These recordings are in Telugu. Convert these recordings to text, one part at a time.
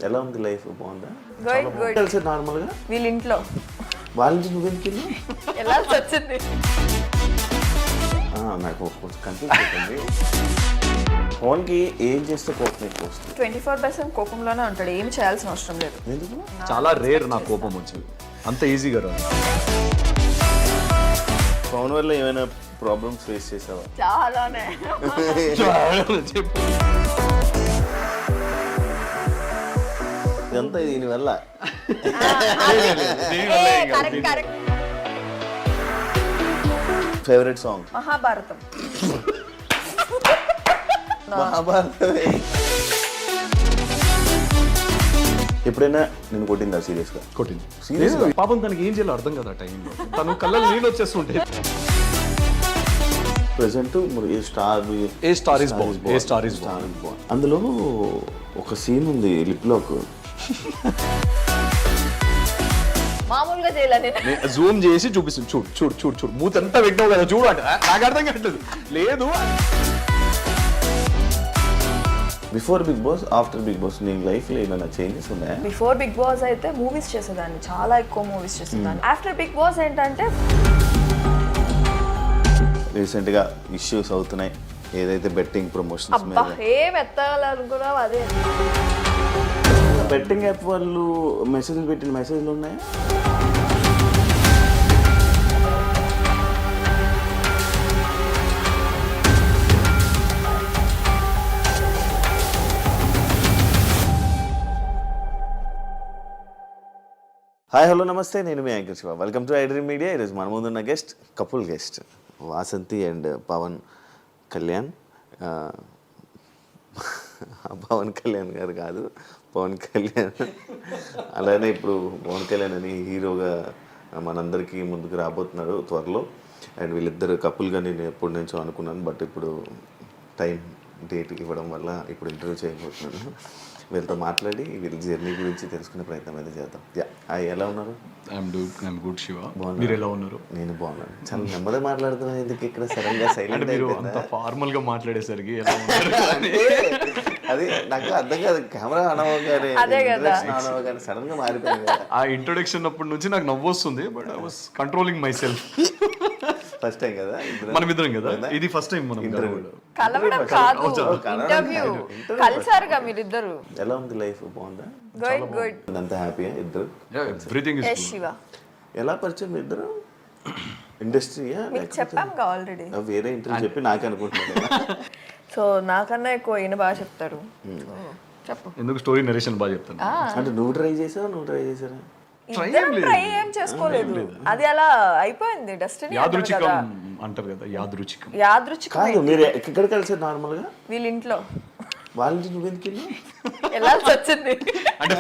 ఎలా ఉంది లైఫ్? బాగుందా? గుడ్ కలిసి నార్మల్గా వీళ్ళ ఇంట్లో వాళ్ళ నుంచి నువ్వెందుకు ఎలా వచ్చింది? నాకు కొంచెం కన్ఫ్యూజ్ అవుతుంది. ఫోన్కి ఏం చేస్తే కోపం ఎక్కువ వస్తుంది? 24/7 కోపంలోనే ఉంటాడు, ఏం చేయాల్సిన అవసరం లేదు. ఎందుకు? చాలా రేర్ నా కోపం వచ్చేది, అంత ఈజీగా రాదు. ఫోన్ వల్ల ఏమైనా ప్రాబ్లమ్స్ ఫేస్ చేసావా? చాలానే. చెప్పు. ఇదంతా దీనివల్ల. Correct correct. Favourite song? Mahabharatam. మహాభారతమే. ఎప్పుడైనా నేను కొట్టిందా సీరియస్గా? కొట్టింది. Serious గా? పాపం తనకి ఏం చేయాలో అర్థం కదా టైంలో, తను కళ్ళలో నీళ్ళు వచ్చేస్తుంటే. Present a star is born. అందులో ఒక సీన్ ఉంది లిప్ లాక్. మామూలుగా చేయాల నేను. జూమ్ చేసి చూపిస్తుంది, చూడు చూడు చూడు చూడు మూత ఎంత పెట్టినావు కదా చూడు అంటే నాకు అర్థం కావట్లేదు. లేదు before Bigg Boss, after Bigg Boss నీ లైఫ్లో ఏమైనా చేంజెస్ ఉన్నాయా? బిఫోర్ బిగ్ బాస్ అయితే మూవీస్ చేసేదాన్ని, చాలా ఎక్కువ మూవీస్ చేసేదాన్ని. ఆఫ్టర్ బిగ్ బాస్ ఏంటంటే రీసెంట్గా ఇష్యూస్ అవుతున్నాయి, ఏదైతే బెట్టింగ్ ప్రమోషన్స్ అబ్బా మీద. ఏం ఎత్తాలనుకున్నావు అదే. బెట్టింగ్ యాప్ వాళ్ళు మెసేజ్లు పెట్టిన మెసేజ్లు ఉన్నాయా? హాయ్ హలో నమస్తే, నేను మీ anchor Shiva. Welcome to iDream media. ఈరోజు మన ముందున్న guest couple guest Vasanthi and Pawan Kalyan. Pawan Kalyan గారు కాదు, పవన్ కళ్యాణ్. అలానే ఇప్పుడు పవన్ కళ్యాణ్ అని హీరోగా మనందరికీ ముందుకు రాబోతున్నారు త్వరలో. అండ్ వీళ్ళిద్దరు కపుల్గా నేను ఎప్పటి నుంచో అనుకున్నాను, బట్ ఇప్పుడు టైం డేట్ ఇవ్వడం వల్ల ఇప్పుడు ఇంటర్వ్యూ చేయబోతున్నాను. వీళ్ళతో మాట్లాడి వీళ్ళ జర్నీ గురించి తెలుసుకునే ప్రయత్నం అయితే చేద్దాం. హాయ్, ఎలా ఉన్నారు? ఐఎమ్ గుడ్ శివ, మీరు ఎలా ఉన్నారు? నేను బాగున్నాను. చాలా నెమ్మదిగా మాట్లాడుతున్నాను, ఎందుకు ఇక్కడ సడన్ గా సైలెంట్ మీరు అంత ఫార్మల్ గా మాట్లాడేసరికి ఎలా ఉన్నారు? అది నాకు అర్థం కాదు. కెమెరా అనవగానే అనవగానే సడన్ గా మారిపోయింది. ఆ ఇంట్రొడక్షన్ అప్పటి నుంచి నాకు నవ్వు వస్తుంది, but I was controlling my self. First time కదా మనం ఇద్దరం కదా, ఇది ఫస్ట్ టైం మనం కలవడం కాదు, ఇంటర్వ్యూ. కలిసారుగా మీరిద్దరు. ఎలా ఉంది లైఫ్? బాగుందా? Good good. అంతా హ్యాపీయా ఇద్దరు? ఎవ్రీథింగ్ ఏ ఇస్ శివ, ఎలా పరిచయం ఇద్దరు? ఇండస్ట్రీయా? మీకు చెప్పాంగా ఆల్రెడీ. వేరే ఇంటర్వ్యూ చెప్పి నాకే అనుకుంటున్నాను. సో నాకన్నా ఎక్కువ ఈయన బాగా చెప్తారు. చెప్పు. ఎందుకు స్టోరీ నరేషన్ బాగా చెప్తాను. అంటే నువ్వు ట్రై చేసావా, నువ్వు ట్రై చేసారా? ట్రై ఏం చేసుకోలేదు, అది అలా అయిపోయింది. డెస్టినీ యాదృచ్ఛికం అంటారు కదా, యాదృచ్ఛికం. యాదృచ్ఛికం. కాదు, మీరు ఎక్కడ కలిసారు నార్మల్ గా? వీళ్ళ ఇంట్లో. వాళ్ళ నుంచి నువ్వెందుకు వెళ్ళావు? వెళ్ళాల్సి వచ్చింది. అంటే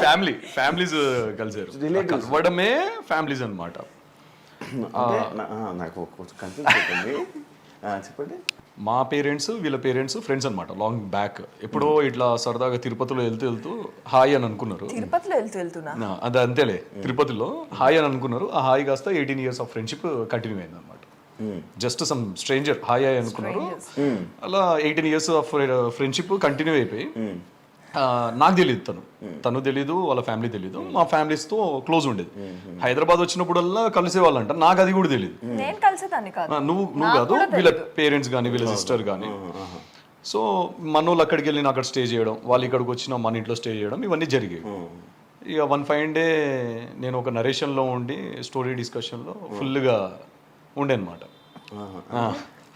ఫ్యామిలీస్ కలిసారు, కలవడమే ఫ్యామిలీస్ అన్నమాట. నాకు కొంచెం కన్ఫ్యూజ్ అవుతుంది, చెప్పండి. మా పేరెంట్స్ వీళ్ళ పేరెంట్స్ ఫ్రెండ్స్ అనమాట, లాంగ్ బ్యాక్. ఎప్పుడో ఇట్లా సరదాగా తిరుపతిలో వెళ్తూ హాయ్ అని అనుకున్నారు. తిరుపతిలో వెళ్తున్నా అది అంతేలే, తిరుపతిలో హాయ్ అని అనుకున్నారు. ఆ హాయ్ కాస్త 18 years ఆఫ్ ఫ్రెండ్షిప్ కంటిన్యూ అయింది అనమాట. జస్ట్ సమ్ స్ట్రేంజర్ హాయ్ అనుకున్నారు, అలా 18 years ఆఫ్ ఫ్రెండ్షిప్ కంటిన్యూ అయిపోయి. నాకు తెలియదు, తను తెలీదు, వాళ్ళ ఫ్యామిలీ తెలీదు. మా ఫ్యామిలీస్తో క్లోజ్ ఉండేది. హైదరాబాద్ వచ్చినప్పుడల్లా కలిసేవాళ్ళంట, నాకు అది కూడా తెలియదు. నేను కలిసేదాన్ని కాదు. నువ్వు కాదు, వీళ్ళ పేరెంట్స్ కానీ వీళ్ళ సిస్టర్ కానీ. సో మనోళ్ళు అక్కడికి వెళ్ళి అక్కడ స్టే చేయడం, వాళ్ళు ఇక్కడికి వచ్చిన మన ఇంట్లో స్టే చేయడం, ఇవన్నీ జరిగాయి. ఇక వన్ ఫైన్ డే నేను ఒక నరేషన్లో ఉండి స్టోరీ డిస్కషన్లో ఫుల్గా ఉండే అనమాట.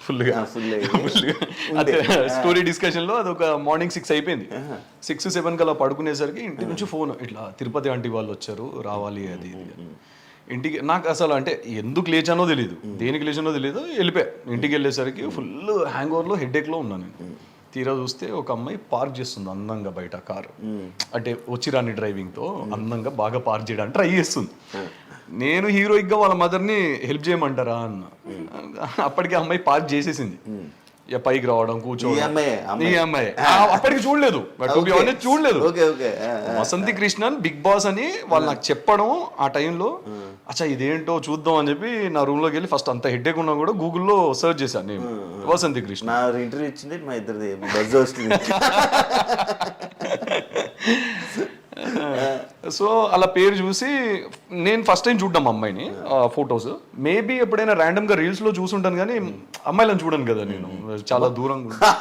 ఫుల్గా స్టోరీ డిస్కషన్లో అది ఒక మార్నింగ్ 6 అయిపోయింది. 6-7 కల్లా పడుకునేసరికి ఇంటి నుంచి ఫోన్, ఇట్లా తిరుపతి ఆంటీ వాళ్ళు వచ్చారు, రావాలి అది ఇది. ఇంటికి నాకు అసలు అంటే ఎందుకు లేచానో తెలియదు, దేనికి లేచానో తెలియదు. వెళ్ళిపోయా. ఇంటికి వెళ్ళేసరికి ఫుల్ హ్యాంగ్ ఓవర్లో హెడేక్లో ఉన్నాను నేను. తీరా చూస్తే ఒక అమ్మాయి పార్క్ చేస్తుంది అందంగా బయట కారు, అంటే వచ్చిరాని డ్రైవింగ్తో అందంగా బాగా పార్క్ చేయడానికి ట్రై చేస్తుంది. నేను హీరోయిక్గా వాళ్ళ మదర్ని హెల్ప్ చేయమంటారా అన్న. అప్పటికి అమ్మాయి పార్క్ చేసేసింది. ఇక పైకి రావడం, కూర్చోవడం. ఈ అమ్మాయి అప్పటికి చూడలేదు, చూడలేదు. వసంతి కృష్ణన్ బిగ్ బాస్ అని వాళ్ళు నాకు చెప్పడం ఆ టైంలో, అచ్చా ఇదేంటో చూద్దాం అని చెప్పి నా రూమ్ లోకి వెళ్ళి ఫస్ట్ అంత హెడ్ఏక్ ఉన్నా కూడా గూగుల్లో సర్చ్ చేశాను నేను, వసంతి కృష్ణ. ఇంటర్వ్యూ ఇచ్చింది మా ఇద్దరిది బజ్ వస్తుంది. సో అలా పేరు చూసి నేను ఫస్ట్ టైం చూడ్డాం అమ్మాయిని ఫొటోస్. మేబీ ఎప్పుడైనా ర్యాండమ్ గా రీల్స్ లో చూసుంటాను కానీ అమ్మాయిలను చూడను కదా నేను, చాలా దూరంగా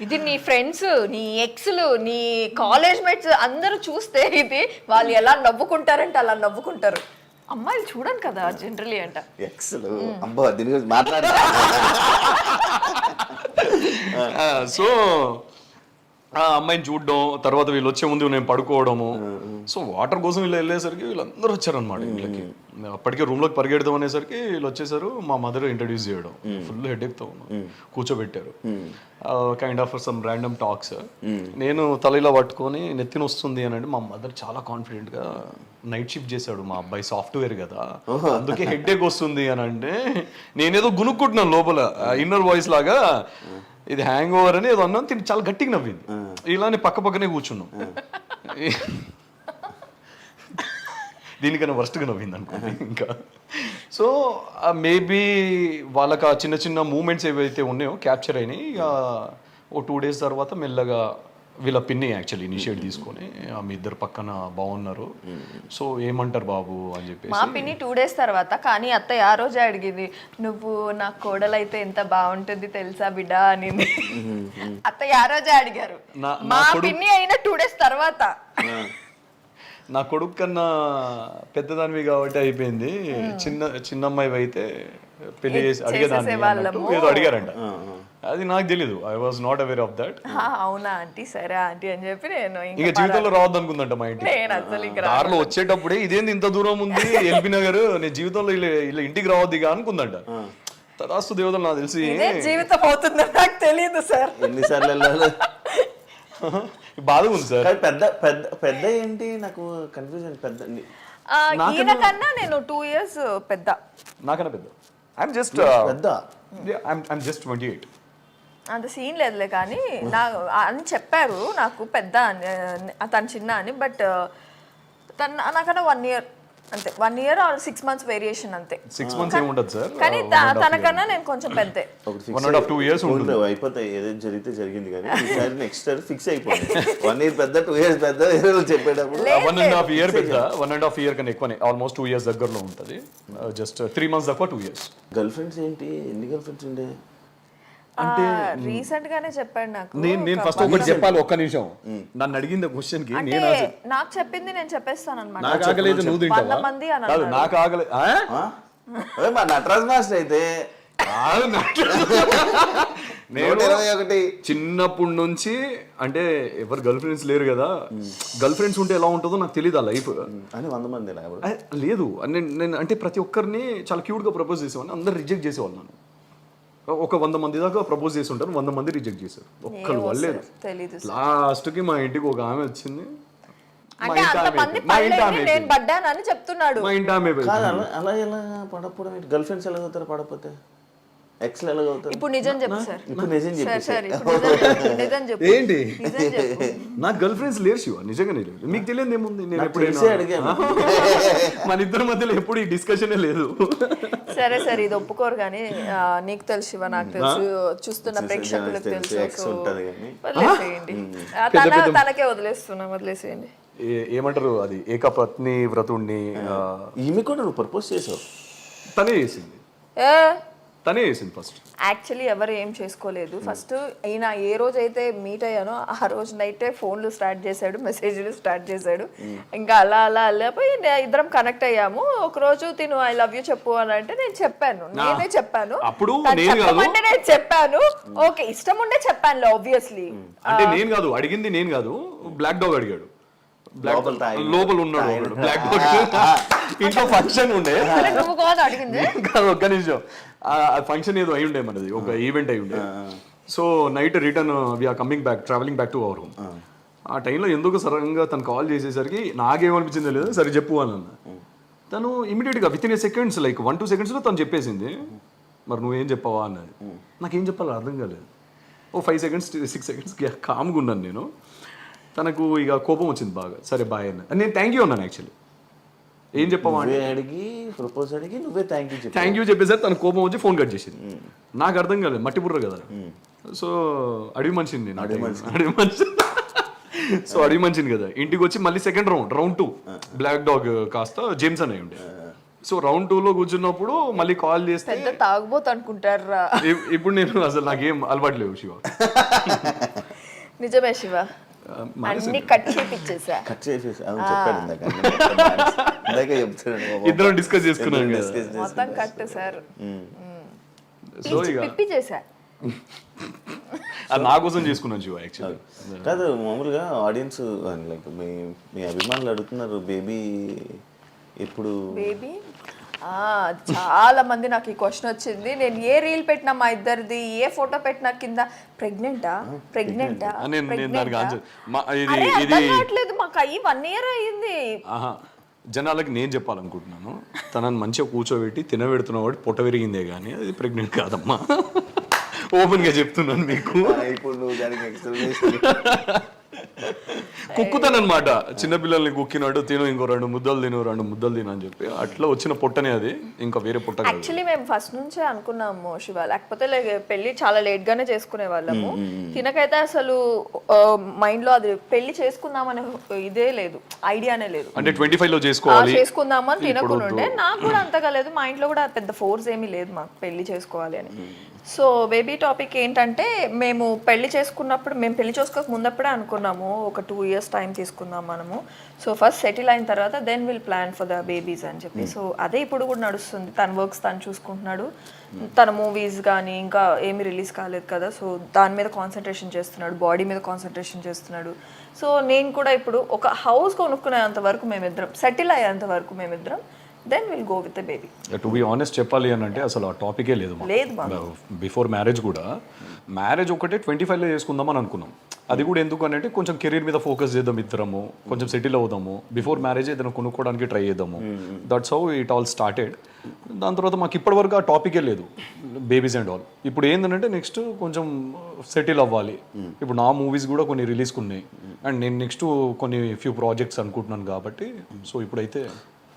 ఇది నీ ఫ్రెండ్స్, నీ ఎక్స్లు, నీ కాలేజ్ మేట్స్ అందరూ చూస్తే ఇది వాళ్ళు ఎలా నవ్వుకుంటారంటే అలా నవ్వుకుంటారు. అమ్మాయిలు చూడను కదా జనరలీ అంట. ఎక్సలు అబ్బా దీని గురించి మాట్లాడ. సో ఆ అమ్మాయిని చూడడం, తర్వాత వీళ్ళు వచ్చే ముందు నేను పడుకోవడము. సో వాటర్ కోసం వీళ్ళు వెళ్ళేసరికి వీళ్ళందరూ వచ్చారనమాట ఇంట్లోకి. అప్పటికే రూమ్ లోకి పరిగెడదాం అనేసరికి వీళ్ళు వచ్చేసారు. మా మదర్ ఇంట్రడ్యూస్ చేయడం, ఫుల్ హెడేక్ తో కూర్చోబెట్టారు. Kind of some random talks. నేను తల ఇలా పట్టుకొని నెత్తిన వస్తుంది అని అంటే మా మదర్ చాలా కాన్ఫిడెంట్ గా, నైట్ షిఫ్ట్ చేశాడు మా అబ్బాయి, సాఫ్ట్వేర్ కదా అందుకే హెడేక్ వస్తుంది అని అంటే నేనేదో గునుక్కుంటున్నాను లోపల ఇన్నర్ వాయిస్ లాగా, ఇది హ్యాంగ్ ఓవర్ అని ఏదో అన్నాను. తిని చాలా గట్టిగా నవ్వింది. ఇలానే పక్క పక్కనే కూర్చున్నాం. దీనికన్నా వర్స్ట్గా నవ్వింది అనుకోండి ఇంకా. సో మేబీ వాళ్ళకి ఆ చిన్న చిన్న మూమెంట్స్ ఏవైతే ఉన్నాయో క్యాప్చర్ అయినాయి. ఇక ఓ 2 days తర్వాత మెల్లగా వీళ్ళ పిన్ని యాక్చువల్లీ ఇనిషియేట్ తీసుకొని మీ ఇద్దరు పక్కన బాగున్నారు, సో ఏమంటారు బాబు అని చెప్పేసి. మా పిన్ని 2 days తర్వాత, కానీ అత్తయ్య ఆ రోజే అడిగింది, నువ్వు నా కోడలైతే ఎంత బాగుంటుంది తెలుసా బిడ్డ అని. అత్తయ్య ఆ రోజే అడిగారు. మా పిన్ని అయినా 2 days తర్వాత. నా కొడుకు కన్నా పెద్దదానివి కాబట్టి అయిపోయింది. చిన్న అమ్మాయి అయితే పెళ్లి చేసి అడిగేదాన్ని ఏదో అడిగారంట. అది నాకు తెలీదు. I was not aware of that. అవునా ఆంటీ, సరే ఆంటీ అని చెప్పి నేను ఇంకా జీవితంలో రావద్దు అనుకుందంట మా ఇంటికి. దారిలో వచ్చేటప్పుడే ఇదేంది ఇంత దూరం ఉంది ఎల్బీ నగర్, నేను జీవితంలో ఇలా ఇంటికి రావద్దు ఇక అనుకుందంట. తదాస్తు దేవతలు నాకు తెలిసి జీవితం అవుతుందో నాకు తెలియదు సార్. ఎన్నిసార్లు వెళ్ళాలి బాధగా ఉంది సార్. పెద్ద పెద్ద పెద్ద ఏంటి నాకు కన్ఫ్యూజన్. పెద్ద ఈయన కన్నా నేను 2 years పెద్ద. నాకన్నా పెద్ద. ఐఎమ్ జస్ట్ పెద్ద. I'm just 28. అంత సీన్ లేదులే, కానీ నా అని చెప్పారు నాకు పెద్ద అని, తను చిన్న అని. బట్ తను నాకన్నా 1 year అంతే. 1 year or 6 months వేరియేషన్ అంతే. 6 months ఏముండదు సార్. కానీ తనకన్నా నేను కొంచెం పెద్దే. 1.5-2 years ఉంటుంది. అయిపోతాయి, ఏదైనా జరిగితే జరిగింది. కానీ ఈసారి నెక్స్ట్ ఇయర్ ఫిక్స్ అయిపోయింది. 1 year పెద్ద, 2 years పెద్ద చెప్పేటప్పుడు 1.5 year పెద్ద. 1.5 year కన్నా ఎక్కువనే, ఆల్మోస్ట్ 2 years దగ్గరలో ఉంటుంది. జస్ట్ 3 months తక్కువ 2 years. గర్ల్ ఫ్రెండ్స్ ఏంటి, ఎన్ని గర్ల్ ఫ్రెండ్స్ ఉండే? అంటే రీసెంట్ గానే చెప్పాడు నాకు. నేను ఫస్ట్ ఒకటి చెప్పాలి, ఒక్క నిమిషం. నన్ను అడిగింది క్వశ్చన్ కి నేను నాకు చెప్పింది నేను చెప్పేస్తాను అన్నమాట. నాకు ఆగలేదు, నువ్వు తింటావా? 100 మంది అని కాదు, నాకు ఆగలేదు. మా నటరాజ్ మాస్టర్ అయితే నేను చిన్నప్పటి నుంచి, అంటే ఎవరు గర్ల్ ఫ్రెండ్స్ లేరు కదా, గర్ల్ ఫ్రెండ్స్ ఉంటే ఎలా ఉంటుందో నాకు తెలియదు ఆ లైఫ్ అని. 100 మంది లేదు. నేను అంటే ప్రతి ఒక్కరిని చాలా క్యూట్ గా ప్రపోజ్ చేసేవాడిని, అందరు రిజెక్ట్ చేసేవాళ్ళు. నన్ను ఒక 100 మంది దాకా ప్రపోజ్ చేసి ఉంటారు, 100 మంది రిజెక్ట్ చేశారు, ఒక్కరు వాళ్ళలేదు. లాస్ట్ కి మా ఇంటికి ఒక ఆమె వచ్చింది. మా ఇంటి ఆమె అలా ఎలా పడకపోవడం? గర్ల్ ఫ్రెండ్స్ ఎలా అవుతారు పడకపోతే? ఎక్స్ ఎలా అవుతారు? ఇప్పుడు నిజం చెప్పు సార్. ఇప్పుడు నిజం చెప్పు. ఏంటి? నాకు గర్ల్ ఫ్రెండ్స్ లేరు శివ, నిజంగానే లేరు. మీకు తెలియదు ఏముంది, నేను ఎప్పుడైనా అడిగాను. మన ఇద్దరి మధ్యలో ఎప్పుడు ఈ డిస్కషనే లేదు. సరే సరే, ఇది ఒప్పుకోరు కానీ నీకు తెలుసు శివ, నాకు తెలుసు, చూస్తున్న ప్రేక్షకులకు తెలుసు. వదిలేసేయండి, తనకే వదిలేసేయండి. ఏమంటారు అది, ఏకపత్ని వ్రతుణ్ణి. ఈమె కూడా నువ్వు ప్రపోజ్ చేసావు? తనే చేసింది. తనే చేసింది ఫస్ట్. యాక్చువల్లీ ఎవరు ఏం చేసుకోలేదు. ఫస్ట్ ఈయన ఏ రోజు అయితే మీట్ అయ్యానో ఆ రోజు నైటే ఫోన్లు స్టార్ట్ చేశాడు, మెసేజ్లు స్టార్ట్ చేశాడు. ఇంకా అలా అలా వెళ్ళిపోయి ఇద్దరం కనెక్ట్ అయ్యాము. ఒక రోజు తిను ఐ లవ్ యూ చెప్పు అని అంటే నేను చెప్పాను, నేనే చెప్పాను. అప్పుడు చెప్పమంటే నేను చెప్పాను, ఓకే ఇష్టం ఉండే చెప్పాను ఆబ్వియస్లీ. అంటే నేను కాదు అడిగింది, నేను కాదు, బ్లాక్ డాగ్ అడిగాడు. లోపల ఉన్నాడు బ్లాక్ డాగ్. ఇంట్లో ఫంక్షన్ ఉండే, ఒక్క నిమిషం, ఫంక్షన్ ఏదో అయి ఉండే, మనది ఒక ఈవెంట్ అయి ఉండే. So night return we are coming back, travelling back to our home. ఆ టైంలో ఎందుకు సడన్గా తను కాల్ చేసేసరికి నాకేమనిపించిందో లేదు, సరే చెప్పు అని అన్న. తను ఇమీడియట్గా with in a seconds, like 1-2 secondsలో తను చెప్పేసింది. మరి నువ్వేం చెప్పావా అన్నది. నాకేం చెప్పాలో అర్థం కాలేదు. ఓ 5 seconds 6 seconds కామ్గా ఉన్నాను నేను. తనకు ఇక కోపం వచ్చింది బాగా. సరే బాయ్ అన్న, నేను థ్యాంక్ యూ అన్నాను. యాక్చువల్లీ ఏం చెప్పావా అడిగి ప్రపోజ్ అడిగి నువ్వే థ్యాంక్ యూ చెప్పేసరి తన కోపం వచ్చి ఫోన్ కట్ చేసింది. నాకు అర్థం కాలేదు, మట్టి బుర్ర కదా. సో అడవి మనిషిని నేను, అడవి మనిషి. సో అడిగి మంచిది కదా. ఇంటికి వచ్చి మళ్ళీ సెకండ్ రౌండ్ 2 బ్లాక్ డాగ్ కాస్త జేమ్స్ అని ఉండే. సో రౌండ్ 2లో కూర్చున్నప్పుడు మళ్ళీ కాల్ చేస్తే పెద్ద తాగుబోతు అనుకుంటారా. ఇప్పుడు నేను అసలు నాకేం అలవాటు లేవు శివ. నిజమే శివ, అన్ని కట్ చేపిచ్చేసా. కట్ చేసేసి అవును చెప్పాడు ఇందాక చెప్తాడు. ఇద్దరం డిస్కస్ చేసుకున్నాం కదా. మొత్తం కట్ సార్. సో ఇక పిప్పి చేసా. అది నా కోసం చేసుకున్నాను శివ యాక్చువల్లీ. కాదు మామూలుగా ఆడియన్స్ లైక్ మీ అభిమానులు అడుగుతున్నారు బేబీ ఎప్పుడు. బేబీ చాలా మంది నాకు ఈ క్వశ్చన్ వచ్చింది. నేను ఏ రీల్ పెట్టినా మా ఇద్దరిది, ఏ ఫోటో పెట్టినా కింద ప్రెగ్నెంటా కావట్లేదు. మాకు అయ్యి 1 year అయ్యింది. జనాలకి నేను చెప్పాలనుకుంటున్నాను, తనని మంచిగా కూర్చోబెట్టి తినబెడుతున్నవాడు పొట్ట విరిగిందే కానీ అది ప్రెగ్నెంట్ కాదమ్మా. ఓపెన్ గా చెప్తున్నాను మీకు. ఇప్పుడు నువ్వు దానికి ఎక్స్ప్లెనేషన్ కుక్కుతానమాట. చిన్నపిల్లల్ని కుక్కినాడు, తిను ఇంకో 2 ముద్దలు తిను అని చెప్పి అట్లా వచ్చిన పొట్టనే అది, ఇంకా వేరే పొట్ట కాదు. యాక్చువల్లీ మేము ఫస్ట్ నుంచే అనుకున్నాము శివ, లేకపోతే పెళ్లి చాలా లేట్ గానే చేసుకునే వాళ్ళము. తినకైతే అసలు మైండ్ లో అది పెళ్లి చేసుకుందామనే ఇదే లేదు, ఐడియానే లేదు. అంటే 25 లో చేసుకుందామని తినకుండే. నాకు కూడా అంతగా లేదు, మా ఇంట్లో కూడా పెద్ద ఫోర్స్ ఏమీ లేదు మాకు పెళ్లి చేసుకోవాలి అని. సో బేబీ టాపిక్ ఏంటంటే, మేము పెళ్లి చేసుకున్నప్పుడు, మేము పెళ్లి చేసుకోక ముందప్పుడే అనుకున్నాము ఒక 2 years టైం తీసుకుందాం మనము. సో ఫస్ట్ సెటిల్ అయిన తర్వాత then will plan for the babies అని చెప్పి. సో అదే ఇప్పుడు కూడా నడుస్తుంది. తన వర్క్స్ తను చూసుకుంటున్నాడు, తన మూవీస్ కానీ ఇంకా ఏమీ రిలీజ్ కాలేదు కదా, సో దాని మీద కాన్సన్ట్రేషన్ చేస్తున్నాడు, బాడీ మీద కాన్సన్ట్రేషన్ చేస్తున్నాడు. సో నేను కూడా ఇప్పుడు ఒక హౌస్ కొనుక్కునేంత వరకు మేమిద్దరం, సెటిల్ అయ్యేంత వరకు మేమిద్దరం, then will go with the baby. To be honest చెప్పాలి అని అంటే అసలు ఆ టాపికే లేదు. బిఫోర్ మ్యారేజ్ కూడా, మ్యారేజ్ ఒకటే 25లో చేసుకుందామని అనుకున్నాం. అది కూడా ఎందుకు అని అంటే కొంచెం కెరీర్ మీద ఫోకస్ చేద్దాం ఇద్దరము, కొంచెం సెటిల్ అవుదాము, బిఫోర్ మ్యారేజ్ ఏదైనా కొనుక్కోవడానికి ట్రై చేద్దాము. That's how it all started. దాని తర్వాత మాకు ఇప్పటి వరకు ఆ టాపికే లేదు, బేబీస్ అండ్ ఆల్. ఇప్పుడు ఏంటంటే నెక్స్ట్ కొంచెం సెటిల్ అవ్వాలి. ఇప్పుడు నా మూవీస్ కూడా కొన్ని రిలీజ్కి ఉన్నాయి, అండ్ నేను నెక్స్ట్ కొన్ని ఫ్యూ ప్రాజెక్ట్స్ అనుకుంటున్నాను కాబట్టి. సో ఇప్పుడైతే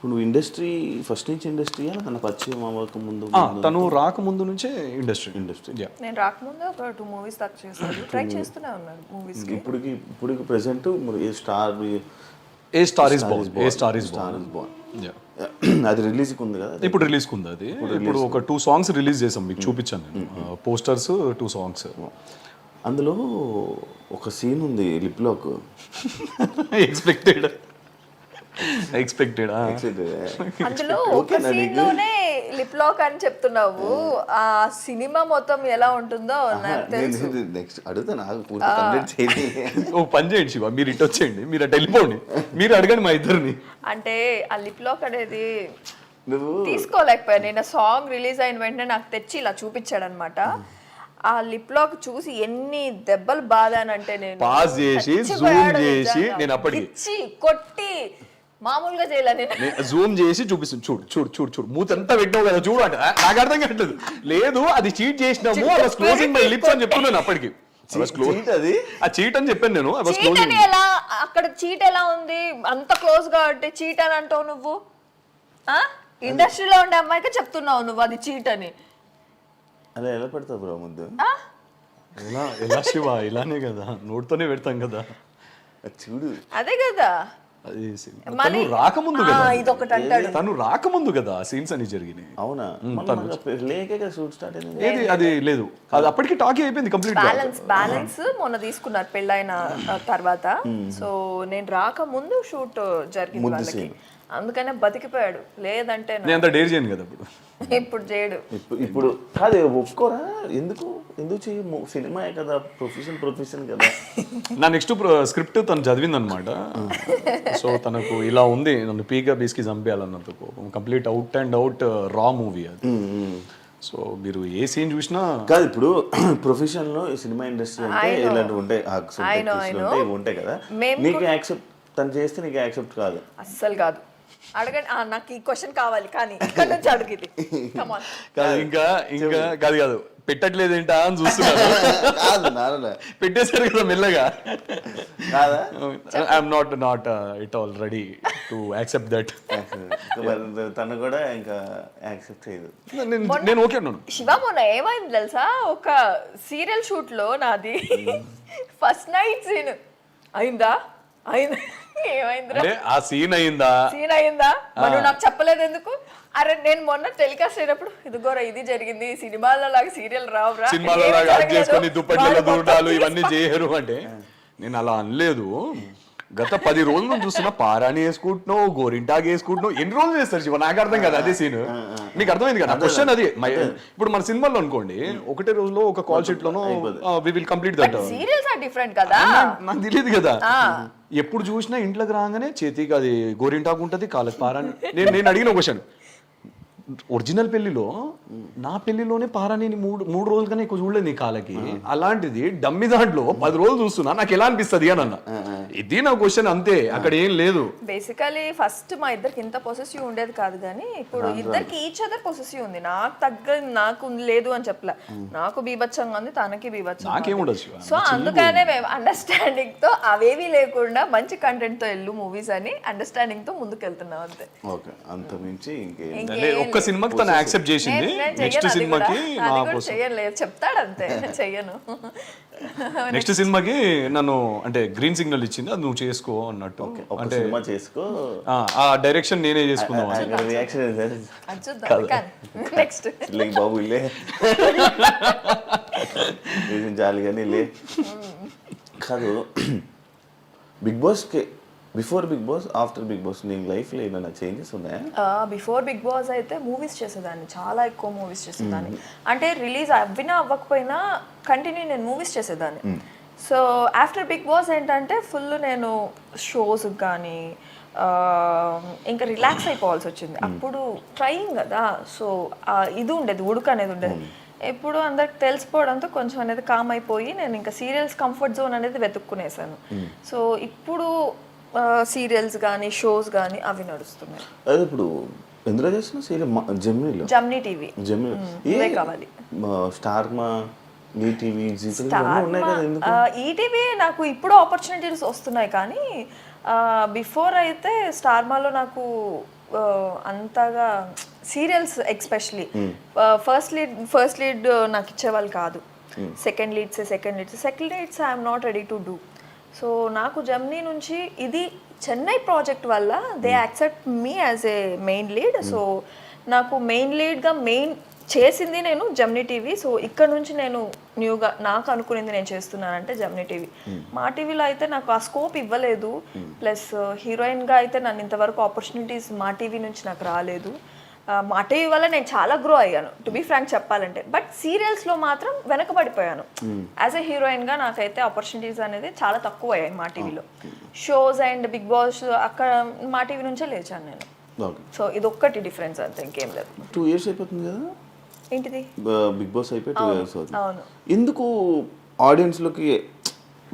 నువ్వు ఇండస్ట్రీ ఫస్ట్ నుంచి ఇండస్ట్రీ తన పరిచయం అవ్వక ముందు, తను రాకముందు నుంచే ఇండస్ట్రీ. నేను రాకముందు ఒక 2 movies దాకా చేశాను, ట్రై చేస్తూనే ఉన్నాను మూవీస్. ఇప్పుడు present a star is Born అది రిలీజ్ ఉంది కదా. ఇప్పుడు రిలీజ్ ఉంది అది. ఇప్పుడు ఒక 2 songs రిలీజ్ చేసాం, మీకు చూపించాను నేను పోస్టర్స్. 2 songs. అందులో ఒక సీన్ ఉంది లిప్ లాక్. ఎక్స్పెక్టెడ్ అందులో ఒక సీన్ లోనే లిప్ లాక్ అని చెప్తున్నావు. ఆ సినిమా మొత్తం ఎలా ఉంటుందో నాకు తెలుసు. నెక్స్ట్ అడుగుతా, నాకు పూర్తి కంప్లీట్ చేయండి. ఓ పని చేయండి శివ, మీరు ఇటు వచ్చేయండి, మీరు అటు వెళ్ళిపోండి, మీరు అడగండి మా ఇద్దరిని. అంటే ఆ లిప్ లాక్ అనేది తీసుకోలేకపోయా నేను. సాంగ్ రిలీజ్ అయిన వెంటనే నాకు తెచ్చి ఇలా చూపించాడు అనమాట. ఆ లిప్ లాక్ చూసి ఎన్ని దెబ్బలు బాధానంటే, నేను పాస్ చేసి జూమ్ చేసి నేను అప్పటికి కొట్టి మామూలుగా చేయాలి, నేను జూమ్ చేసి చూపిస్తుంది. చూడు చూడు చూడు చూడు మూతంతా పెట్టావు కదా చూడు అంటే నాకు అర్థం కావట్లేదు. లేదు అది చీట్ చేసినాము, క్లోజింగ్ మై లిప్స్ అని చెప్తున్నాను అప్పటికి. ఆ చీట్ అని చెప్పాను నేను. అక్కడ చీట్ ఎలా ఉంది, అంత క్లోజ్ గా అంటే చీట్ అని అంటావు నువ్వు? ఇండస్ట్రీలో ఉండే అమ్మాయికి చెప్తున్నావు నువ్వు అది చీట్ అని. అలా ఎలా పెడతావు బ్రో ముందు? ఎలా శివ, ఇలానే కదా, నోటితోనే పెడతాం కదా. చూడు అదే కదా, తను రాకముందు కదా, ఇదొకటి అంటాడు. తను రాకముందు కదా సీన్స్ అని జరిగినాయి. అవునా? షూట్ స్టార్ట్ అయింది. ఏది అది లేదు, అది అప్పటికి టాకీ అయిపోయింది కంప్లీట్. బ్యాలెన్స్ మొన్న తీసుకున్నారు పెళ్ళైన తర్వాత. సో నేను రాకముందు షూట్ జరిగింది వాళ్ళకి, అందుకనే బతికిపోయాడు. లేదంటే నేను అంత డేర్ చేయను కదా ఇప్పుడు. ఇప్పుడు చేయడు. ఇప్పుడు కాదు, ఒప్పుకోరా? ఎందుకు చెయ్యి? సినిమా కదా, ప్రొఫెషన్ కదా. నా నెక్స్ట్ స్క్రిప్ట్ తను చదివింది అనమాట. సో తనకు ఇలా ఉంది, నన్ను పీగా బీస్కి చంపేయాలన్నందుకు. కంప్లీట్ అవుట్ అండ్ అవుట్ రా మూవీ అది. సో మీరు ఏ సీన్ చూసినా కాదు. ఇప్పుడు ప్రొఫెషన్ లో సినిమా ఇండస్ట్రీ అంటే ఇలాంటివి ఉంటాయి, ఉంటాయి కదా. నీకు యాక్సెప్ట్, తను చేస్తే నీకు యాక్సెప్ట్ కాదు? అస్సలు కాదు. అడగండి, నాకు ఈ క్వశ్చన్ కావాలి కానీ ఇక్కడ నుంచి అడిగింది. ఇంకా కాదు పెట్టట్లేదు ఏంటా అని చూస్తున్నాను. పెట్టేశారు కదా మెల్లగా. I'm not it all ready to accept that. తను కూడా ఇంకా యాక్సెప్ట్ చేయదు. నేను ఓకే అన్నాను. శివ మొన్న ఏమైంది తెలుసా, ఒక సీరియల్ షూట్ లో నాది ఫస్ట్ నైట్ సీన్ అయిందా ఏమైందిరా అంటే ఆ సీన్ అయిందా? సీన్ అయిందా మరి నువ్వు నాకు చెప్పలేదు ఎందుకు? అరే నేను మొన్న టెలికాస్ట్ అయినప్పుడు ఇదిగోరా ఇది జరిగింది, సినిమాలో లాగా సీరియల్ రావురా, సినిమాలో ఏమీ లాగా యాక్ట్ జరగలేదు. చేసుకొని దుప్పట్లలో వాళ్ళు మొత్తం దూడాలు తీసి ఇవన్నీ చేయరు అంటే నేను అలా అనలేదు. గత 10 రోజుల నుంచి చూస్తున్నా పారాని వేసుకుంటున్నావు, గోరింటాగ్ వేసుకుంటున్నావు, ఎన్ని రోజులు చేస్తారు శివ? నాకు అర్థం కదా అదే సీన్. నీకు అర్థమైంది కదా క్వశ్చన్ అది. ఇప్పుడు మన సినిమాలో అనుకోండి ఒకటే రోజులో ఒక కాల్ షీట్ లోనో we will complete that. Serials are different కదా. నాకు తెలియదు కదా. ఎప్పుడు చూసినా ఇంట్లోకి రాగానే చేతికి అది గోరింటాకు ఉంటది, కాళ్ళకి పారాని. నేను అడిగిన క్వశ్చన్, ఒరిజినల్ పెళ్లిలో నా పెళ్లిలోనే పారాని మూడు రోజులు కన్నా ఎక్కువ చూడలేదు నీ కాళ్ళకి, అలాంటిది డమ్మి దాంట్లో 10 రోజులు చూస్తున్నా, నాకు ఎలా అనిపిస్తుంది అని అన్న. ఇది నా క్వశ్చన్ అంతే, అక్కడ ఏం లేదు. బేసికలీ ఫస్ట్ మా ఇద్దరికి ఇంత పొసెసివ్ ఉండేది కాదు, కానీ ఇప్పుడు ఇద్దరికి ఈచ్ అదర్ పొసెసివ్ ఉంది. నాకు లేదు అని చెప్పలే, నాకు బీభత్సంగా ఉంది, తనకి బీభత్సంగా నాకేముండదు శివ. సో అందుకనే మేము అండర్స్టాండింగ్ తో అవేవి లేకుండా మంచి కంటెంట్ తో వెళ్ళు మూవీస్ అని అండర్స్టాండింగ్ తో ముందుకు వెళ్తున్నాం అంతే. ఓకే, అంత మించి ఇంకేం అంటే ఒక్క సినిమాకి తను యాక్సెప్ట్ చేసింది, నెక్స్ట్ సినిమాకి చెయ్యలేదు చెప్తాడు అంతే, చెయ్యను. నెక్స్ట్ సినిమాకి నన్ను అంటే గ్రీన్ సిగ్నల్ ఇచ్చింది, అది నువ్వు చేసుకో అన్నట్టు. అంటే సినిమా చేసుకో, ఆ డైరెక్షన్ నేనే చేసుకుందాం. రియాక్షన్ నెక్స్ట్ బాబు ఇల్లే జాలిగానే లే కాదు. బిగ్ బాస్కి before Bigg Boss, after Bigg Boss నీ లైఫ్లో ఏమైనా చేంజెస్ ఉన్నాయా? బిఫోర్ బిగ్ బాస్ అయితే మూవీస్ చేసేదాన్ని, చాలా ఎక్కువ మూవీస్ చేసేదాన్ని. అంటే రిలీజ్ అవ్వినా అవ్వకపోయినా కంటిన్యూ నేను మూవీస్ చేసేదాన్ని. సో ఆఫ్టర్ బిగ్ బాస్ ఏంటంటే ఫుల్ నేను షోస్ కానీ ఇంకా రిలాక్స్ అయిపోవాల్సి వచ్చింది. అప్పుడు ట్రైయింగ్ కదా, సో ఇది ఉండేది, ఉడుకు అనేది ఉండేది. ఎప్పుడు అందరికి తెలిసిపోవడంతో కొంచెం అనేది కామ్ అయిపోయి నేను ఇంకా సీరియల్స్ కంఫర్ట్ జోన్ అనేది వెతుక్కునేసాను. సో ఇప్పుడు సీరియల్స్ కానీ షోస్ కానీ అవి నడుస్తున్నాయి. అదే ఇప్పుడు ఎందులో చేస్తున్నా సీరియల్? జెమినీలో, జమ్నీ టీవీ, జెమినీ కావాలి, స్టార్ మా, ఈటీవీ, ఉన్నాయి కదా. ఎందుకు ఈటీవీ నాకు ఇప్పుడు ఆపర్చునిటీస్ వస్తున్నాయి, కానీ బిఫోర్ అయితే స్టార్మాలో నాకు అంతగా సీరియల్స్ ఎక్స్పెషలీ ఫస్ట్ లీడ్ నాకు ఇచ్చేవాళ్ళు కాదు. Second leads I'm not ready to do. So నాకు జమ్నీ నుంచి ఇది చెన్నై ప్రాజెక్ట్ వల్ల they accept me as a main lead. So నాకు మెయిన్ లీడ్గా చేసింది నేను జమ్నీ టీవీ. సో ఇక్కడ నుంచి నేను న్యూగా నాకు అనుకునేది నేను చేస్తున్నానంటే జమ్నీ టీవీ. మా టీవీలో అయితే నాకు ఆ స్కోప్ ఇవ్వలేదు, ప్లస్ హీరోయిన్గా అయితే నన్ను ఇంతవరకు ఆపర్చునిటీస్ మా టీవీ నుంచి నాకు రాలేదు. మా టీవీ వల్ల నేను చాలా గ్రో అయ్యాను, టు బీ ఫ్రాంక్ చెప్పాలంటే. బట్ సీరియల్స్లో మాత్రం వెనకబడిపోయాను. యాజ్ ఎ హీరోయిన్గా నాకైతే ఆపర్చునిటీస్ అనేది చాలా తక్కువ అయ్యాయి మా టీవీలో. షోస్ అండ్ బిగ్ బాస్ అక్కడ మా టీవీ నుంచే లేచాను నేను. సో ఇది ఒక్కటి డిఫరెన్స్ అంతే, ఇంకేం లేదు. 2 years అయిపోతుంది కదా ఏంటిది? బిగ్ బాస్ అయిపోయి 2 years అవుతుంది. అవును. ఎందుకు ఆడియన్స్లోకి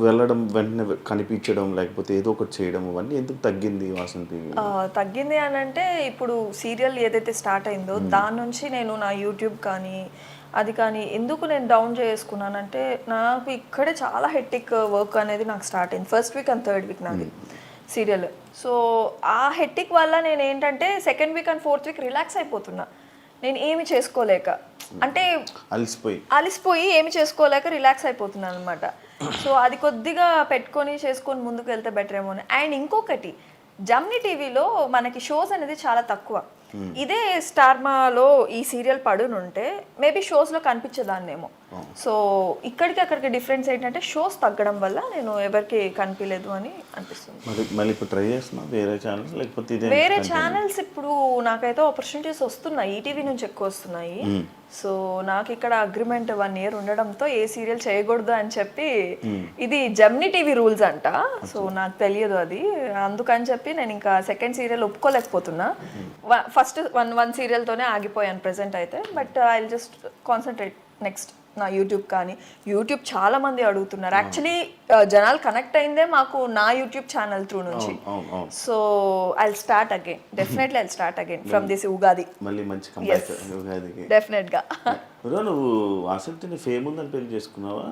వెళ్ళడం, వెంటనే కనిపించడం, లేకపోతే ఏదో ఒకటి చేయడం, అవన్నీ ఎందుకు తగ్గింది వాసంతి? తగ్గింది అని అంటే ఇప్పుడు సీరియల్ ఏదైతే స్టార్ట్ అయిందో దాని నుంచి నేను నా యూట్యూబ్ కానీ అది కానీ ఎందుకు నేను డౌన్ చేసుకున్నానంటే నాకు ఇక్కడే చాలా హెక్టిక్ వర్క్ అనేది నాకు స్టార్ట్ అయింది. First week and third week నాది సీరియల్. సో ఆ హెక్టిక్ వల్ల నేను ఏంటంటే second week and fourth week relax అయిపోతున్నా. నేను ఏమి చేసుకోలేక, అంటే అలిసిపోయి ఏమి చేసుకోలేక రిలాక్స్ అయిపోతున్నాను అనమాట. సో అది కొద్దిగా చేసుకొని ముందుకు వెళ్తే బెటర్ ఏమో అని. అండ్ ఇంకొకటి, జమ్నీ టీవీలో మనకి షోస్ అనేది చాలా తక్కువ. ఇదే స్టార్మాలో ఈ సీరియల్ పడునుంటే మేబీ షోస్లో కనిపించేదాన్నేమో. సో ఇక్కడికి అక్కడికి డిఫరెన్స్ ఏంటంటే షోస్ తగ్గడం వల్ల నేను ఎవరికి కనిపించలేదు అని అనిపిస్తుంది. మళ్ళీ ఇప్పుడు ట్రై చేస్తున్నా వేరే ఛానల్స్, లేకపోతే వేరే ఛానల్స్ ఇప్పుడు నాకైతే ఆపర్చునిటీస్ వస్తున్నాయి, ఈటీవీ నుంచి ఎక్కువ వస్తున్నాయి. సో నాకు ఇక్కడ అగ్రిమెంట్ 1 year ఉండడంతో ఏ సీరియల్ చేయకూడదు అని చెప్పి, ఇది జమ్నీ టీవీ రూల్స్ అంట. సో నాకు తెలియదు అది, అందుకని చెప్పి నేను ఇంకా సెకండ్ సీరియల్ ఒప్పుకోలేకపోతున్నా. ఫస్ట్ వన్ సీరియల్తోనే ఆగిపోయాను ప్రెసెంట్ అయితే. But I will just concentrate next నా యూట్యూబ్ కానీ. యూట్యూబ్ చాలా మంది అడుగుతున్నారు, యాక్చువల్లీ జనాలు కనెక్ట్ అయిందే మాకు నా యూట్యూబ్ ఛానల్ త్రూ నుంచి. So I will start again, definitely I will start again from this Ugadi. మళ్ళీ మంచి కంబ్యాక్ ఉగాదికి డెఫినెట్ గా. నువ్వు ఆసక్తిని ఫేమ్ ఉందని పెళ్లి చేసుకున్నావా,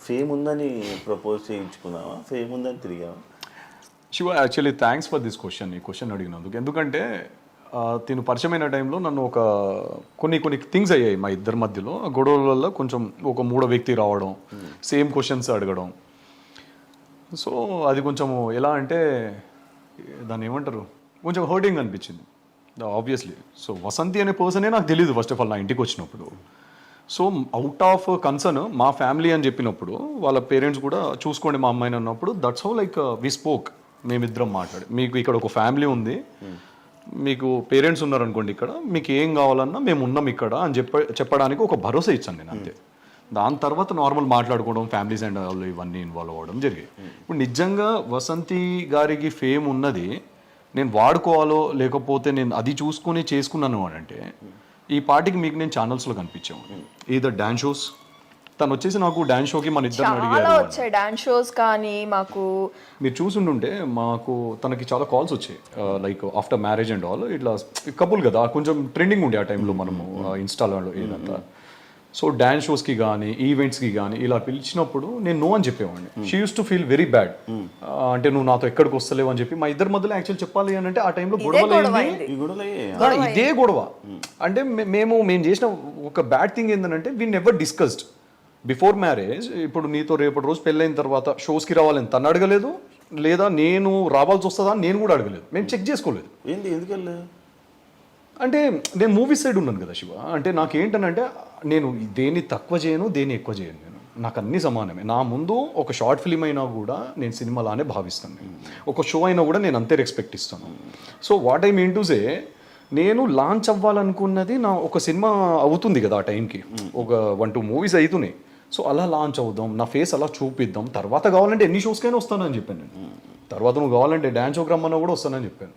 ఫేమ్ ఉందని ప్రపోజ్ చేయించుకున్నావా, ఫేమ్ ఉందని తిరిగావా? Shiva, actually thanks for this question, ఈ క్వశ్చన్ అడిగినందుకు. ఎందుకంటే తిను పరిచయమైన టైంలో నన్ను కొన్ని థింగ్స్ అయ్యాయి మా ఇద్దరి మధ్యలో. గొడవల వల్ల కొంచెం ఒక 3వ వ్యక్తి రావడం, సేమ్ క్వశ్చన్స్ అడగడం. సో అది కొంచెము ఎలా అంటే దాన్ని ఏమంటారు, కొంచెం హర్టింగ్ అనిపించింది ఆబ్వియస్లీ. సో వసంతి అనే పర్సనే నాకు తెలియదు ఫస్ట్ ఆఫ్ ఆల్ నా ఇంటికి వచ్చినప్పుడు. సో అవుట్ ఆఫ్ కన్సర్న్ మా ఫ్యామిలీ అని చెప్పినప్పుడు వాళ్ళ పేరెంట్స్ కూడా చూసుకోండి మా అమ్మాయిని అన్నప్పుడు that's how like we spoke. మేమిద్దరం మాట్లాడి, మీకు ఇక్కడ ఒక ఫ్యామిలీ ఉంది, మీకు పేరెంట్స్ ఉన్నారనుకోండి, ఇక్కడ మీకు ఏం కావాలన్నా మేము ఉన్నాం ఇక్కడ అని చెప్పడానికి ఒక భరోసా ఇచ్చాను నేను అంతే. దాని తర్వాత నార్మల్ మాట్లాడుకోవడం, ఫ్యామిలీస్ అండ్ వాళ్ళు ఇవన్నీ ఇన్వాల్వ్ అవ్వడం జరిగాయి. ఇప్పుడు నిజంగా వసంతి గారికి ఫేమ్ ఉన్నది నేను వాడుకోవాలో లేకపోతే నేను అది చూసుకొని చేసుకున్నాను అని అంటే ఈ పార్టీకి మీకు నేను ఛానల్స్లో కనిపించాము. ఈదర్ డాన్స్ షోస్, తను వచ్చేసి నాకు డాన్స్ షోకి మన ఇద్దరు చాలా అడిగారు. వచ్చాయి డాన్స్ షోస్, కానీ మాకు మీరు చూసుంటుంటే మాకు తనకి చాలా కాల్స్ వచ్చాయి like after marriage and all. ఇట్లా కపుల్ కదా, కొంచెం ట్రెండింగ్ ఉండే ఆ టైంలో మనము ఇన్స్టాలో ఇదంతా. సో డాన్స్ షోస్కి కానీ ఈవెంట్స్కి కానీ ఇలా పిలిచినప్పుడు నేను నో అని చెప్పేవాడిని. She use to feel very bad, అంటే నువ్వు నాతో ఎక్కడికి వస్తలేవు అని చెప్పి. మా ఇద్దరి మధ్యలో యాక్చువల్ చెప్పాలి అని అంటే ఆ టైంలో ఇదే గొడవ. అంటే మేము చేసిన ఒక బ్యాడ్ థింగ్ ఏంటంటే we never discussed before marriage. ఇప్పుడు నీతో రేపటి రోజు పెళ్ళైన తర్వాత షోస్కి రావాలని తను అడగలేదు, లేదా నేను రావాల్సి వస్తుందా నేను కూడా అడగలేదు. మేము చెక్ చేసుకోలేదు. ఏంది ఎందుకు అంటే నేను మూవీ సైడ్ ఉన్నాను కదా శివ. అంటే నాకేంటనంటే నేను దేన్ని తక్కువ చేయను, దేన్ని ఎక్కువ చేయను. నేను నాకు అన్ని సమానమే. నా ముందు ఒక షార్ట్ ఫిల్మ్ అయినా కూడా నేను సినిమాలానే భావిస్తాను. నేను ఒక షో అయినా కూడా నేను అంతే రెస్పెక్ట్ ఇస్తాను. So what I mean to say, నేను లాంచ్ అవ్వాలనుకున్నది నా ఒక సినిమా అవుతుంది కదా ఆ టైంకి, ఒక 1-2 మూవీస్ అవుతున్నాయి. సో అలా లాంచ్ అవుదాం, నా ఫేస్ అలా చూపిద్దాం, తర్వాత కావాలంటే ఎన్ని షోస్కైనా వస్తానని చెప్పాను నేను. తర్వాత నువ్వు కావాలంటే డాన్స్ షోకి రమ్మన్నా కూడా వస్తానని చెప్పాను.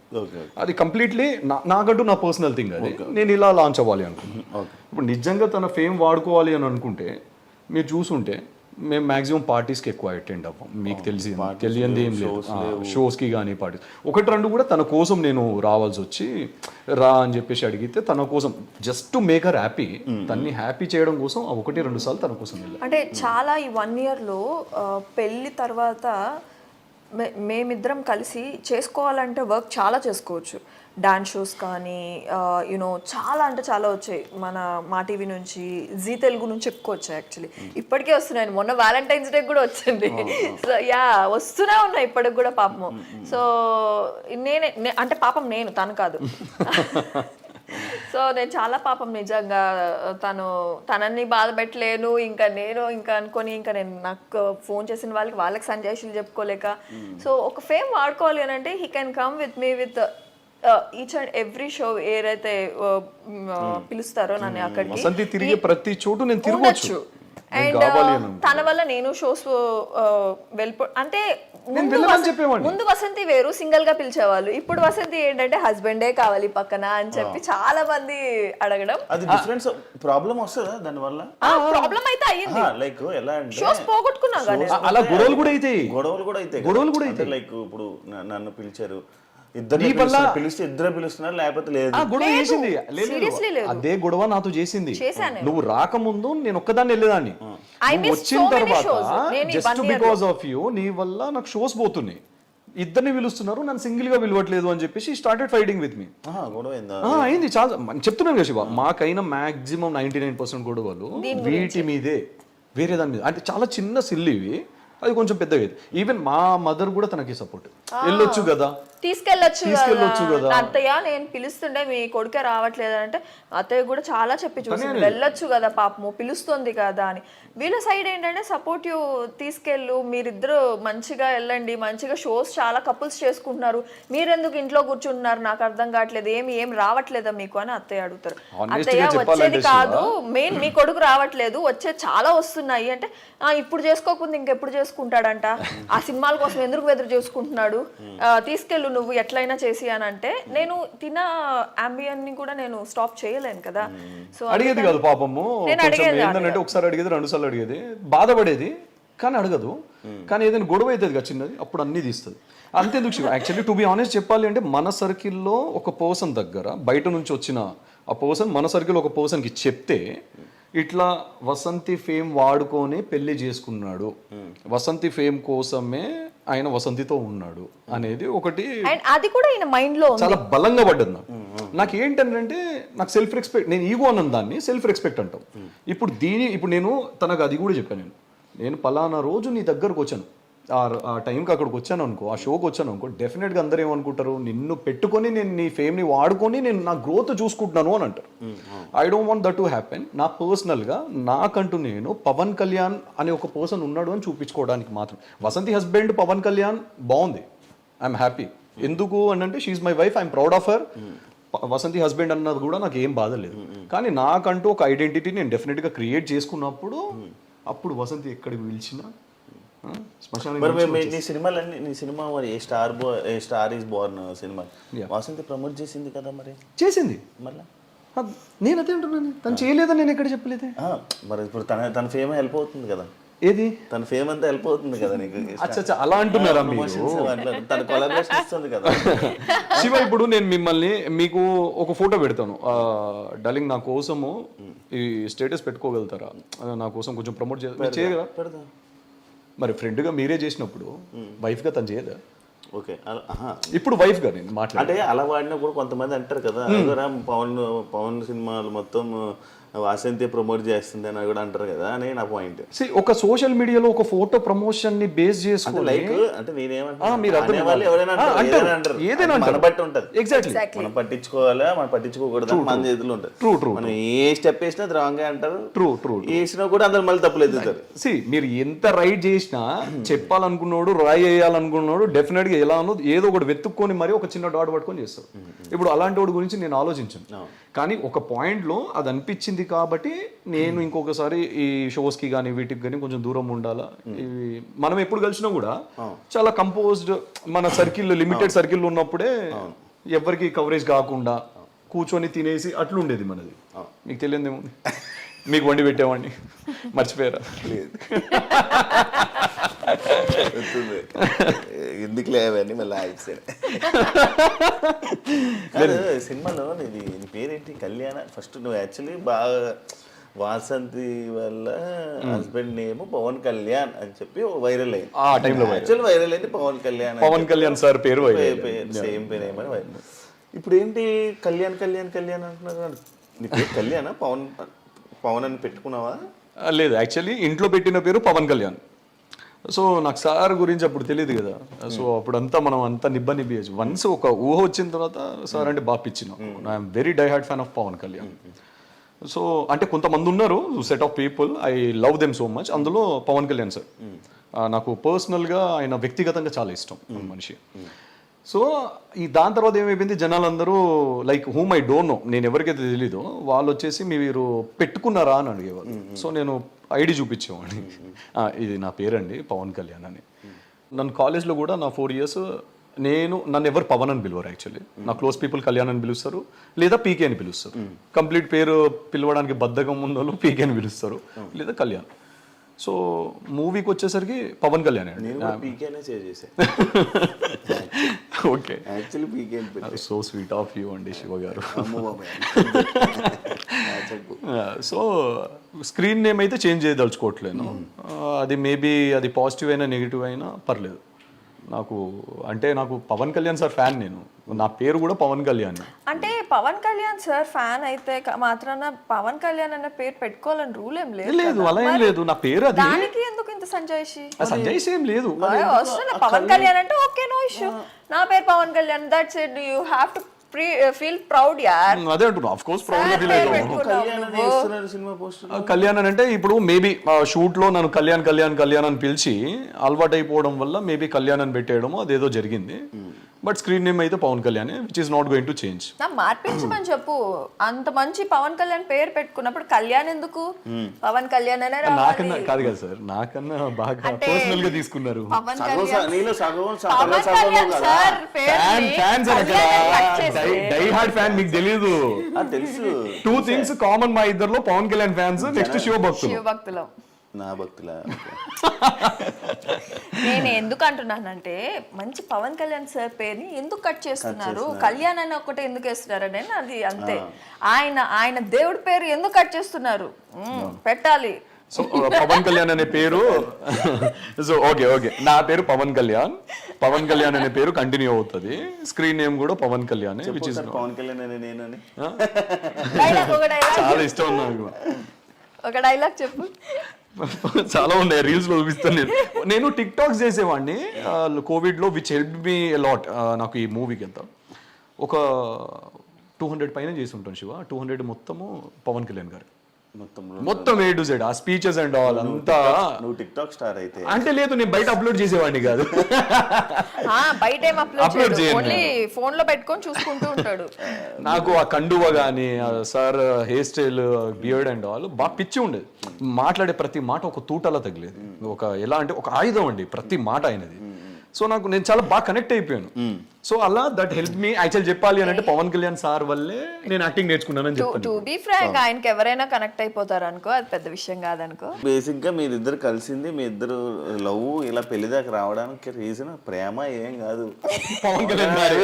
అది కంప్లీట్లీ నాకంటూ నా పర్సనల్ థింగ్. అది నేను ఇలా లాంచ్ అవ్వాలి అనుకున్నాను. ఇప్పుడు నిజంగా తన ఫేమ్ వాడుకోవాలి అని అనుకుంటే మీరు చూసుంటే మేము మ్యాక్సిమం పార్టీస్కి ఎక్కువ అటెండ్ అవ్వం. మీకు తెలియంది ఏం లేదు, షోస్కి కానీ పార్టీస్ 1-2 కూడా తన కోసం నేను రావాల్సి వచ్చి రా అని చెప్పేసి అడిగితే తన కోసం just to make her happy, తన్ని హ్యాపీ చేయడం కోసం 1-2 సార్లు తన కోసం వెళ్ళాను. అంటే చాలా ఈ 1 ఇయర్లో పెళ్ళి తర్వాత మేమిద్దరం కలిసి చేసుకోవాలంటే వర్క్ చాలా చేసుకోవచ్చు. డాన్స్ షోస్ కానీ యూనో చాలా అంటే చాలా వచ్చాయి. మా టీవీ నుంచి, జీ తెలుగు నుంచి ఎక్కువ వచ్చాయి యాక్చువల్లీ. ఇప్పటికే వస్తున్నాయి. మొన్న వ్యాలంటైన్స్ డే కూడా వచ్చింది. సో యా వస్తూనే ఉన్నాయి ఇప్పటికి కూడా పాపము. సో నేనే అంటే పాపం నేను, తను కాదు. సో నేను చాలా పాపం నిజంగా తనని బాధ పెట్టలేను ఇంకా అనుకొని నేను నాకు ఫోన్ చేసిన వాళ్ళకి సంజాయిషులు చెప్పుకోలేక. సో ఒక ఫేమ్ వాడుకోవాలి అని అంటే he can come with me with each and every show ఏదైతే పిలుస్తారో నన్ను అక్కడికి తిరిగే ప్రతి చోటు నేను తిరగొచ్చు. అండ్ తన వల్ల నేను షోస్ అంటే ముందు వసంతి వేరు సింగిల్ గా పిలిచేవాళ్ళు. ఇప్పుడు వసంతి ఏంటంటే హస్బెండే కావాలి పక్కన అని చెప్పి చాలా మంది అడగడం. అది డిఫరెన్స్ ప్రాబ్లం వస్తుందా దాని వల్ల? ప్రాబ్లం అయితే అయ్యింది. లైక్ ఎలా అంటే షోస్ పోగొట్టుకున్నా కానీ అలా గొడవలు కూడా అయితే లైక్ ఇప్పుడు నన్ను పిలిచారు, పిలిస్తే ఇద్దరు పిలుస్తున్నారు, లేకపోతే లేదు. అదే గొడవ నాతో చేసింది. నువ్వు రాకముందు నేను ఒక్కదాన్ని వెళ్ళేదాన్ని. వచ్చిన తర్వాత జస్ట్ బికాస్ ఆఫ్ యూ, నీ వల్ల నాకు షోస్ పోతున్నాయి, ఇద్దరిని పిలుస్తున్నారు, నన్ను సింగిల్ గా పిలవట్లేదు అని చెప్పేసి స్టార్టెడ్ ఫైటింగ్ విత్ మీ. అయింది చాలా. చెప్తున్నాను కదా శివ, మాకైనా మాక్సిమం 99% గొడవలు వీటి మీదే, వేరే దాని మీద. అంటే చాలా చిన్న సిల్లివి, అది కొంచెం పెద్దగా. ఈవెన్ మా మదర్ కూడా తనకి సపోర్ట్. వెళ్ళొచ్చు కదా, తీసుకెళ్ళొచ్చు కదా అత్తయ్య, నేను పిలుస్తుండే మీ కొడుకే రావట్లేదు అంటే అత్తయ్య కూడా చాలా చెప్పి చూసింది, వెళ్ళొచ్చు కదా పాపము పిలుస్తుంది కదా అని. వీళ్ళ సైడ్ ఏంటంటే సపోర్టివ్, తీసుకెళ్ళు, మీరిద్దరు మంచిగా వెళ్ళండి, మంచిగా షోస్ చాలా కపుల్స్ చేసుకుంటున్నారు, మీరెందుకు ఇంట్లో కూర్చుంటున్నారు, నాకు అర్థం కావట్లేదు, ఏం రావట్లేదా మీకు అని అత్తయ్య అడుగుతారు. అత్తయ్య వచ్చేది కాదు, మెయిన్ మీ కొడుకు రావట్లేదు, వచ్చేది చాలా వస్తున్నాయి అంటే ఇప్పుడు చేసుకోకుండా ఇంకెప్పుడు చేసుకుంటాడంట, ఆ సినిమాల కోసం ఎందుకు ఎదురు చేసుకుంటున్నాడు, తీసుకెళ్ళు నువ్వు ఎట్లయినా చేసి అని అంటే నేను తిన అంబియన్ ని కూడా నేను స్టాప్ చేయలేను కదా. సో అడిగేది కాదు పాపము. ఏంటంటే ఒకసారి అడిగేది, 2 సార్లు అడిగేది, బాధపడేది కానీ అడగదు. కానీ ఏదైనా గొడవ అవుతుంది కదా చిన్నది, అప్పుడు అన్ని తీస్తుంది. అంతేందుకు Shiva, actually to be honest చెప్పాలి అంటే మన సర్కిల్లో ఒక పర్సన్ దగ్గర బయట నుంచి వచ్చిన ఆ పర్సన్ మన సర్కిల్ ఒక పర్సన్కి చెప్తే ఇట్లా వసంతి ఫేమ్ వాడుకొని పెళ్లి చేసుకున్నాడు, వసంతి ఫేమ్ కోసమే ఆయన వసంతితో ఉన్నాడు అనేది ఒకటి, అది కూడా ఆయన మైండ్ లో చాలా బలంగా పడ్డది నాకు ఏంటంటే నాకు సెల్ఫ్ రెస్పెక్ట్, నేను ఈగో అన్న దాన్ని సెల్ఫ్ రెస్పెక్ట్ అంటాం. ఇప్పుడు నేను తనకు అది కూడా చెప్పాను, నేను పలానా రోజు నీ దగ్గరకు వచ్చాను, ఆ టైంకి అక్కడికి వచ్చాను అనుకో, ఆ షోకి వచ్చాను అనుకో, డెఫినెట్గా అందరూ ఏమనుకుంటారు, నిన్ను పెట్టుకొని నేను నీ ఫేమ్ని వాడుకొని నేను నా గ్రోత్ చూసుకుంటున్నాను అని అంటారు. I don't want that to happen. నా పర్సనల్గా నాకంటూ నేను పవన్ కళ్యాణ్ అనే ఒక పర్సన్ ఉన్నాడు అని చూపించుకోవడానికి మాత్రం. వసంతి హస్బెండ్ పవన్ కళ్యాణ్ బాగుంది, ఐఎమ్ హ్యాపీ. ఎందుకు అని అంటే she's my wife, I'm proud of her. Vasanthi husband అన్నది కూడా నాకు ఏం బాధ లేదు. కానీ నాకంటూ ఒక ఐడెంటిటీ నేను డెఫినెట్గా క్రియేట్ చేసుకున్నప్పుడు అప్పుడు వసంతి ఎక్కడికి పిలిచినా నీ సినిమాలన్నీ, నీ సినిమా మరి ఏ స్టార్ ఈస్ బోర్న్ సినిమా వాసంతి ప్రమోట్ చేసింది కదా, మరి చేసింది. మళ్ళీ నేను అదే అంటున్నాను, తను చేయలేదని నేను ఎక్కడ చెప్పలేదే. మరి ఇప్పుడు తన ఫేమ్ హెల్ప్ అవుతుంది కదా. ఏది తన ఫేమ్ అంతా హెల్ప్ అవుతుంది కదా నీకు. అచ్చా అలా అంటున్నారా మీరు? తన కొలాబరేషన్ ఇస్తుంది కదా. శివ, ఇప్పుడు నేను మిమ్మల్ని మీకు ఒక ఫోటో పెడతాను, డార్లింగ్ నా కోసము ఈ స్టేటస్ పెట్టుకోగలుగుతారా, నా కోసం కొంచెం ప్రమోట్ చేయగలరా? పెడతా. మరి ఫ్రెండ్గా మీరే చేసినప్పుడు వైఫ్గా తను చేయదా? ఓకే, ఇప్పుడు వైఫ్గా నేను మాట్లాడే అంటే అలా వాడినప్పుడు కొంతమంది అంటారు కదా, పవన్ సినిమాలు మొత్తం వాసంతి ప్రమోట్ చేస్తుంది అని కూడా అంటారు కదా అని నా పాయింట్. ఒక సోషల్ మీడియాలో ఒక ఫోటో ప్రమోషన్ ని బేస్ చేసుకుని లైక్ అంటే నేనేమంటా, ఏదైనా మన బట్టి ఉంటది. ఎగ్జాక్ట్లీ, మనం పట్టించుకోవాలా మనం పట్టించుకోకూడదు మన చేతులు ఉంటుంది. ట్రూ. మనం ఏ స్టెప్ వేసినా అది రాంగ్ అంటారు. ట్రూ వేసినా కూడా అందరు మళ్ళీ తప్పులు ఎదుగుతారు. మీరు ఎంత రైట్ చేసినా చెప్పాలనుకున్నాడు, రాయి వేయాలనుకున్నాడు, డెఫినెట్ గా ఎలా అన్నది ఏదో ఒకటి వెతుక్కొని మరి ఒక చిన్న డాట్ పట్టుకొని చేస్తారు. ఇప్పుడు అలాంటి వాడి గురించి నేను ఆలోచించాను, కానీ ఒక పాయింట్లో అది అనిపించింది కాబట్టి నేను ఇంకొకసారి ఈ షోస్కి కానీ వీటికి కానీ కొంచెం దూరం ఉండాలా. ఇవి మనం ఎప్పుడు కలిసినా కూడా చాలా కంపోజ్డ్, మన సర్కిల్ లిమిటెడ్ సర్కిల్ ఉన్నప్పుడే ఎవరికి కవరేజ్ కాకుండా కూర్చొని తినేసి అట్లుండేది మనది. మీకు తెలియదేముంది, మీకు వండి పెట్టేవాడిని, మర్చిపోయారా? ఎందుకు లేవని మళ్ళీ సినిమాలో నీ పేరేంటి? కళ్యాణ. ఫస్ట్ నువ్వు యాక్చువల్లీ బాగా వాసంతి వల్ల హస్బెండ్ నేమ్ పవన్ కళ్యాణ్ అని చెప్పి వైరల్ అయింది. ఆ టైంలో యాక్చువల్ వైరల్ అయింది పవన్ కళ్యాణ్ సార్ పేరు సేమ్ పేరు ఏమని వైరల్. ఇప్పుడు ఏంటి కళ్యాణ్ అంటున్నారు? నీ పేరు కళ్యాణ? పవన్ అని పెట్టుకున్నావా? లేదు, యాక్చువల్లీ ఇంట్లో పెట్టిన పేరు పవన్ కళ్యాణ్. సో నాకు సార్ గురించి అప్పుడు తెలియదు కదా, సో అప్పుడంతా మనం అంతా నిబ్బనిబ్బేయచ్చు. వన్స్ ఒక ఊహ వచ్చిన తర్వాత సార్ అంటే బాగా పిచ్చినాం. I'm very die hard fan of Pawan Kalyan. So అంటే కొంతమంది ఉన్నారు set of people, I love them so much. అందులో పవన్ కళ్యాణ్ సార్ నాకు పర్సనల్గా ఆయన వ్యక్తిగతంగా చాలా ఇష్టం మనిషి. సో దాని తర్వాత ఏమైపోయింది, జనాలందరూ like whom I don't know, నేను ఎవరికైతే తెలీదో వాళ్ళు వచ్చేసి మీరు పెట్టుకున్నారా అని అడిగేవాళ్ళు. సో నేను ఐడి చూపించేవాడిని, ఇది నా పేరండి పవన్ కళ్యాణ్ అని. నన్ను కాలేజ్లో కూడా నా 4 years నన్ను ఎవరు పవన్ అని పిలువరు. యాక్చువల్లీ నా క్లోజ్ పీపుల్ కళ్యాణ్ అని పిలుస్తారు, లేదా పీకే అని పిలుస్తారు. కంప్లీట్ పేరు పిలవడానికి బద్ధకం ఉన్న వాళ్ళు పీకే అని పిలుస్తారు, లేదా కళ్యాణ్. సో మూవీకి వచ్చేసరికి పవన్ కళ్యాణ్ అండి. Okay, so sweet of you అండి శివ గారు. సో స్క్రీన్ నేమ్ అయితే చేంజ్ చేయదలుచుకోవట్లేను. అది మేబీ అది పాజిటివ్ అయినా నెగిటివ్ అయినా పర్లేదు నాకు. అంటే నాకు పవన్ కళ్యాణ్ సార్ ఫ్యాన్, నేను నా పేరు కూడా పవన్ కళ్యాణ్. అంటే పవన్ కళ్యాణ్ సార్ ఫ్యాన్ అయితే మాత్రాన పవన్ కళ్యాణ్ అనే పేరు పెట్టుకోవాలని రూల్ ఏం లేదు. లేదు, అలా ఏం లేదు, నా పేరు అది. దానికి ఎందుకు ఇంత సంజయ్ ఏం లేదు. పవన్ కళ్యాణ్ అంటే ఓకే, నో ఇష్యూ. నా పేరు Pawan Kalyan, that's it. You have to feel proud యార్. అదే అంటున్నా, ఆఫ్ కోర్స్ ప్రౌడ్ గా ఫీల్ అవుతాను. కళ్యాణ్ అంటే ఇప్పుడు మేబీ షూట్ లో నన్ను కళ్యాణ్ అని పిలిచి అలవాటు అయిపోవడం వల్ల మేబీ కళ్యాణ్ అని పెట్టేయడం అదేదో జరిగింది. బట్ స్క్రీన్ నేమ్ అయితే Pawan Kalyan, which is not going to change. మార్పించమని చెప్పు. అంత మంచి పవన్ కళ్యాణ్ పేరు పెట్టుకున్నప్పుడు కళ్యాణ్ ఎందుకు? పవన్ కళ్యాణ్ అనే నాకన్నా కాదు కదా సార్, నాకన్నా బాగా పర్సనల్ గా తీసుకున్నారు. డై హార్డ్ ఫ్యాన్, మీకు తెలీదు. తెలుసు. 2 things కామన్ మా ఇద్దరులో, పవన్ కళ్యాణ్ ఫ్యాన్స్, నెక్స్ట్ శివభక్తులు. నా భక్తుల. నేను ఎందుకు అంటున్నానంటే మంచి పవన్ కళ్యాణ్ సార్ పేరుని ఎందుకు కట్ చేస్తున్నారు, కళ్యాణ్ అని ఒకటి ఎందుకు వేస్తున్నారు అని. అది అంతే. ఆయన దేవుడి పేరు ఎందుకు కట్ చేస్తున్నారు? పెట్టాలి. సో పవన్ కళ్యాణ్ అనే పేరు, సో ఓకే నా పేరు పవన్ కళ్యాణ్ అనే పేరు కంటిన్యూ అవుతుంది. స్క్రీన్ నేమ్ కూడా పవన్ కళ్యాణ్, విచ్ ఇస్ పవన్ కళ్యాణ్ అనే నేనని చాలా ఇష్టం నాకు. ఒక డైలాగ్ చెప్పు. చాలా ఉన్నాయి రీల్స్ లో చూపిస్తాను నేను టిక్ టాక్స్ చేసేవాడిని కోవిడ్ లో విచ్ హెల్ప్ మీ లాట్. నాకు ఈ మూవీకి ఎంత ఒక 200 పైన చేసి ఉంటాను శివ. 200 మొత్తము పవన్ కళ్యాణ్ గారు మొత్తం A to Z, ఆ స్పీచెస్ అండ్ ఆల్ అంతా. నువ్వు టిక్ టాక్ స్టార్ అయితే అంటే లేదు, నేను బయట అప్లోడ్ చేసేవాడిని కాదు. బయట ఏం అప్లోడ్ చేయను, ఓన్లీ ఫోన్ లో పెట్టుకొని చూసుకుంటూ ఉంటాడు. నాకు ఆ కండువ కానీ sir hair style beard and all బాగా పిచ్చి ఉండేది. మాట్లాడే ప్రతి మాట ఒక తూటలా తగిలేది. ఒక ఎలా అంటే ఒక ఆయుధం అండి ప్రతి మాట అయినది. సో నేను చాలా బాగా కనెక్ట్ అయిపోయాను. సో అలా దట్ హెల్ప్ మీ. యాక్చువల్ చెప్పాలి అని అంటే పవన్ కళ్యాణ్ సార్ వల్లే నేను యాక్టింగ్ నేర్చుకున్నానని చెప్తాను. టు బి ఫ్రాంక్, ఆయనకి ఎవరైనా కనెక్ట్ అయిపోతారు అనుకో, అది పెద్ద విషయం కాదనుకో. బేసిక్ గా మీరిద్దరు కలిసింది, మీ ఇద్దరు లవ్ ఇలా పెళ్లి దాకా రావడానికి రీజన్ ప్రేమ ఏం కాదు, పవన్ కళ్యాణ్ గారు.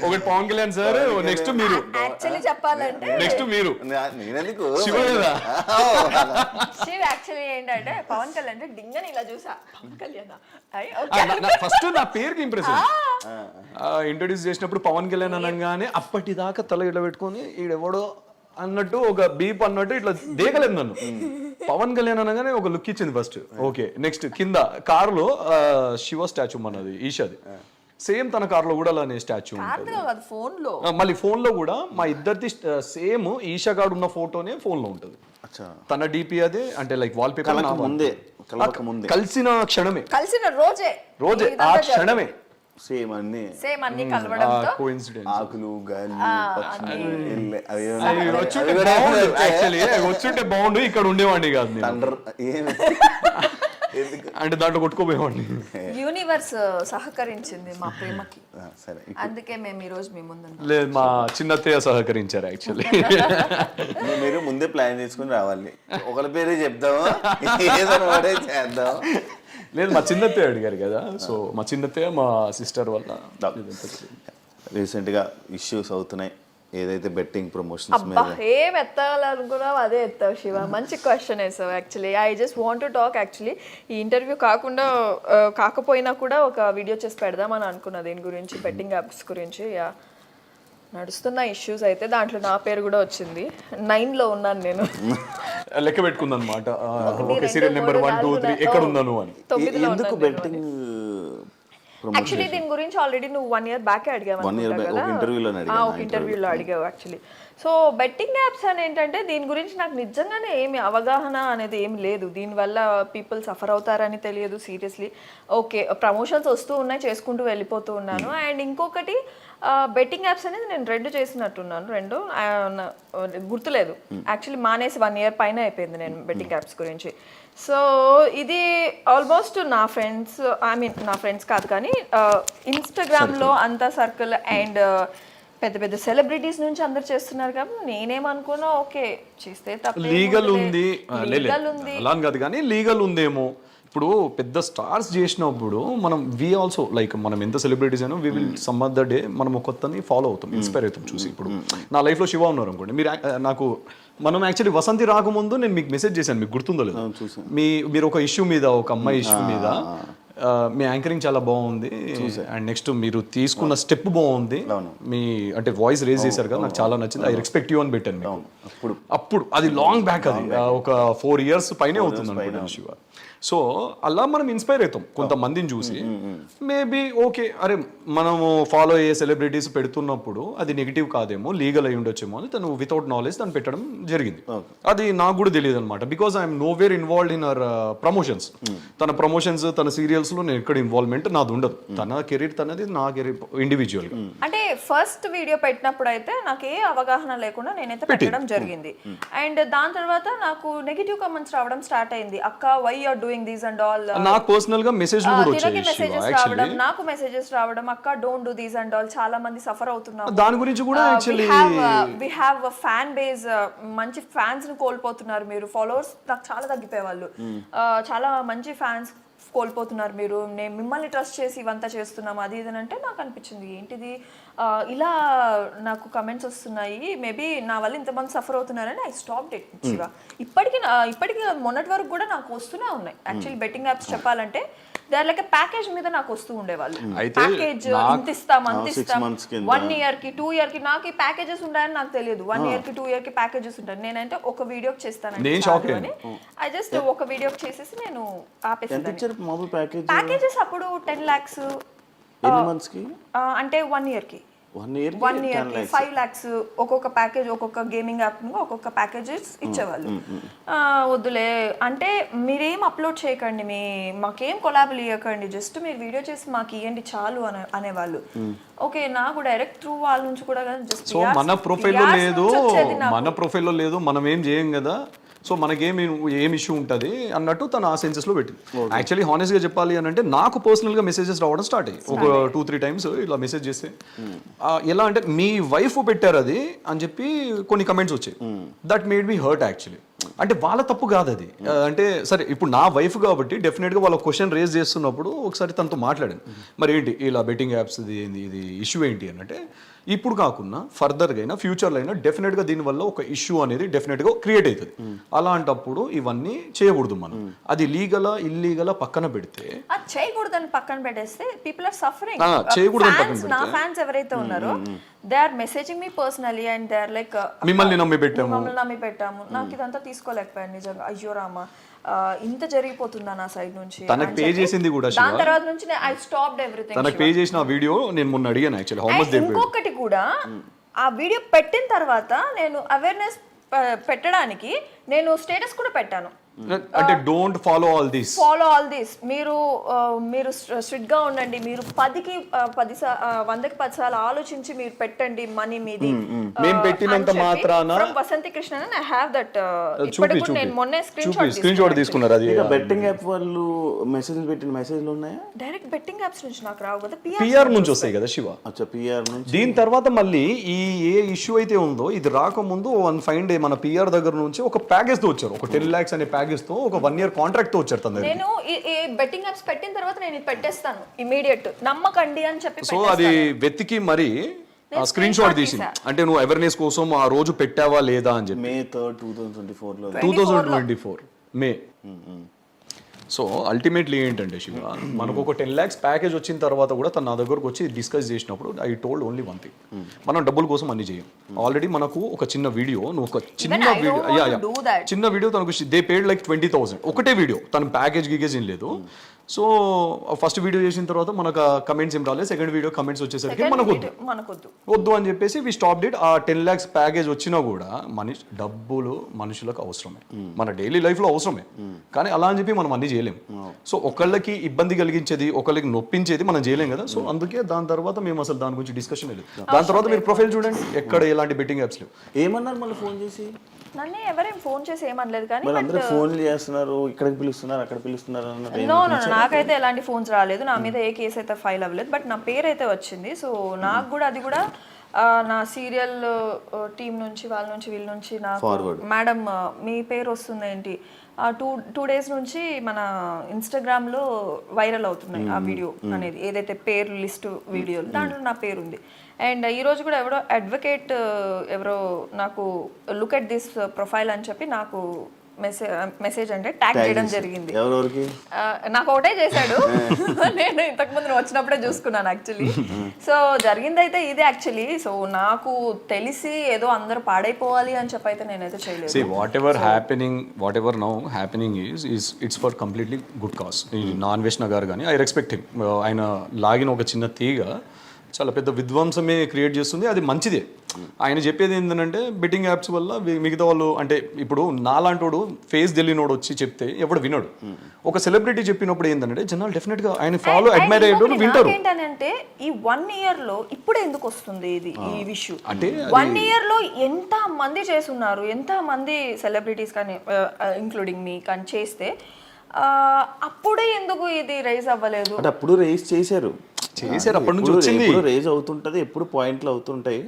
ఒకటి పవన్ కళ్యాణ్ సార్, నెక్స్ట్ మీరు. యాక్చువల్లీ చెప్పాలంటే నెక్స్ట్ మీరు. నేనెందుకు శివ కదా. శివ్ యాక్చువల్లీ ఏంటంటే పవన్ కళ్యాణ్ అంటే డింగని ఇలా చూసా, పవన్ కళ్యాణ్ ఫస్ట్ నా పేరుకి ఇంప్రెషన్ ఇంట్రొడ్యూస్ చేసినప్పుడు పవన్ కళ్యాణ్ అనగానే అప్పటిదాకా తల ఇట్లా పెట్టుకొని ఈడెవడో అన్నట్టు ఒక బీప్ అన్నట్టు ఇట్లా దేకలేదు నన్ను. పవన్ కళ్యాణ్ అనగానే ఒక లుక్ ఇచ్చింది ఫస్ట్. ఓకే, నెక్స్ట్ కింద కారులో శివ స్టాచ్యూ మనది ఈషాది, సేమ్ తన కార్లో కూడా అలానే స్టాచ్యూ ఉంటుంది. ఫోన్ లో మళ్ళీ ఫోన్ లో కూడా మా ఇద్దరిది సేమ్ ఈషా గాడు ఉన్న ఫోటోనే ఫోన్ లో ఉంటది. తన డిపి అదే, అంటే లైక్ వాల్ పేపర్ కలిసిన క్షణమే, కలిసిన రోజే ఆ క్షణమే సేమ్ అన్ని కలవడంతో ఆకులు గాలి వచ్చుంటే బాగుండు, ఇక్కడ ఉండేవాడిని కాదు అంటే దాంట్లో కొట్టుకోపోయేవాడిని. యూనివర్స్ సహకరించింది మా ప్రేమకి, అందుకే మేము ఈ రోజు మీ ముందు. లేదు, మా చిన్నత్తయ్య సహకరించారు యాక్చువల్లీ. మీరు ముందే ప్లాన్ చేసుకుని రావాలి, ఒకరి పేరే చెప్దాము ఏదో చేద్దాం. లేదు, మా చిన్నత్తయ్య అడిగారు కదా, సో మా చిన్నత్తయ్య మా సిస్టర్ వల్ల. రీసెంట్గా ఇష్యూస్ అవుతున్నాయి ఏదైతే బెట్టింగ్ ప్రమోషన్స్ మీద. ఏం ఎత్తాలనుకున్నావు అదే ఎత్తావు శివ, మంచి క్వశ్చన్ వేసావు. Actually I just want to talk. Actually ఈ ఇంటర్వ్యూ కాకపోయినా కూడా ఒక వీడియో చేసి పెడదామని అనుకున్నా దీని గురించి, బెట్టింగ్ యాప్స్ గురించి. నడుస్తున్న ఇష్యూస్ అయితే దాంట్లో నా పేరు కూడా వచ్చింది. 9లో ఉన్నాను నేను, లెక్క పెట్టుకుంది అనమాట. ఓకే, సీరియల్ నెంబర్ 1 2 3 ఎక్కడ ఉన్నాను అని. ఎందుకు బెట్టింగ్? యాక్చువల్లీ దీని గురించి ఆల్రెడీ నువ్వు 1 year బ్యాక్ అడిగావు, ఒక ఇంటర్వ్యూలో అడిగావు యాక్చువల్లీ. సో బెట్టింగ్ యాప్స్ అని ఏంటంటే దీని గురించి నాకు నిజంగానే ఏమి అవగాహన అనేది ఏమి లేదు. దీనివల్ల పీపుల్ సఫర్ అవుతారని తెలియదు సీరియస్లీ. ఓకే, ప్రమోషన్స్ వస్తూ ఉన్నాయి, చేసుకుంటూ వెళ్ళిపోతూ ఉన్నాను. అండ్ ఇంకొకటి బెట్టింగ్ యాప్స్ అనేది నేను 2 చేసినట్టున్నాను, 2 గుర్తులేదు యాక్చువల్లీ. మానేసి 1 year పైన అయిపోయింది నేను బెట్టింగ్ యాప్స్ గురించి. సో ఇది ఆల్మోస్ట్ నా ఫ్రెండ్స్, ఐ మీన్ నా ఫ్రెండ్స్ కాదు కానీ ఇన్స్టాగ్రామ్లో అంతా సర్కిల్ అండ్ పెద్ద పెద్ద సెలబ్రిటీస్ నుంచి అందరు చేస్తున్నారు కాబట్టి నేనేమనుకున్నా ఓకే చేస్తే తప్ప లీగల్ ఉంది అలా కాదు కానీ లీగల్ ఉందేమో. ఇప్పుడు పెద్ద స్టార్స్ చేసినప్పుడు మనం ఆల్సో లైక్ మనం ఎంత సెలబ్రిటీస్ అయినా will some of the day మనం కొత్తని ఫాలో అవుతాం, ఇన్స్పైర్ అవుతాం చూసి. ఇప్పుడు నా లైఫ్లో శివ ఉన్నారు అనుకోండి, మనం యాక్చువల్లీ వసంతి రాకముందు నేను మీకు మెసేజ్ చేశాను, మీకు గుర్తుందో లేదు. మీరు ఒక ఇష్యూ మీద, ఒక అమ్మాయి ఇష్యూ మీద మీ యాంకరింగ్ చాలా బాగుంది అండ్ నెక్స్ట్ మీరు తీసుకున్న స్టెప్ బాగుంది, మీ అంటే వాయిస్ రేజ్ చేశారు కదా, నాకు చాలా నచ్చింది, ఐ రెస్పెక్ట్ యూ అని పెట్టాను. అప్పుడు అది లాంగ్ బ్యాక్, అది ఒక 4 years పైనే అవుతుంది అనుకుంటాను శివ. సో అలా మనం ఇన్స్పైర్ అవుతాం కొంతమందిని చూసి. మేబీ ఓకే, అరే మనము ఫాలో అయ్యే సెలబ్రిటీస్ పెడుతున్నప్పుడు అది నెగిటివ్ కాదేమో, లీగల్ అయి ఉండొచ్చేమో అని తను వితౌట్ నాలెడ్జ్ తను పెట్టడం జరిగింది. అది నాకు కూడా తెలియదు అనమాట, because I'm know where involved in our promotions. తన ప్రమోషన్స్, తన సీరియల్స్ లో నేను ఎక్కడ ఇన్వాల్వ్మెంట్ నాది ఉండదు. తన కెరీర్ తనది, నా కెరీర్ ఇండివిజువల్ గా. అంటే ఫస్ట్ వీడియో పెట్టినప్పుడు అయితే నాకు ఏ అవగాహన లేకుండా నేనైతే పెట్టడం జరిగింది. అండ్ దాని తర్వాత నాకు నెగిటివ్ కామెంట్స్ రావడం స్టార్ట్ అయింది. అక్క why you are doing this and all. నాకు పర్సనల్ గా మెసేజ్లు కూడా వచ్చాయి, మెసేజెస్ రావడం, నాకు మెసేజెస్ రావడం, అక్క don't do this and all, చాలా మంది సఫర్ అవుతున్నారు. దాని గురించి కూడా actually we have a fan base, మంచి ఫ్యాన్స్ ని కోల్పోతున్నారు మీరు. ఫాలోవర్స్ నాకు చాలా తగ్గిపోయేవాళ్ళు, చాలా మంచి ఫ్యాన్స్ కోల్పోతున్నారు మీరు. నేను మిమ్మల్ని ట్రస్ట్ చేసి ఇవంతా చేస్తున్నాం అది ఇది అంటే నాకు అనిపించింది ఏంటిది ఇలా నాకు కమెంట్స్ వస్తున్నాయి, మేబీ నా వల్ల ఇంతమంది సఫర్ అవుతున్నారని ఐ స్టాప్ ఇట్ శివ. ఇప్పటికి మొన్నటి వరకు కూడా నాకు వస్తూనే ఉన్నాయి. యాక్చువల్లీ బెట్టింగ్ యాప్స్ చెప్పాలంటే దే ఆర్ లైక్ ప్యాకేజ్ మీద నాకు వస్తూ ఉండేవాళ్ళు. ప్యాకేజ్ ఇంత ఇస్తాం 1 year కి 2 year కి. నాకు ఈ ప్యాకేజెస్ ఉంటాయని నాకు తెలియదు. 1 year కి 2 year కి ప్యాకేజెస్ ఉంటాయి. నేనంటే ఒక వీడియోకి చేస్తానండి ఐ జస్ట్ ఒక వీడియోకి చేసేసి నేను ఆపేసాను. ప్యాకేజెస్ అప్పుడు 10 lakhs అంటే 1 year కి 1 year కి 5 lakhs ఒక్కొక్క ప్యాకేజ్, ఒక్కొక్క గేమింగ్ యాప్ ఒక్కొక్క ప్యాకేజెస్ ఇచ్చేవాళ్ళు. వద్దులే అంటే మీరేం అప్లోడ్ చేయకండి, మాకేం కొలాబులు ఇవ్వకండి, జస్ట్ మీరు వీడియో చేసి మాకు ఇవ్వండి చాలు అనేవాళ్ళు. ఓకే, నాకు డైరెక్ట్ త్రూ వాళ్ళ నుంచి కూడా జస్ట్ సో మన ప్రొఫైల్లో లేదు మనం ఏం చేయం కదా, సో మనకేం ఇష్యూ ఉంటుంది అన్నట్టు తను ఆ సెన్సెస్లో పెట్టింది. యాక్చువల్లీ హానెస్ట్గా చెప్పాలి అని అంటే నాకు పర్సనల్గా మెసేజెస్ రావడం స్టార్ట్ అయ్యి ఒక 2-3 times ఇలా మెసేజ్ చేస్తే ఎలా అంటే మీ వైఫ్ పెట్టారు అది అని చెప్పి కొన్ని కమెంట్స్ వచ్చాయి. That made me hurt actually. అంటే వాళ్ళ తప్పు కాదు అది. అంటే సరే ఇప్పుడు నా వైఫ్ కాబట్టి డెఫినెట్గా వాళ్ళ క్వశ్చన్ రేజ్ చేస్తున్నప్పుడు ఒకసారి తనతో మాట్లాడాను, మరి ఏంటి ఇలా బెట్టింగ్ యాప్స్ ఇది ఇష్యూ ఏంటి అని. అంటే ఇప్పుడు కాకుండా ఫర్దర్గా అయినా ఫ్యూచర్లో అయినా డెఫినెట్గా దీనివల్ల ఒక ఇష్యూ అనేది డెఫినెట్గా క్రియేట్ అవుతుంది. అలాంటప్పుడు ఇవన్నీ చేయకూడదు మనం. అది లీగలా ఇల్లీగలా పక్కన పెడితే చేయకూడదని పక్కన పెట్టేస్తే పీపుల్ ఆర్ సఫరింగ్. చేయకూడదని పక్కన పెడితే నా ఫ్యాన్స్ ఎవరైతే ఉన్నారో they are messaging me personally and they are like మిమ్మల్ని నమ్మి పెట్టాము, నాకు ఇదంతా తీసుకోలేకపోయాను నిజంగా, అయ్యో రామా ఇంత జరిగిపోతుందా నా సైడ్ నుంచి. తనకు పే చేసింది కూడా దాని తర్వాత నుంచి ఐ స్టాప్డ్ ఎవ్రీథింగ్. తనకు పే చేసిన వీడియో నేను మొన్న అడిగాను actually how much they paid. ఇంకొకటి కూడా ఆ వీడియో పెట్టిన తర్వాత నేను అవేర్నెస్ పెట్టడానికి నేను స్టేటస్ కూడా పెట్టాను, అంటే డోంట్ ఫాలో ఆల్ దిస్ మీరు స్ట్రిక్ట్ గా ఉండండి, మీరు 100కి 10 సార్లు ఆలోచించి మీరు పెట్టండి మనీ మీది. మేము పెట్టినంత మాత్రాన Vasanthi Krishna I have that. ఇప్పటికి నేను మొన్నే స్క్రీన్ షాట్ తీసుకున్నారు. అది బెట్టింగ్ యాప్ వాళ్ళు మెసేజ్లు పెట్టిన మెసేజ్లు ఉన్నాయా? డైరెక్ట్ బెట్టింగ్ యాప్స్ నుంచి నాకు రావు కదా, పిఆర్ నుంచి వస్తాయి కదా శివ. అచ్చా, పిఆర్ నుంచి. దీని తర్వాత మళ్ళీ ఏ ఇష్యూ అయితే ఉందో ఇది రాకముందు 1 fine day మన పిఆర్ దగ్గర నుంచి ఒక ప్యాకేజ్ తో వచ్చారు, ఒక 10 lakhs అనే ప్యాకేజ్ తో, ఒక 1 year కాంట్రాక్ట్ తో వచ్చారు తన దగ్గర. నేను ఈ బెట్టింగ్ యాప్స్ పెట్టిన తర్వాత నేను ఇది పెట్టేస్తాను ఇమిడియట్, నమ్మకండి అని చెప్పి. సో అది వెతికి మరి స్క్రీన్ షాట్ తీసింది. అంటే నువ్వు అవేర్నెస్ కోసం ఆ రోజు పెట్టావా లేదా అని చెప్పి. May 3rd, 2024 మే. సో అల్టిమేట్లీ ఏంటంటే శివ, మనకు ఒక 10 lakhs ప్యాకేజ్ వచ్చిన తర్వాత కూడా తను నా దగ్గరకు వచ్చి డిస్కస్ చేసినప్పుడు I told only one thing, మనం డబ్బుల కోసం అన్ని చేయం. ఆల్రెడీ మనకు ఒక చిన్న వీడియో, నువ్వు ఒక చిన్న వీడియో తనకు దే పేడ్ లైక్ 20,000 ఒకటే వీడియో, తన ప్యాకేజ్ గీకేజ్ ఏం లేదు. సో ఫస్ట్ వీడియో చేసిన తర్వాత మనకు కమెంట్స్ ఏం రాలేదు, సెకండ్ వీడియో కమెంట్స్ వచ్చేసరికి మనకు వద్దు అని చెప్పేసి వి స్టాప్ డిట్. ఆ 10 lakhs ప్యాకేజ్ వచ్చినా కూడా డబ్బులు మనుషులకు అవసరమే, మన డైలీ లైఫ్ లో అవసరమే, కానీ అలా అని చెప్పి మనం అన్ని చేయలేం. సో ఒకళ్ళకి ఇబ్బంది కలిగించేది, ఒకళ్ళకి నొప్పించేది మనం చేయలేం కదా. సో అందుకే దాని తర్వాత మేము అసలు దాని గురించి డిస్కషన్ లేదు. దాని తర్వాత మీరు ప్రొఫైల్ చూడండి, ఎక్కడ ఎలాంటి బెట్టింగ్ యాప్స్ లేవు. ఏమన్నారు మళ్ళీ ఫోన్ చేసి? నన్ను ఎవరేం ఫోన్ చేసి ఏమనలేదు, కానీ అందరూ ఫోన్లు చేస్తున్నారు, ఇక్కడికి పిలుస్తున్నారు, అక్కడ పిలుస్తున్నారు అన్నది. నో నాకైతే ఎలాంటి ఫోన్స్ రాలేదు, నా మీద ఏ కేసు అయితే ఫైల్ అవ్వలేదు, బట్ నా పేరు అయితే వచ్చింది. సో నాకు కూడా అది కూడా నా సీరియల్ టీం నుంచి వీళ్ళ నుంచి నాకు మేడం మీ పేరు వస్తుంది ఏంటి, 2 days నుంచి మన ఇన్స్టాగ్రామ్లో వైరల్ అవుతున్నాయి ఆ వీడియో అనేది, ఏదైతే పేరు లిస్ట్ వీడియోలు దాంట్లో నా పేరు ఉంది. అండ్ ఈరోజు కూడా ఎవరో అడ్వకేట్ ఎవరో నాకు లుక్ ఎట్ దిస్ ప్రొఫైల్ అని చెప్పి నాకు మెసేజ్ అంటే ట్యాగ్ చేయడం జరిగింది. నాకు ఒకటే చేశాడు, నేను ఇంతకుముందు నువ్వు వచ్చినప్పుడే చూసుకున్నాను యాక్చువల్లీ. సో జరిగింది అయితే ఇదే యాక్చువల్లీ. సో నాకు తెలిసి ఏదో అందరూ పాడైపోవాలి అని చెప్పి అయితే నేనైతే చేయలేదు. See, whatever now happening is it's for completely good cause. ఈ నాన్వేష్ణ గారు కానీ ఐ రెస్పెక్ట్ హిమ్. ఆయన లాగిన ఒక చిన్న తీగ చాలా పెద్ద విధ్వంసమే క్రియేట్ చేస్తుంది, అది మంచిదే. ఆయన చెప్పేది ఏంటంటే బెట్టింగ్ యాప్స్ వల్ల మిగతా వాళ్ళు, అంటే ఇప్పుడు నాలాంటోడు ఫేస్ తెలియనోడు వచ్చి చెప్తే ఎవడు వినడు. ఒక సెలబ్రిటీ చెప్పినప్పుడు ఏంటంటే జనాలు డెఫినెట్ గా ఆయన ఫాలో అడ్మైర్ అయ్యేటోడు వింటారు. ఏంటంటే ఈ 1 year లో ఇప్పుడే ఎందుకు వస్తుంది ఇది ఈ విషయం? అంటే 1 year లో ఎంత మంది చేస్తున్నారు, ఎంత మంది సెలబ్రిటీస్ కానీ ఇంక్లూడింగ్ మీ కానీ చేస్తే అప్పుడే ఎందుకు ఇది రైజ్ అవ్వలేదు? అంటే అప్పుడు రైజ్ చేశారు, అప్పటి నుంచి వచ్చింది, రైజ్ అవుతుంటది, ఎప్పుడు పాయింట్లు అవుతుంటాయి.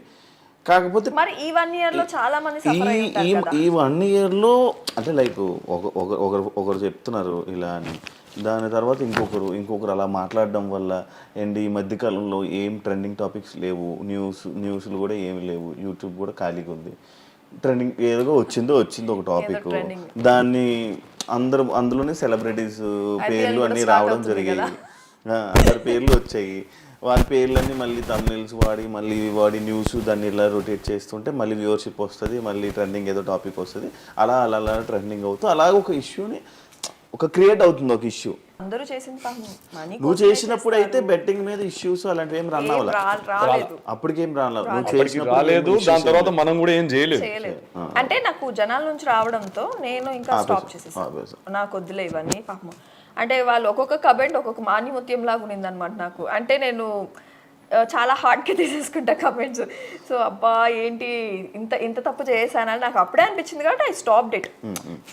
కాకపోతే మరి ఈ 1 year లో చాలా మంది సఫర్ అయి ఉంటారు కదా. ఈ 1 yearలో అంటే లైక్ ఒకరు చెప్తున్నారు ఇలా అని, దాని తర్వాత ఇంకొకరు అలా మాట్లాడడం వల్ల అండ్ ఈ మధ్యకాలంలో ఏం ట్రెండింగ్ టాపిక్స్ లేవు, న్యూస్లు కూడా ఏమి లేవు, యూట్యూబ్ కూడా ఖాళీగా ఉంది. ట్రెండింగ్ ఏదో వచ్చింది ఒక టాపిక్, దాన్ని అందులోనే సెలబ్రిటీస్ పేర్లు అన్నీ రావడం జరిగాయి, అందరి పేర్లు వచ్చాయి. వారి పేర్లన్నీ మళ్ళీ తమిళస్ వాడి న్యూస్ దాన్ని ఇలా రొటేట్ చేస్తుంటే మళ్ళీ వ్యూవర్షిప్ వస్తుంది, మళ్ళీ ట్రెండింగ్ ఏదో టాపిక్ వస్తుంది, అలా ట్రెండింగ్ అవుతూ అలాగ ఒక ఇష్యూని క్రియేట్ అవుతుంది ఒక ఇష్యూ. అందరూ చేసిన మనీ నువ్వు చేసినప్పుడు అయితే బెట్టింగ్ మీద ఇష్యూస్ అలాంటివి ఏం రాలేదు, అప్పటికేం రాలేదు, రాలేదు. దాని తర్వాత మనం కూడా ఏం చేయలేదు. అంటే నాకు జనాల నుంచి రావడంతో నేను ఇంకా స్టాప్ చేసేసాను. నాకు వద్దులే ఇవన్నీ పాపం. అంటే వాళ్ళు ఒక్కొక్క కమెంట్ ఒక్కొక్క మాన్యముత్యం లాగా ఉన్నింది అనమాట నాకు. అంటే నేను చాలా హార్డ్గా తీసేసుకుంటా కమెంట్స్. సో అబ్బా ఏంటి ఇంత తప్పు చేశానని నాకు అప్పుడే అనిపించింది కాబట్టి ఐ స్టాప్డ్ ఇట్.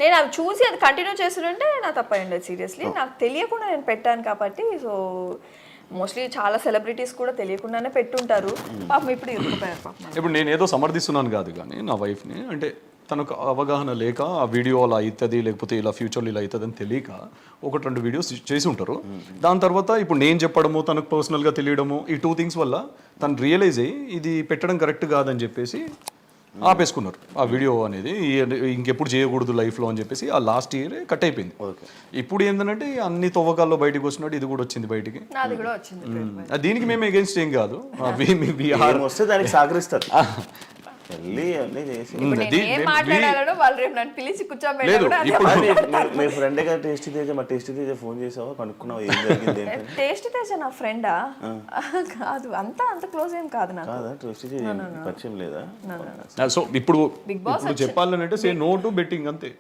నేను అవి చూసి అది కంటిన్యూ చేస్తుంటే నా తప్పు అయ్యింది సీరియస్లీ. నాకు తెలియకుండా నేను పెట్టాను కాబట్టి. సో మోస్ట్లీ చాలా సెలబ్రిటీస్ కూడా తెలియకుండానే పెట్టుంటారు పాపం, ఇప్పుడు ఇరుక్కుపోయారు పాపం. ఇప్పుడు నేను ఏదో సమర్థిస్తున్నాను కాదు, కానీ నా వైఫ్ని అంటే తనకు అవగాహన లేక ఆ వీడియో అలా అవుతుంది లేకపోతే ఇలా ఫ్యూచర్లో ఇలా అవుతుంది అని తెలియక 1-2 వీడియోస్ చేసి ఉంటారు. దాని తర్వాత ఇప్పుడు నేను చెప్పడము తనకు పర్సనల్గా తెలియడము ఈ 2 థింగ్స్ వల్ల తను రియలైజ్ అయ్యి ఇది పెట్టడం కరెక్ట్ కాదని చెప్పేసి ఆపేసుకున్నారు ఆ వీడియో అనేది. ఇంకెప్పుడు చేయకూడదు లైఫ్లో అని చెప్పేసి ఆ లాస్ట్ ఇయర్ కట్ అయిపోయింది. ఇప్పుడు ఏంటంటే అన్ని తవ్వకాల్లో బయటకు వచ్చినట్టు ఇది కూడా వచ్చింది బయటికి. నాది కూడా వచ్చింది. దీనికి మేము అగేన్స్ట్ ఏం కాదు, వస్తే దానికి సహకరిస్తారు. మీ ఫ్రెండ్ గా టేస్టీ తేజ, మా టేస్టీ తేజ ఫోన్ చేసావా, కనుక్కున్నావు ఏం జరిగింది? టేస్టీ తేజ నా ఫ్రెండా? కాదు, అంత క్లోజ్ ఏం కాదు నాకు. టేస్టీ తేజ పరిచయం లేదా? సో ఇప్పుడు చెప్పాలంటే సే నో టు బెట్టింగ్ అంతే.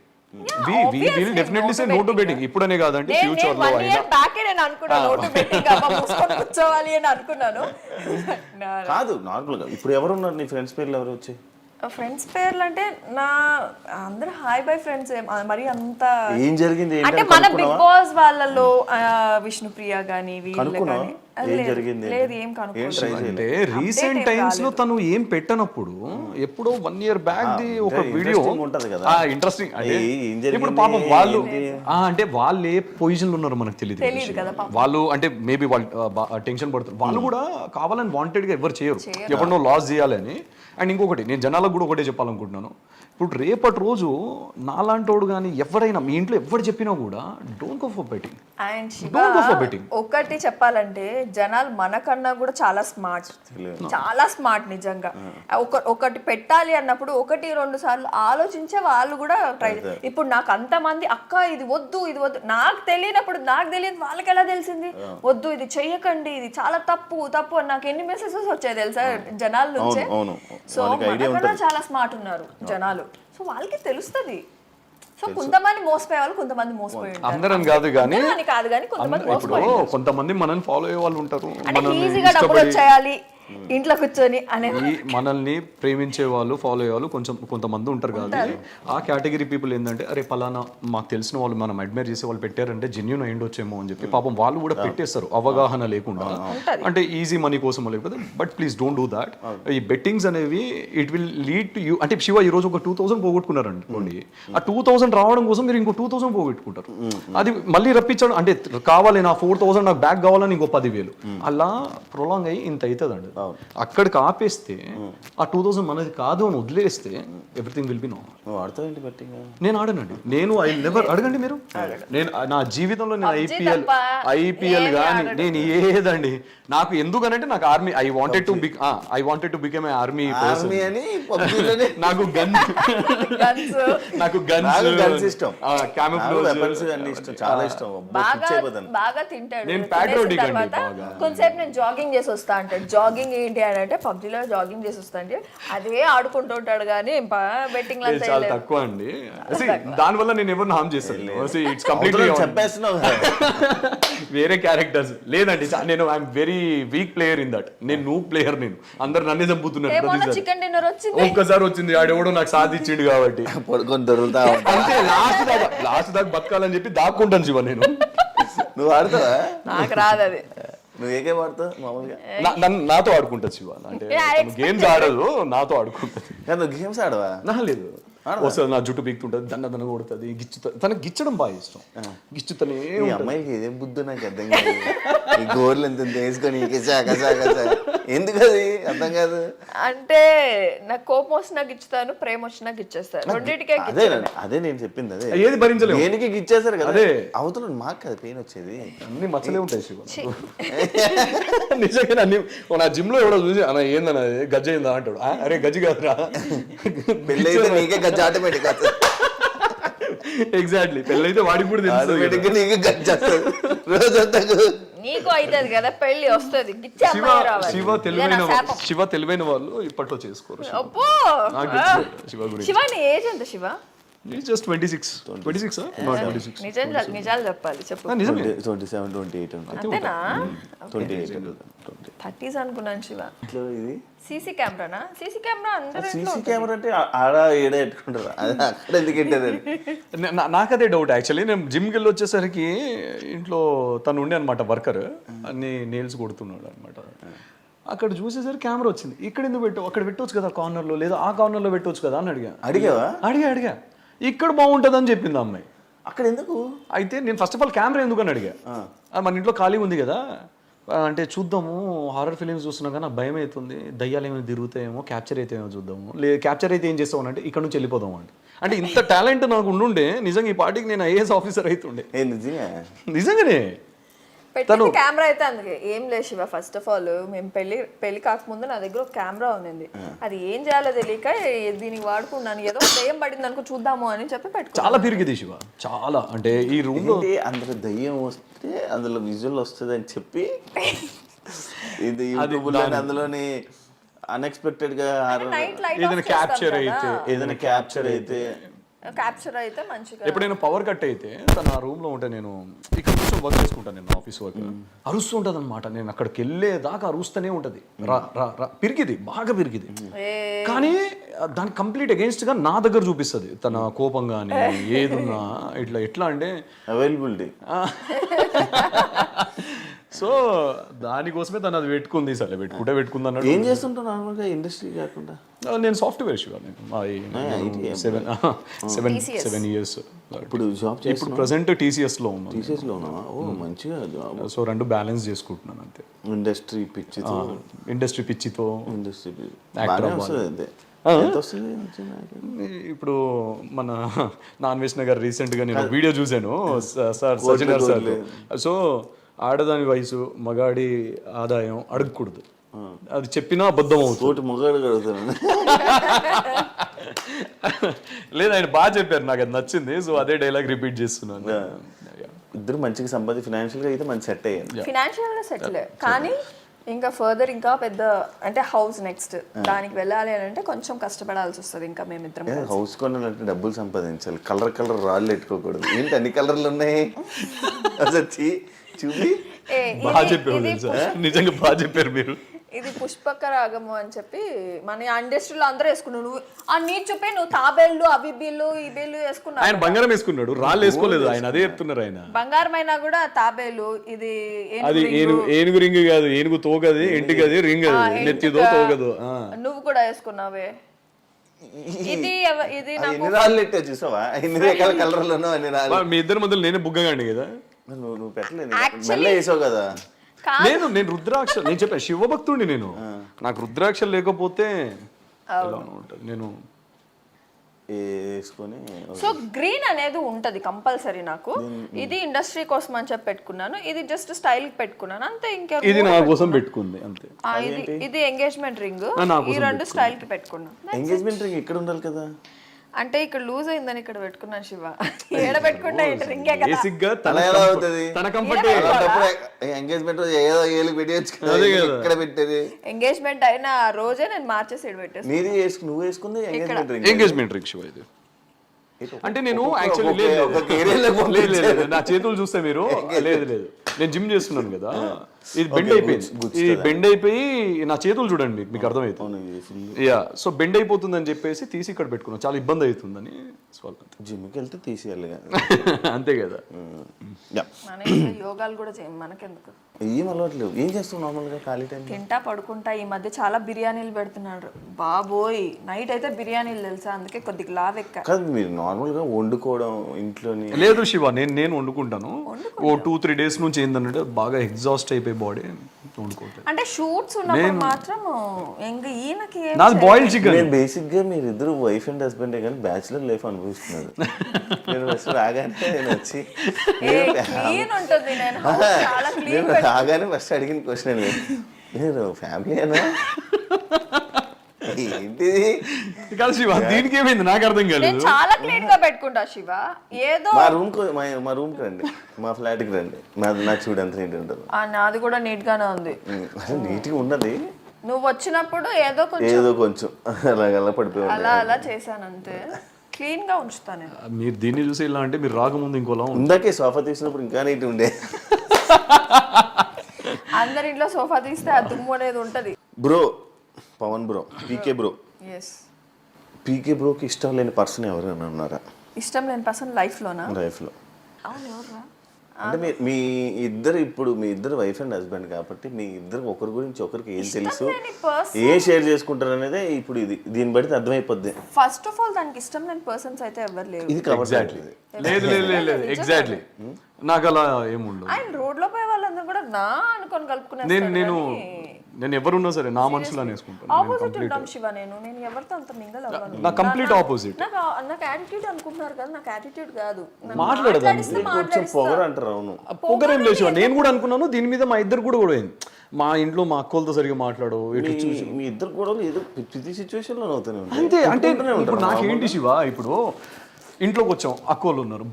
We will definitely say no to betting. ఇప్పుడనే కాదంటే ఫ్యూచర్ లో అయినా. నేను అనుకున్నాను no to betting అబ్బా మూసుకొని కూర్చోవాలి అని అనుకున్నాను. కాదు నార్మల్ గా ఇప్పుడు ఎవరు ఉన్నారు నీ ఫ్రెండ్స్ పేర్లు ఎవరు వచ్చాయి? ఫ్రెండ్స్ పేర్లు అంటే నా అందరూ హాయ్ బై ఫ్రెండ్స్, మరి అంత ఏం జరిగింది అంటే మన బిగ్ బాస్ వాళ్ళలో విష్ణుప్రియ గానీ వీళ్ళు గానీ లేదు ఏం అంటే రీసెంట్ టైమ్స్ లో తను ఏం పెట్టనప్పుడు ఎప్పుడో 1 year బ్యాక్ ది ఒక వీడియో ఇంట్రెస్టింగ్. ఇప్పుడు పాపం వాళ్ళు అంటే వాళ్ళు ఏ పొజిషన్ లో ఉన్నారో మనకు తెలియదు కదా. వాళ్ళు అంటే మేబీ వాళ్ళు టెన్షన్ పడుతారు. వాళ్ళు కూడా కావాలని వాంటెడ్ గా ఎవరు చేయరు, ఎవరినో లాస్ చేయాలని. అండ్ ఇంకొకటి నేను జనాలకు కూడా ఒకటే చెప్పాలనుకుంటున్నాను, ఇప్పుడు రేపటి రోజు నాలాంటోడు కానీ ఎవరైనా మీ ఇంట్లో ఎవరు చెప్పినా కూడా డోంట్ గో ఫర్ బెట్టింగ్. ఒకటి చెప్పాలంటే జనాలు మనకన్నా కూడా చాలా స్మార్ట్ నిజంగా. ఒకటి పెట్టాలి అన్నప్పుడు 1-2 సార్లు ఆలోచించే వాళ్ళు కూడా ట్రై. ఇప్పుడు నాకు అంతమంది అక్క ఇది వద్దు నాకు తెలియనప్పుడు నాకు తెలియదు వాళ్ళకి ఎలా తెలిసింది? వద్దు ఇది చెయ్యకండి, ఇది చాలా తప్పు అని నాకు ఎన్ని మెసేజెస్ వచ్చాయి తెలుసా జనాల నుంచే. సో మనకన్నా చాలా స్మార్ట్ ఉన్నారు జనాలు, సో వాళ్ళకి తెలుస్తుంది. సో కొంతమంది మోసపోయే వాళ్ళు, కొంతమంది మోసపోయి ఉంటారు. అందరం కాదు కానీ కొంతమంది కొంతమంది మనల్ని ఫాలో అయ్యే వాళ్ళు ఉంటారు. ఈజీగా డబ్బులు వచ్చేయాలి ఇంట్లో కూర్చొని అనేది. మనల్ని ప్రేమించే వాళ్ళు ఫాలో అయ్యే వాళ్ళు కొంతమంది ఉంటారు కాదు. ఆ కేటగిరీ పీపుల్ ఏంటంటే అరే పలానా మాకు తెలిసిన వాళ్ళు మనం అడ్మైర్ చేసే వాళ్ళు పెట్టారంటే జెన్యూన్ అయ్యిండొచ్చేమో అని చెప్పి పాపం వాళ్ళు కూడా పెట్టేస్తారు అవగాహన లేకుండా, అంటే ఈజీ మనీ కోసం లేకపోతే. But please don't do that. ఈ బెట్టింగ్స్ అనేవి it will lead to you. అంటే శివ ఈ రోజు ఒక 2000 పోగొట్టుకున్నారు అనుకోండి, ఆ 2000 రావడం కోసం మీరు ఇంకో 2000 పోగొట్టుకుంటారు. అది మళ్ళీ రప్పించడం అంటే కావాలి నా 4000 నాకు బ్యాక్ కావాలని ఇంకో 10,000 అలా ప్రొలాంగ్ అయ్యి ఇంత అవుతుంది అండి. అక్కడికి ఆపేస్తే ఆ 2000 మనది కాదు అని వదిలేస్తే ఎవ్రీథింగ్ విల్ బి నార్మల్. నేను ఆడనండి, నేను ఐ నెవర్ అడగండి మీరు. నేను నా జీవితంలో నేను ఐపీఎల్ కానీ నేను ఏదండి నాకు ఎందుకనంటే నాకు army I wanted to become a army person. నాకు గన్స్ ఇష్టం, చాలా ఇష్టం, బాగా తింటాడు. నేను ప్యాట్రియాటిక్ అండి బాగా. కొంచెంసేపు నేను జాగింగ్ చేసి వస్తా అంటాడు. జాగింగ్ ఏంటి అని అంటే పబ్జీలో జాగింగ్ చేసి వస్తా అంటే అదే ఆడుకుంటూ ఉంటాడు కానీ బెట్టింగ్ చాలా తక్కువ అండి. దాని వల్ల నేను ఎవరిని హామ్ చేస్తాను, ఇట్స్ కంప్లీట్లీ చెప్పేస్తున్నావు వేరే క్యారెక్టర్స్ లేదండి. నేను I'm very weak player in that. నేను నూబ్ ప్లేయర్, నేను అందరు నన్నే చంపుతున్నారు. చికెన్ డిన్నర్ ఒక్కసారి వచ్చింది ఆడెవడో నాకు సాధించిండు కాబట్టి అంతే. లాస్ట్ దాకా బతకాలని చెప్పి దాక్కుంటాను శివ నేను. నువ్వు ఆడతావా? నాకు రాదు అది. నువ్వు ఏ గేమ్ ఆడుతావు మామూలుగా? నాతో ఆడుకుంటుంది శివ, అంటే గేమ్స్ ఆడదు, నాతో ఆడుకుంటుంది. కానీ నువ్వు గేమ్స్ ఆడవా? లేదు, వస్తుంది నా జుట్టు పీక్తుంటుంది, దన్న కొడుతుంది, గిచ్చుతుంది. తనకు గిచ్చడం బాగా ఇష్టం, గిచ్చుతనే. ఈ అమ్మాయికి ఏదేం బుద్ధి నాకు అర్థం కాదు. ఈ గోర్లు ఎంత వేసుకొని ఎందుకు అది అర్థం కాదు. అంటే నాకు కోపం వచ్చినా గిచ్చుతాను, ప్రేమ వచ్చినా గిచ్చేస్తాను, రెండింటికే అదే నేను చెప్పింది. అదే ఏది భరించలేదు, దేనికి గిచ్చేస్తారు కదా. అదే అవతల మాకు కదా పెయిన్ వచ్చేది. అన్ని మచ్చలే ఉంటాయి శివ. నిజంగా నా జిమ్ లో ఎవడో చూసి అన్న ఏందన్న గజ్జ అయిందా అంటాడు. అరే గజ్జి కాదురా, పెళ్ళైతే నీకే గజ్జ ఆటోమేటిక్ ఎగ్జాక్ట్లీ. పెళ్ళైతే వాడికి కూడా తెలుసు నీకే గజ్జ రోజంతా. నీకు అవుతుంది కదా పెళ్లి, వస్తుంది. శివ తెలివైన వాళ్ళు ఇప్పట్లో చేసుకోరు. శివ గురించి శివ నీ ఏజ్ ఎంత శివ? జస్ట్ 26. నిజాలు చెప్పాలి, చెప్పు. 27, 28 అంతేనా? 28. 30s అనుకున్నాను శివ. ఇది సీసీ కెమెరానా? సీసీ కెమెరా అందరూ సీసీ కెమెరా అంటే ఆడ ఏడ పెట్టుకుంటారు, అది అక్కడ ఎందుకు పెట్టారు? నాకు అదే డౌట్ యాక్చువల్లీ. నేను జిమ్కి వెళ్ళి వచ్చేసరికి ఇంట్లో తను ఉండే అనమాట, వర్కర్, అన్ని నేల్స్ కొడుతున్నాడు అనమాట. అక్కడ చూసేసరికి కెమెరా వచ్చింది. ఇక్కడ ఎందుకు పెట్టావు, అక్కడ పెట్టవచ్చు కదా కార్నర్లో, లేదా ఆ కార్నర్లో పెట్టవచ్చు కదా అని అడిగావా? అడిగా ఇక్కడ బాగుంటుంది అని చెప్పింది ఆ అమ్మాయి. అక్కడ ఎందుకు? అయితే నేను ఫస్ట్ ఆఫ్ ఆల్ కెమెరా ఎందుకు అని అడిగా. మన ఇంట్లో ఖాళీ ఉంది కదా, అంటే చూద్దాము, హారర్ ఫిలిమ్స్ చూస్తున్నాం కానీ నాకు భయం అవుతుంది, దయ్యాలు ఏమైనా తిరుగుతాయేమో, క్యాప్చర్ అయితే ఏమో చూద్దాము, లేదు క్యాప్చర్ అయితే ఏం చేస్తావు అంటే ఇక్కడ నుంచి వెళ్ళిపోదాం అంటే ఇంత టాలెంట్ నాకు ఉండుండే నిజంగా ఈ పార్టీకి నేను ఐఏఎస్ ఆఫీసర్ అవుతుండే. నిజంగానే పెట్టింది కెమెరా అయితే. అందుకే ఏం లేదు శివ, ఫస్ట్ ఆఫ్ ఆల్ మేము పెళ్లి కాకముందు నా దగ్గర ఒక కెమెరా ఉంది. అది ఏం చేయాలో తెలియక దీనికి వాడుకున్నాను. ఏదో దయ్యం పడింది అనుకో చూద్దాము అని చెప్పి పెట్టుకున్నాను. చాలా పెరిగింది శివ, చాలా. అంటే ఈ రూమ్ లో అందులో దయ్యం వస్తే అందులో విజువల్ వస్తుంది అని చెప్పి ఇది అందులోని అన్ఎక్స్పెక్టెడ్ గా ఏదైనా క్యాప్చర్ అయితే మంచిగా. ఎప్పుడైనా పవర్ కట్ అయితే తను ఆ రూమ్ లో ఉంటే నేను ఇక్కడ కొంచెం వర్క్ చేసుకుంటాను, నేను ఆఫీస్ వర్క్, అరుస్తూ ఉంటుంది అనమాట. నేను అక్కడికి వెళ్ళేదాకా అరుస్తూనే ఉంటది, పిరికిది, బాగా పిరికిది. కానీ దానికి కంప్లీట్ అగేన్స్ట్ గా నా దగ్గర చూపిస్తుంది తన కోపం కానీ ఏదున్నా. ఎట్లా అంటే అవైలబిలిటీ. సో దానికోసమే తను అది పెట్టుకుంది. సరే పెట్టుకుంది అన్నాడు. ఏం చేస్తుంటావు నార్మల్గా ఇండస్ట్రీ కాకుండా? నేను సాఫ్ట్వేర్ శివ, నేను 7 years. ఇప్పుడు జాబ్ ఇప్పుడు ప్రెసెంట్ TCS లో ఉన్నాను. TCS లో ఉన్నావా? ఓ మంచిగా జాబ్. సో రెండు బ్యాలెన్స్ చేసుకుంటున్నాను అంతే. ఇండస్ట్రీ పిచ్చితో ఇప్పుడు మన నాన్ వెజ్ నగర్ రీసెంట్ గా నేను వీడియో చూసాను సార్ సజ్జనర్ సార్. సో ఆడదాని వయసు మగాడి ఆదాయం అడగకూడదు, అది చెప్పినా అబద్ధం అవుతుంది. మగాడు అడుగుతాను లేదు, ఆయన బాగా చెప్పారు, నాకు అది నచ్చింది. సో అదే డైలాగ్ రిపీట్ చేస్తున్నాను. ఇద్దరు మంచిగా సంపాది ఫినాన్షియల్ గా అయితే మంచి సెట్ అయ్యారు. ఫినాన్షియల్ గా సెటిల్, కానీ ఇంకా ఫర్దర్ ఇంకా పెద్ద అంటే హౌస్ నెక్స్ట్ దానికి వెళ్ళాలి అని అంటే కొంచెం కష్టపడాల్సి వస్తుంది. ఇంకా మేమిద్దరం హౌస్ కొనాలంటే డబ్బులు సంపాదించాలి, కలర్ రాళ్ళు పెట్టుకోకూడదు. ఏంటి అన్ని కలర్లు ఉన్నాయి చూపి. బాగా చెప్పారు, నిజంగా బాగా చెప్పారు మీరు. ఇది పుష్పక రాగము అని చెప్పి మన ఇండస్ట్రీలో అందరూ వేసుకున్నావు. నువ్వు ఆ నీ చూపే నువ్వు తాబేళ్ళు అవి బీళ్ళు ఈ బీళ్ళు వేసుకున్నావు. ఆయన బంగారం వేసుకున్నాడు, రాళ్ళు వేసుకోలేదు. ఆయన అదే చెప్తున్నారు. ఆయన బంగారం అయినా కూడా తాబేలు. ఇది అది ఏనుగు రింగ్ కాదు, ఏనుగు తోగది, ఇంటికి అది రింగ్, నెత్తిదో తోగదు. నువ్వు కూడా వేసుకున్నావే. ఇది ఎన్ని రాళ్ళు ఎట్టా చూసావా? ఎన్ని రకాల కలర్లు అన్ని రాళ్ళు. మీ ఇద్దరి మధ్యలో నేనే బుగ్గగాండి కదా. నువ్వు పెట్టలేదు, మెల్ల వేసావు కదా. నేను రుద్రాక్ష, నేను చెప్పాను శివభక్తుడిని నేను. నాకు రుద్రాక్ష లేకపోతే నేను వేసుకొని. సో గ్రీన్ అనేది ఉంటది కంపల్సరీ నాకు. ఇది ఇండస్ట్రీ కోసం అని చెప్పి పెట్టుకున్నాను, ఇది జస్ట్ స్టైల్ కి పెట్టుకున్నాను అంతే. ఇంకా ఇది నా కోసం పెట్టుకుంది అంతే. ఇది ఎంగేజ్మెంట్ రింగ్, ఈ రెండు స్టైల్ కి పెట్టుకున్నాను. ఎంగేజ్మెంట్ రింగ్ ఇక్కడ ఉండాలి కదా. అంటే ఇక్కడ లూజ్ అయిందని ఇక్కడ పెట్టుకున్నాను శివ. ఏడ పెట్టుకున్నా రింగే కదా. బేసిక్గా ఎలా అవుతుంది తన కంఫర్ట్. ఎంగేజ్మెంట్ ఏదో ఏలు పెట్టేయచ్చు కదా, ఇక్కడ పెట్టేది. ఎంగేజ్మెంట్ అయిన రోజే నేను మార్చేసి ఇక్కడ పెట్టేసి. నీది నువ్వు వేసుకుంది ఎంగేజ్మెంట్ రింగ్ శివ ఇది. అంటే నేను యాక్చువల్లీ నా చేతులు చూస్తే మీరు లేదు నేను జిమ్ చేస్తున్నాను కదా, ఇది బెండ్ అయిపోయింది, ఈ బెండ్ అయిపోయి నా చేతులు చూడండి మీకు అర్థమవుతుంది. యా, సో బెండ్ అయిపోతుంది అని చెప్పేసి తీసి ఇక్కడ పెట్టుకున్నాం, చాలా ఇబ్బంది అవుతుందని. జిమ్కి వెళ్తే తీసేయాలి అంతే కదా. యోగాలు కూడా చేయం, మనకెందుకు ఏం అలవాట్లేవు. ఏం చేస్తావు నార్మల్గా ఖాళీ టైం? తింటా పడుకుంటా. ఈ మధ్య చాలా బిర్యానీలు పెడుతున్నాడు బాబోయ్, నైట్ అయితే బిర్యానీలు తెలుసా, అందుకే కొద్దిగా లావెక్క. కాదు మీరు నార్మల్గా వండుకోవడం ఇంట్లోని? లేదు శివ, నేను వండుకుంటాను. ఓ 2-3 డేస్ నుంచి ఏంటంటే బాగా ఎగ్జాస్ట్ అయిపోయి బాడీ వండుకోవట్లేదు. అంటే షూట్స్ ఉన్నప్పుడు మాత్రం ఇంకా ఈయనకి నాది బాయిల్డ్ చికెన్. నేను బేసిక్గా మీరిద్దరు వైఫ్ అండ్ హస్బెండే కానీ బ్యాచులర్ లైఫ్ అనుభవిస్తున్నారు. నేను ఫస్ట్ రాగానే నేను వచ్చి క్లీన్ ఉంటుంది, నేను చాలా క్లీన్. రాగానే ఫస్ట్ అడిగిన క్వశ్చన్ మీరు ఫ్యామిలీ అనా ఏంటిది కాదు శివ, దీనికి ఏమైంది నాకు అర్థం కాలేదు. నేను చాలా క్లీన్ గా పెట్టుకుంటా శివ. ఏదో మా రూమ్ కి రండి, మా ఫ్లాట్ కి రండి, నా చూడు ఎంత నీట్ ఉంటుంది. నాది కూడా నీట్ గానే ఉంది. నీట్ గా ఉన్నది, నువ్వు వచ్చినప్పుడు ఏదో కొంచెం అలా పడిపోయి అలా చేశాను అంతే. క్లీన్ గా ఉంచుతాను నేను. మీరు దీన్ని చూసి ఇలా అంటే మీరు రాకముందు ఇంకోలా ఇందాకే సోఫా తీసినప్పుడు ఇంకా నీట్ ఉండే. అందరి ఇంట్లో సోఫా తీస్తే ఆ దుమ్ము అనేది ఉంటది. బ్రో పవన్ బ్రో, పీకే బ్రో, పీకే బ్రోకి ఇష్టం లేని పర్సన్ ఎవరైనా ఉన్నారా? ఇష్టం లేని పర్సన్ లైఫ్ లో అవును ఎవరా? అంటే మీ ఇద్దరు వైఫ్ అండ్ హస్బెండ్ కాబట్టి మీ ఇద్దరు ఒకరి గురించి ఒకరికి ఏం తెలుసు, ఏ షేర్ చేసుకుంటారు అనేది ఇప్పుడు దీన్ని బట్టి అర్థమైపోద్ది. ఫస్ట్ ఆఫ్ ఆల్ దానికి ఇష్టం లేని పర్సన్స్ అయితే ఎవరు లేరు. ఇది కవర్ లేదు ఎగ్జాక్ట్లీ నాకు అలా ఏముండదు. ఆయన రోడ్ లో పోయే వాళ్ళందరూ కూడా నా అనుకొని కలుపుకునే నేను ఎవరున్నా సరే నా మనసులో వేసుకుంటాను. ఆపోజిట్ ఉంటాం శివ. నేను ఎవరితో అంత మింగల్ అవ్వను. నా కంప్లీట్ ఆపోజిట్. నాకు యాటిట్యూడ్ అనుకుంటున్నారు కదా, నాకు యాటిట్యూడ్ కాదు. మాట్లాడదాం కొంచెం పొగరు అంటారు. అవును పొగరేం లేదు శివ, నేను కూడా అనుకున్నాను. దీని మీద మా ఇద్దరు కూడా అయింది. మా ఇంట్లో మా అక్కలతో సరిగా మాట్లాడు, మీ ఇద్దరు కూడా ఏదో ప్రతి సిచ్యువేషన్ లో అవుతానే అంతే. అంటే ఇప్పుడు నాకేంటి శివ, ఇప్పుడు ఇంట్లోకి వచ్చాం, అక్కోళ్ళు ఉన్నారు,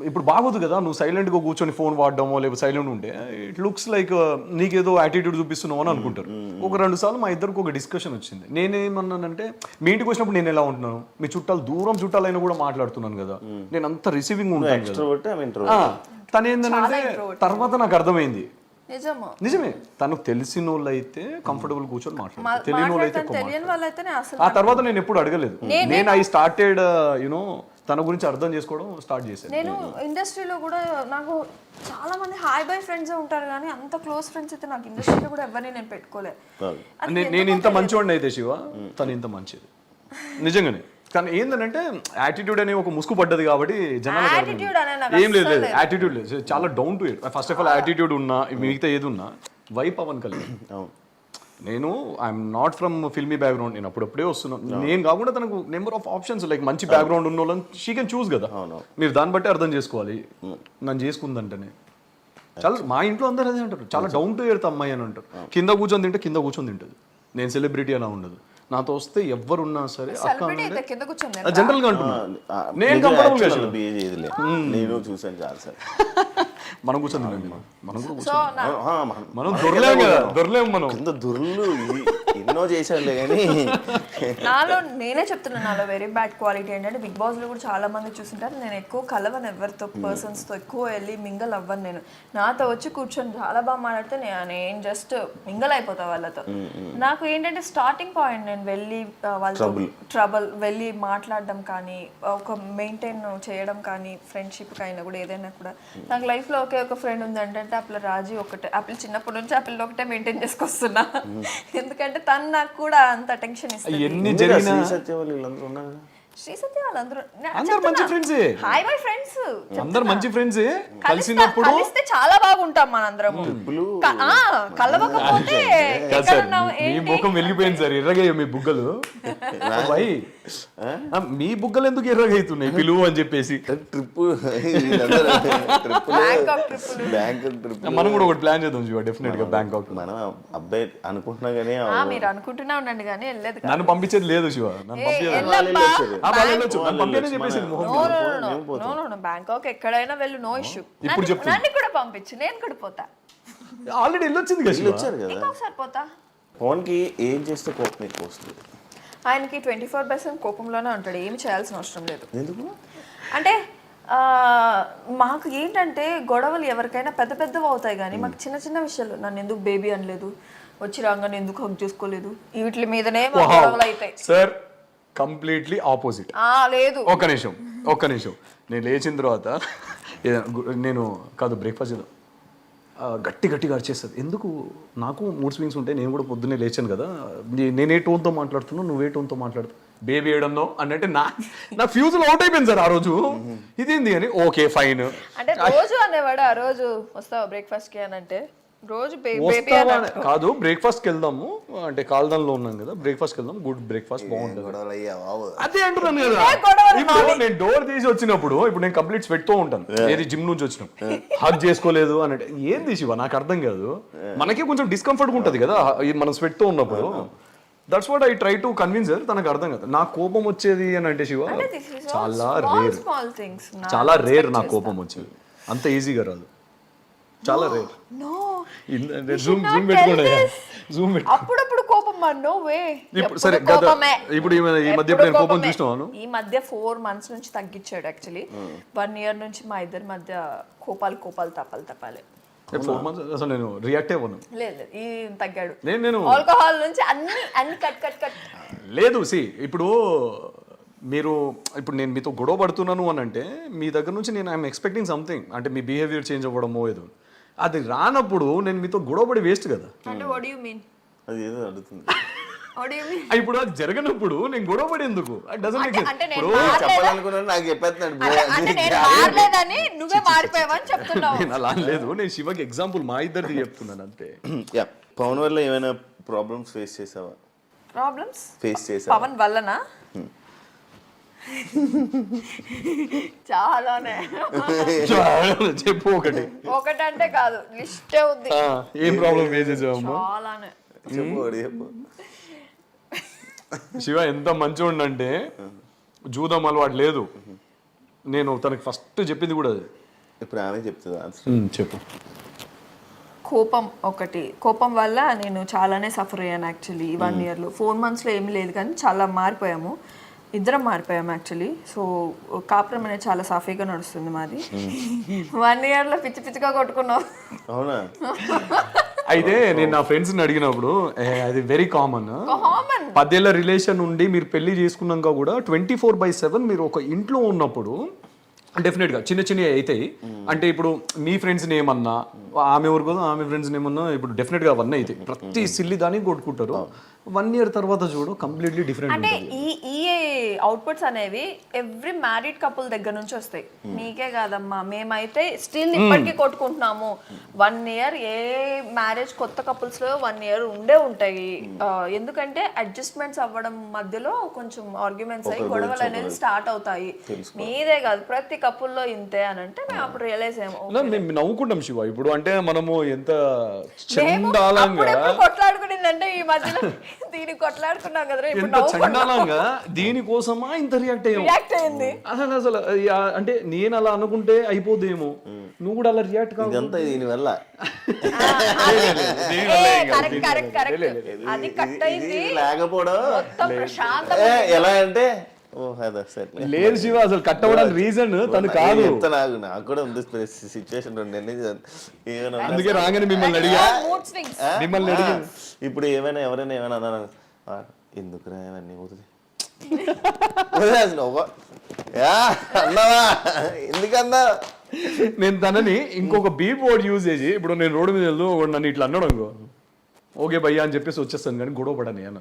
ఇప్పుడు బాగోదు కదా నువ్వు సైలెంట్గా కూర్చొని ఫోన్ వాడడమో లేకపోతే సైలెంట్ ఉంటే ఇట్ లుక్స్ లైక్ నీకేదో యాటిట్యూడ్ చూపిస్తున్నావు అని అనుకుంటారు. 1-2 సార్లు మా ఇద్దరికి ఒక డిస్కషన్ వచ్చింది. నేనేమన్నానంటే మీ ఇంటికి వచ్చినప్పుడు నేను ఎలా ఉంటున్నాను, మీ చుట్టాలు దూరం చుట్టాలైనా కూడా మాట్లాడుతున్నాను కదా, నేను అంత రిసీవింగ్ ఉంటాను. తను ఏంటంటే తర్వాత నాకు అర్థమైంది నిజమే, తనకు తెలిసిన వాళ్ళు అయితే కంఫర్టబుల్ కూర్చొని మాట్లాడతారు, తెలియని వాళ్ళు అయితే ఆ తర్వాత నేను ఎప్పుడు అడగలేదు. నేను ఐ స్టార్టెడ్ యునో తన గురించి అర్థం చేసుకోవడం స్టార్ట్ చేశాను. నేను ఇండస్ట్రీలో కూడా నాకు చాలా మంది హాయ్ బై ఫ్రెండ్స్ ఉంటారు కానీ అంత క్లోజ్ ఫ్రెండ్స్ అయితే నాకు ఇండస్ట్రీలో కూడా ఎవరిని నేను పెట్టుకోలేదు. నేను ఇంత మంచివాడిని అయితే శివ, తను ఇంత మంచిది నిజంగానే. కానీ ఏంటంటే యాటిట్యూడ్ అనే ఒక ముసుగు పడ్డది కాబట్టి జనాలు ఏం లేదు యాటిట్యూడ్ లేదు, చాలా down to it. First of all attitude ఉన్నా మిగతా ఏది ఉన్నా వై పవన్ కళ్యాణ్. నేను I'm not from filmy background, నేను అప్పుడప్పుడే వస్తున్నాను. నేను కాకుండా తనకు నెంబర్ ఆఫ్ ఆప్షన్స్ లైక్ మంచి బ్యాక్గ్రౌండ్ ఉన్న వాళ్ళని షీ కెన్ చూస్ కదా. మీరు దాన్ని బట్టి అర్థం చేసుకోవాలి. నన్ను చేసుకుందంటేనే చాలా మా ఇంట్లో అందరూ అదే అంటారు, చాలా డౌన్ టు ఎర్త్ అమ్మాయి అని అంటారు. కింద కూర్చొని తింటుంది. నేను సెలబ్రిటీ అలా ఉండదు. నాతో వస్తే ఎవరున్నా సరే జనరల్ గా అంటున్నా, నేను కంఫర్టబుల్ నేను చూసాను చాలా సార్. మనం కూర్చొని మనం దొరలేము కదా, దొరలేము మనం. దొరలు ఎన్నో చేశారులే కానీ నాలో నేనే చెప్తున్నాను, నాలో వెరీ బ్యాడ్ క్వాలిటీ ఏంటంటే బిగ్ బాస్ లో కూడా చాలా మంది చూసింటారు, నేను ఎక్కువ కలవను ఎవరితో, పర్సన్స్ తో ఎక్కువ వెళ్ళి మింగల్ అవ్వను. నేను నాతో వచ్చి కూర్చొని చాలా బాగా మాట్లాడితే నేను జస్ట్ మింగల్ అయిపోతా వాళ్ళతో. నాకు ఏంటంటే స్టార్టింగ్ పాయింట్ నేను వెళ్ళి వాళ్ళతో ట్రబుల్ వెళ్ళి మాట్లాడడం కానీ ఒక మెయింటైన్ చేయడం కానీ ఫ్రెండ్షిప్ అయినా కూడా ఏదైనా కూడా. నాకు లైఫ్ లో ఒకే ఒక ఫ్రెండ్ ఉంది అంటే ఆ పిల్ల రాజీ ఒకటే. ఆ పిల్ల చిన్నప్పటి నుంచి ఆ పిల్ల ఒకటే మెయింటైన్ చేసుకొస్తున్నా, ఎందుకంటే తను నాకు కూడా అంత అటెన్షన్ ఇస్తుంది. శ్రీ సత్య వాళ్ళందరూ మంచి ఫ్రెండ్స్, హాయ్ బై ఫ్రెండ్స్, అందరు మంచి ఫ్రెండ్స్. కలిసినప్పుడు కలిస్తే చాలా బాగుంటాం మనందరం. కలవకపోతే మీ ముఖం వెలిగిపోయింది సార్, ఎర్రగయ్య మీ బుగ్గలు. మీ బుగ్గలు ఎందుకు ఎర్రగైతున్నాయి పిలువు అని చెప్పేసి మనం కూడా ఒకటి ప్లాన్ చేద్దాం చూడ, డెఫినెట్ గా బ్యాంకాక్. మనం అబ్బాయి అనుకుంటున్నా కానీ మీరు అనుకుంటున్నా ఉండండి కానీ వెళ్ళలేదు. నన్ను పంపించేది లేదు శివ, బ్యాంకాక్ ఎక్కడైనా వెళ్ళు, నో ఇష్యూ. నన్ను కూడా పంపించు, నేను కూడా పోతా. ఆల్రెడీ వెళ్ళొచ్చింది కదా, ఒకసారి పోతా. పవన్ కి ఏం చేస్తే కోపం ఎక్కువ వస్తుంది? ఆయనకి 24% కోపంలోనే ఉంటాడు, ఏమి చేయాల్సిన అవసరం లేదు. ఎందుకు అంటే మాకు ఏంటంటే గొడవలు ఎవరికైనా పెద్ద పెద్దవి అవుతాయి కానీ మాకు చిన్న చిన్న విషయాలు, నన్ను ఎందుకు బేబీ అనలేదు, వచ్చి రాగానే ఎందుకు హక్ చేసుకోలేదు, వీటి మీదనే మా గొడవలు అవుతాయి. Sir completely opposite. లేదు ఒక్క నిమిషం నేను లేచిన తర్వాత నేను కాదు బ్రేక్ఫాస్ట్ చేద్దాం, గట్టిగా అరిచేస్తుంది. ఎందుకు? నాకు మూడ్ స్వింగ్స్ ఉంటాయి, నేను కూడా పొద్దున్నే లేచాను కదా, నేనే టోన్తో మాట్లాడుతున్నావు, నువ్వే టోన్తో మాట్లాడుతావు, బేబీ ఏడన్నో అంటే నా ఫ్యూజులు అవుట్ అయిపోయింది సార్ ఆ రోజు. ఇదేంది అని ఓకే ఫైన్ అంటే రోజు అనేవాడు, ఆ రోజు వస్తావా బ్రేక్ఫాస్ట్ కి అని అంటే రోజు కాదు, బ్రేక్ఫాస్ట్కి వెళ్దాము అంటే కాల్దాన్లో ఉన్నాం కదా, బ్రేక్ఫాస్ట్కి వెళ్దాం, గుడ్ బ్రేక్ఫాస్ట్ బాగుంటుంది అదే అంటున్నాను కదా. ఇప్పుడు నేను డోర్ తీసి వచ్చినప్పుడు ఇప్పుడు నేను కంప్లీట్ స్వెట్ తో ఉంటాను, ఏది జిమ్ నుంచి వచ్చినాం, హగ్ చేసుకోలేదు అని అంటే ఏంది శివ, నాకు అర్థం కాదు. మనకి కొంచెం డిస్కంఫర్ట్ ఉంటుంది కదా మనం స్వెట్ తో ఉన్నప్పుడు. That's what I try to convince. తనకు అర్థం కాదు. నా కోపం వచ్చేది అని అంటే శివ చాలా రేర్ నా కోపం వచ్చేది, అంత ఈజీగా రాదు, చాలా రేర్. అప్పుడప్పుడు కోపం నో వే. సరే ఇప్పుడు ఈ మధ్య నేను కోపం చూసినాను. ఈ మధ్య 4 months నుంచి తగ్గించాడు. యాక్చువల్లీ 1 year నుంచి మా ఇద్దరి మధ్య కోపాలు తప్పాలి. 4 months అసలు నేను రియాక్ట్ అవ్వను. లేదు ఈ తగ్గాడు. నేను ఆల్కహాల్ నుంచి అన్ని కట్ లేదు. ఇప్పుడు ఇప్పుడు నేను మీతో గొడవ పడుతున్నాను అని అంటే మీ దగ్గర నుంచి నేను ఐఎమ్ ఎక్స్పెక్టింగ్ సంథింగ్, అంటే మీ బిహేవియర్ చేంజ్ అవ్వడమో ఏదో. అది రానప్పుడు నేను మీతో గొడవపడి వేస్ట్ కదా. అంటే వాట్ డు యు మీన్? అది ఏదో అడుగుతుంది. What do you mean? ఇప్పుడు అది జరగనప్పుడు నేను గొడవపడి ఎందుకు? అంటే నేను చెప్పాలనుకున్నాను, నాకు చెప్పేస్తున్నాడు. అంటే నేను మారలేదని నువ్వే మారిపోయావని చెప్తున్నావు. నేను అలా లేదు, నేను శివకి ఎగ్జాంపుల్ మా ఇద్దరిది చెప్తున్నాను అంతే. పవన్ వల్ల ఏమైనా ప్రాబ్లమ్స్ ఫేస్ చేసావా? ప్రాబ్లమ్స్ ఫేస్ చేసావా పవన్ వల్లనా? చాలానే. చెప్పు ఒకటి అంటే కాదు, లిస్టే ఉంది. ఏం ప్రాబ్లం ఫేస్ చేసావమ్మా? చాలానే. చెప్పు. శివ ఎంత మంచిగా అంటే జూదం అలవాటు లేదు. నేను తనకి ఫస్ట్ చెప్పింది కూడా అది. ఇప్పుడు ఆమె చెప్తుందా? చెప్పు. కోపం వల్ల నేను చాలానే సఫర్ అయ్యాను యాక్చువల్లీ. 1 yearలో 4 monthsలో ఏమీ లేదు కానీ చాలా మారిపోయాము, ఇద్దరం మారిపోయాము యాక్చువల్లీ. సో కాపురం అనేది చాలా సాఫీగా నడుస్తుంది మాది. 1 yearలో పిచ్చిగా కొట్టుకున్నాం. అవునా? అయితే నేను నా ఫ్రెండ్స్ని అడిగినప్పుడు అది వెరీ కామన్. 10 ఏళ్ల రిలేషన్ ఉండి మీరు పెళ్లి చేసుకున్నాక కూడా 24/7 మీరు ఒక ఇంట్లో ఉన్నప్పుడు డెఫినెట్గా చిన్నవి అవుతాయి. అంటే ఇప్పుడు మీ ఫ్రెండ్స్ని ఏమన్నా, ఆమె ఎవరు కదా ఆమె ఫ్రెండ్స్ని ఏమన్నా, ఇప్పుడు డెఫినెట్గా అవన్నీ అవుతాయి. ప్రతి సిల్లి దానికి కొట్టుకుంటారు. 1 year తర్వాత చూడు కంప్లీట్లీ డిఫరెంట్. అంటే ఈ అవుట్పుట్స్ అనేవి ఎవ్రీ మ్యారీడ్ కపుల్ దగ్గర నుంచి వస్తాయి. నీకే కాదమ్మా, మేమైతే స్టిల్ ఇప్పటికీ కొట్టుకుంటున్నాము. 1 year ఏ మ్యారేజ్ కొత్త కపుల్స్ లో 1 year ఉండే ఉంటాయి. ఎందుకంటే అడ్జస్ట్మెంట్స్ అవ్వడం మధ్యలో కొంచెం ఆర్గ్యుమెంట్స్ అయ్యి గొడవలు అనేది స్టార్ట్ అవుతాయి. మీదే కాదు ప్రతి కపుల్లో ఇంతే అని అంటే మేము అప్పుడు రియలైజ్ అయ్యాము. మేము నవ్వుకుంటాం శివ. ఇప్పుడు అంటే మనము ఎంత చండాలంగా కొట్లాడుకునిందంటే ఈ మధ్యలో దీన్ని కొట్లాడుకున్నాం కదా, ఎంత చండాలంగా దీనికోసమా ఇంత రియాక్ట్ అయ్యింది. అసలు అంటే నేను అలా అనుకుంటే అయిపోదేమో, నువ్వు కూడా అలా రియాక్ట్ కాదు. దీనివల్ల అది కట్ అయింది లేకపోవడం ఎలా అంటే లేదు శివ, అసలు కట్ అవ్వడానికి రీజన్ తను కాదు. నాకు కూడా ఉంది సిచ్యువేషన్. అందుకే రాగానే మిమ్మల్ని అడిగా. ఇప్పుడు ఎవరైనా ఏమైనా అన్నా ఎందుకురా ఇవన్నీ వదిలే అన్నావా ఎందుకన్నా. నేను తనని ఇంకొక బీప్ వర్డ్ యూజ్ చేసి, ఇప్పుడు నేను రోడ్డు మీద వెళ్తూ నన్ను ఇట్లా అన్నాడు అనుకో, ఓకే భయ్యా అని చెప్పేసి వచ్చేస్తాను, కానీ గొడవ పడని అన్న.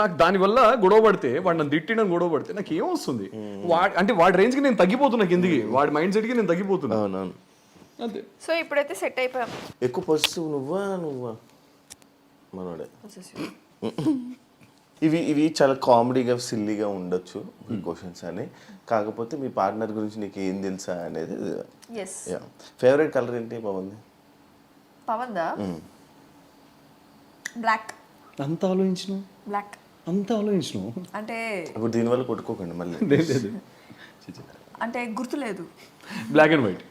నాకు దానివల్ల గొడవ పడితే, వాడు నన్ను తిట్టిన గొడవ పడితే నాకు ఏమొస్తుంది? అంటే వాడి రేంజ్కి నేను తగ్గిపోతున్నా, కిందికి వాడి మైండ్ సెట్కి నేను తగ్గిపోతున్నా. అవునవును అంతే. సో ఇప్పుడైతే సెట్ అయిపోయాం. ఎక్కువ పొజిటివ్ నువ్వా మనోడే. ఇవి చాలా కామెడీగా సిల్లీగా ఉండొచ్చు క్వశ్చన్స్ అని, కాకపోతే మీ పార్ట్నర్ గురించి నీకు ఏం తెలుసా అనేది. ఫేవరెట్ కలర్ ఏంటి పవన్దా? బ్లాక్. అంత ఆలోచించను బ్లాక్ అంత ఆలోచించను అంటే ఇప్పుడు దీనివల్ల కొట్టుకోకండి మళ్ళీ. అంటే గుర్తులేదు. Black and white.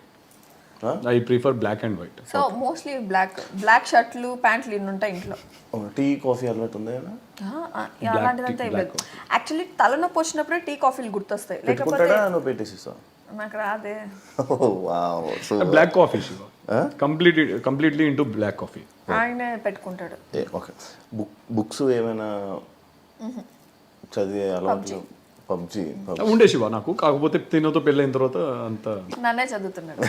I prefer black and white. So mostly black షర్ట్లు ప్యాంట్లు ఇన్ని ఉంటాయి ఇంట్లో. టీ కాఫీ అలవాటు ఉంది కదా? అలాంటిదంతా ఏం లేదు. యాక్చువల్లీ తలనొప్పి వచ్చినప్పుడే టీ కాఫీలు గుర్తొస్తాయి. లేకపోతే నువ్వు పెట్టేసిస్తావు? నాకు రాదే. Wow. So black coffee Shiva, completely into black coffee. ఆయనే పెట్టుకుంటాడు. ఓకే. బుక్స్ ఏమైనా చదివే అలవాట్లు? పబ్జి ఉండే శివ నాకు, కాకపోతే తినతో పెళ్ళైన తర్వాత అంత నన్నే చదువుతున్నాడు.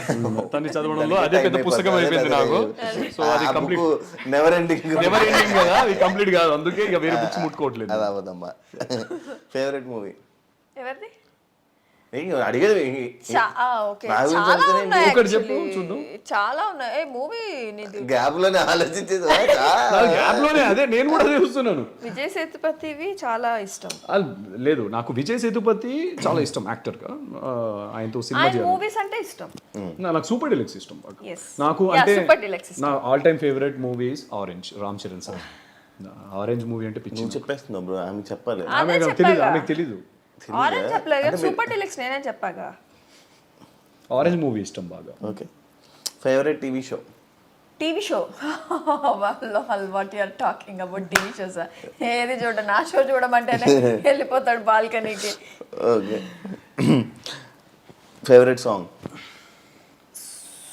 తన్ని చదవడంలో అదే పెద్ద పుస్తకం అయిపోయింది నాకు. సో అది కంప్లీట్ నెవర్ ఎండింగ్ కదా, అది కంప్లీట్ కాదు, అందుకే ఇక వేరే బుక్స్ ముట్టుకోవట్లేదు. అది అవ్వదమ్మా. ఫేవరెట్ మూవీ ఎవరిది? అడిగేది ఓకే, చాలా ఉన్నాయి ఒకటి చెప్పు actually. చూద్దాం. చాలా ఉన్నాయి. మూవీ గ్యాప్ లోనే ఆలోచించేది. గ్యాప్ లోనే అదే నేను కూడా చూస్తున్నాను. విజయ్ సేతుపతివి చాలా ఇష్టం. లేదు, నాకు విజయ్ సేతుపతి చాలా ఇష్టం యాక్టర్ గా. ఆయనతో సినిమా ఆయన మూవీస్ అంటే ఇష్టం. నాకు సూపర్ డీలక్స్ ఇష్టం బాగా. Yes. నాకు Yeah, అంటే Super Deluxe ఇష్టం. నా all time favourite movies orange, Ram Charan sir. Orange movie అంటే పిచ్చి. నువ్వు చెప్పేస్తున్నావు బ్రో, ఆమె చెప్పాలి. ఆమెకు తెలీదు. ఆరెంజ్ చెప్పలేదు, సూపర్ డిలక్స్ నేనే చెప్పాగా. ఆరెంజ్ మూవీ ఇష్టం బాగా. Okay. Favourite TV show? TV show what you're talking about TV shows. ఏది చూడ, నా షో చూడమంటేనే వెళ్ళిపోతాడు బాల్కనీకి. ఓకే. Favourite song?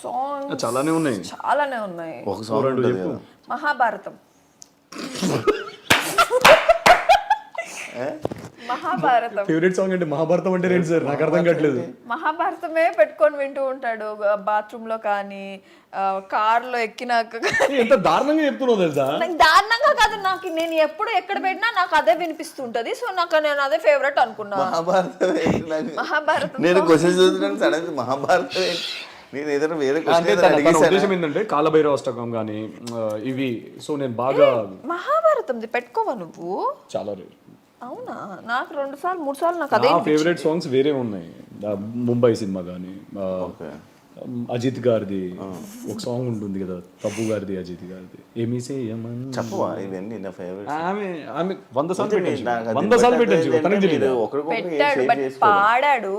సాంగ్ చాలానే ఉన్నాయి. ఒక సాంగ్ ఉంటుంది కదా. మహాభారతం. ఫేవరెట్ సాంగ్ అంటే మహాభారతం అంటే ఏంటి సార్, నాకు అర్థం కావట్లేదు. మహాభారతమే పెట్టుకొని వింటూ ఉంటాడు బాత్రూమ్ లో కానీ, కార్ లో ఎక్కినాక. ఎంత దారుణంగా చెప్తున్నావు తెలుసా. దారుణంగా కాదు, నాకు నేను ఎప్పుడు ఎక్కడ పెట్టినా నాకు అదే వినిపిస్తుంటది. సో నాకు నేను అదే ఫేవరెట్ అనుకున్నా. మహాభారతం. నేను క్వశ్చన్ చదువుతున్నాను, సడన్ మహాభారతం. నేను ఏదైనా వేరే ఉద్దేశం ఏంటంటే కాలభైరవ అష్టకం కానీ ఇవి. సో నేను బాగా మహాభారతం పెట్టుకోవా నువ్వు? చాలా రేర్. అవునా? నాకు 2 సార్లు 3 సార్లు నాకు అదే ఫేవరెట్ సాంగ్స్ వేరే ఉన్నాయి. ముంబై సినిమా కానీ, అజిత్ గారిది ఒక సాంగ్ ఉంటుంది కదా, తబ్బు గారిది, అజిత్ గారిది, ఏమీ చెప్పవా ఇవన్నీ నా ఫేవరెట్. ఆమె 100 సార్లు పెట్టాను. పెట్టాడు, బట్ పాడాడు.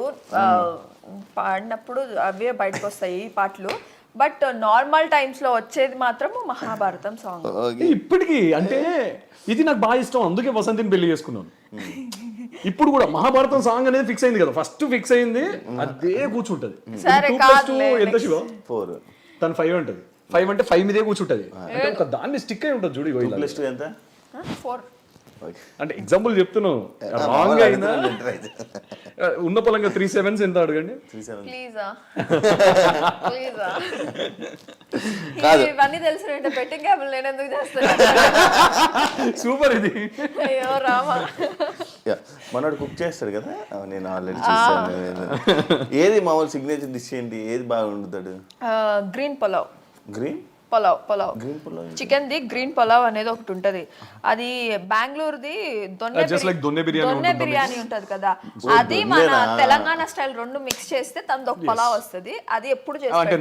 పాడినప్పుడు అవే బయటకు వస్తాయి ఈ పాటలు. బట్ నార్మల్ టైమ్స్ లో వచ్చేది మాత్రం మహాభారతం సాంగ్. ఇప్పటికి అంటే ఇది నాకు బాగా ఇష్టం, అందుకే వసంతిని పెళ్లి చేసుకున్నాను. ఇప్పుడు కూడా మహాభారతం సాంగ్ అనేది ఫిక్స్ అయింది కదా, ఫస్ట్ ఫిక్స్ అయింది అదే కూర్చుంటది. ఎంత శివ? 4. తను 5 అంటది. 5 అంటే 5 మీదే కూర్చుంటది. అంటే ఒక దాన్ని స్టిక్ అయి ఉంటుంది చూడు. 2+2 ఎంత? 4. అంటే ఎగ్జాంపుల్ చెప్తున్నాను, రాంగ్ అయినా ఉన్న పొలంగా 3 7s ఎంత అడగండి. ప్లీజా ఇవన్నీ తెలిసిన బెట్టింగ్ యాప్ నేను ఎందుకు చేస్తాను? సూపర్ ఇది. అయ్యో రామా. మనోడు కుక్ చేస్తాడు కదా, నేను ఆల్రెడీ చూసాను. ఏది మామూలు సిగ్నేచర్ డిష్ ఏంటి, ఏది బాగా వండుతాడు? Green pulao. Green pulao chicken the green pulao అనేది ఒకటి ఉంటది. అది బెంగళూరుది దొన్నె బిర్యానీ ఉంటది కదా, అది మన తెలంగాణ స్టైల్ 2 మిక్స్ చేస్తే తనది ఒక పులావ్ వస్తుంది. అది ఎప్పుడు చేస్తాడు?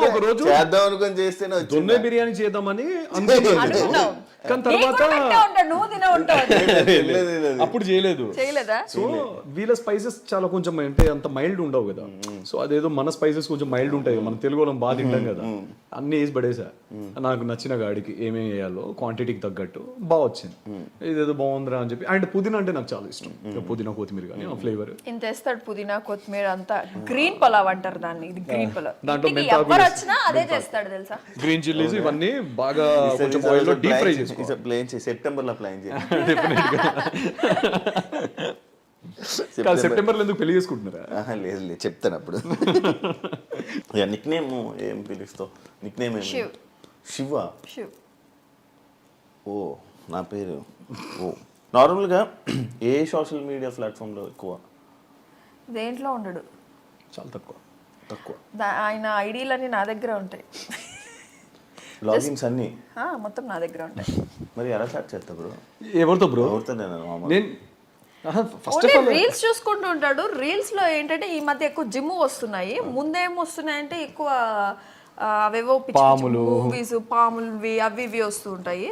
ఒక రోజు చేద్దాం అనుకుని చేస్తేనే దొన్నె బిర్యానీ చేద్దామని కానీ తర్వాత అప్పుడు చేయలేదా. సో వీళ్ళ స్పైసెస్ చాలా కొంచెం అంటే అంత మైల్డ్ ఉండవు కదా. సో అదేదో మన స్పైసెస్ కొంచెం మైల్డ్ ఉంటాయి, మన తెలుగు వాళ్ళం బాగా తింటాం కదా. అన్ని వేసి పడేసా, నాకు నచ్చిన గాడికి ఏమేమి వేయాలో క్వాంటిటీకి తగ్గట్టు బాగా వచ్చింది. ఇదేదో బాగుందిరా అని చెప్పి. అండ్ పుదీనా అంటే నాకు చాలా ఇష్టం, పుదీనా కొత్తిమీర కానీ ఆ ఫ్లేవర్ ఇంత వేస్తాడు. పుదీనా కొత్తిమీర అంతా గ్రీన్ పులావ్ అంటారు దాన్ని. ఇది గ్రీన్ పులావ్. దాంట్లో ఎవరు వచ్చినా అదే చేస్తాడు తెలుసా. గ్రీన్ చిల్లీస్ ఇవన్నీ బాగా కొంచెం ఆయిల్ లో డీప్ ఫ్రై చేసుకోవాలి. సెప్టెంబర్ లో ప్లాన్ చేయాలి. సెప్టెంబర్ లో ఎందుకు పెళ్లి చేసుకుంటున్నారా? లేదు చెప్తాను అప్పుడు. నిక్ నేమ్ ఏం పిలుస్తావు? Nick name Shiva. ఓ నా పేరు. ఓ నార్మల్గా ఏ సోషల్ మీడియా ప్లాట్ఫామ్లో ఎక్కువ? దేంట్లో ఉండడు, చాలా తక్కువ. ఆయన ఐడీలన్నీ నా దగ్గర ఉంటాయి. లాగిన్స్ అన్ని మొత్తం నా దగ్గర ఉంటాయి. మరి ఎలా స్టార్ట్ చేస్తా బ్రో? ఎవరితో బ్రో? రీల్స్ చూసుకుంటూ ఉంటాడు. రీల్స్ లో ఏంటంటే ఈ మధ్య ఎక్కువ జిమ్ వస్తున్నాయి. ముందేం వస్తున్నాయంటే ఎక్కువ అవేవో మూవీస్, పాములు అవి ఇవి వస్తూ ఉంటాయి.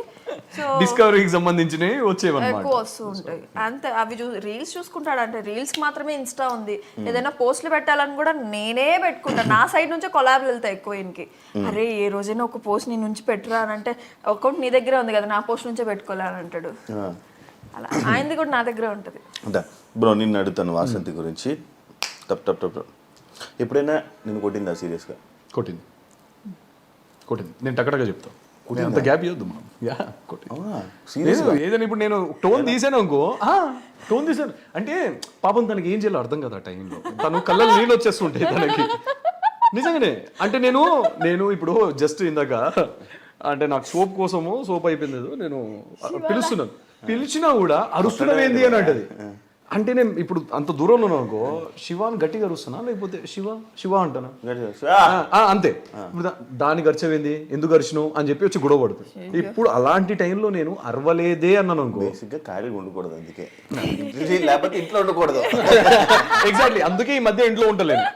సో డిస్కవరీకి సంబంధించినవి వచ్చేవన్నమాట, ఎక్కువ వస్తూ ఉంటాయి. అంతే. అవి రీల్స్ చూసుకుంటాడు. అంటే రీల్స్ మాత్రమే ఇన్స్టా ఉంది. ఏదైనా పోస్టులు పెట్టాలని కూడా నేనే పెట్టుకుంటాను. నా సైడ్ నుంచే కొలాబ్లు వెళ్తాయి ఎక్కువ. ఈయనకి అరే ఏ రోజైనా ఒక పోస్ట్ నీ నుంచి పెట్టురా అని అంటే, అకౌంట్ నీ దగ్గరే ఉంది కదా, నా పోస్ట్ నుంచే పెట్టుకోలే అని అంటాడు. అలా ఆయనది కూడా నా దగ్గర ఉంటుంది. అంటే బ్రో నిన్ను అడుగుతాను వాసంతి గురించి. టప్ ఎప్పుడైనా నేను కొట్టిందా సీరియస్గా? కొట్టింది నేను టక్కడగా చెప్తాను. అంత గ్యాప్ ఇవ్వద్దు మనం. ఏదైనా ఇప్పుడు నేను టోన్ తీసాను అనుకో, టోన్ తీసాను అంటే పాపం తనకి ఏం చేయాలో అర్థం కదా ఆ టైంలో. తను కళ్ళలో నీళ్ళు వచ్చేస్తుంటాయి తనకి నిజంగానే. అంటే నేను ఇప్పుడు జస్ట్ ఇందాక అంటే నాకు సోప్ కోసము సోప్ అయిపోయింది, నేను పిలుస్తున్నాను, పిలిచినా కూడా అరుస్తున్నావు ఏంది అని అంటది. అంటే నేను ఇప్పుడు అంత దూరంలో ఉన్నాను అనుకో, శివాని గట్టిగా అరుస్తున్నా లేకపోతే శివ అంటానా అంతే. దానికి అరిచవేంది, ఎందుకు అరిచినావు అని చెప్పి వచ్చి గొడవ పడుతుంది. ఇప్పుడు అలాంటి టైంలో నేను అరవలేదే అన్నాను అనుకో, బేసిక్గా ఖాళీగా ఉండకూడదు, అందుకే లేకపోతే ఇంట్లో ఉండకూడదు. ఎగ్జాక్ట్లీ, అందుకే ఈ మధ్య ఇంట్లో ఉండలేను.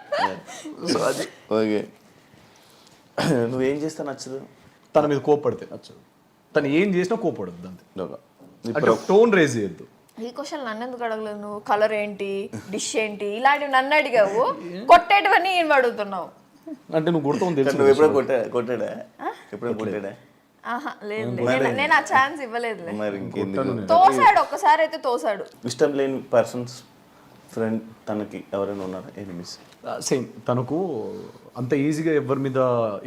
సో అది ఓకే. నువ్వేం చేస్తా నచ్చదు? తన మీద కోప్పడితే నచ్చదు. తను ఏం చేసినా కోప్పడద్దు అంతే. అంటే ఇప్పుడు టోన్ రేజ్ చేయొద్దు. ఈ క్వశ్చన్ నన్ను ఎందుకు అడగలేదు నువ్వు? కలర్ ఏంటి, డిష్ ఏంటి, ఇలాంటివి నన్ను అడిగావు, కొట్టేటివన్నీ ఏం అడుగుతున్నావు? అంటే నువ్వు కొడతావు తెలుసు. నువ్వు ఎప్పుడో కొట్టాడా? ఎప్పుడో కొట్టాడా? ఆహా లేదు, నేను ఆ ఛాన్స్ ఇవ్వలేదు. మరి ఇంకెందుకు? తోసాడు, ఒక్కసారి అయితే తోసాడు. ఇష్టం లేని పర్సన్స్ ఫ్రెండ్ తనకి ఎవరైనా ఉన్నారా, ఎనిమిస్? సేమ్, తనకు అంత ఈజీగా ఎవరి మీద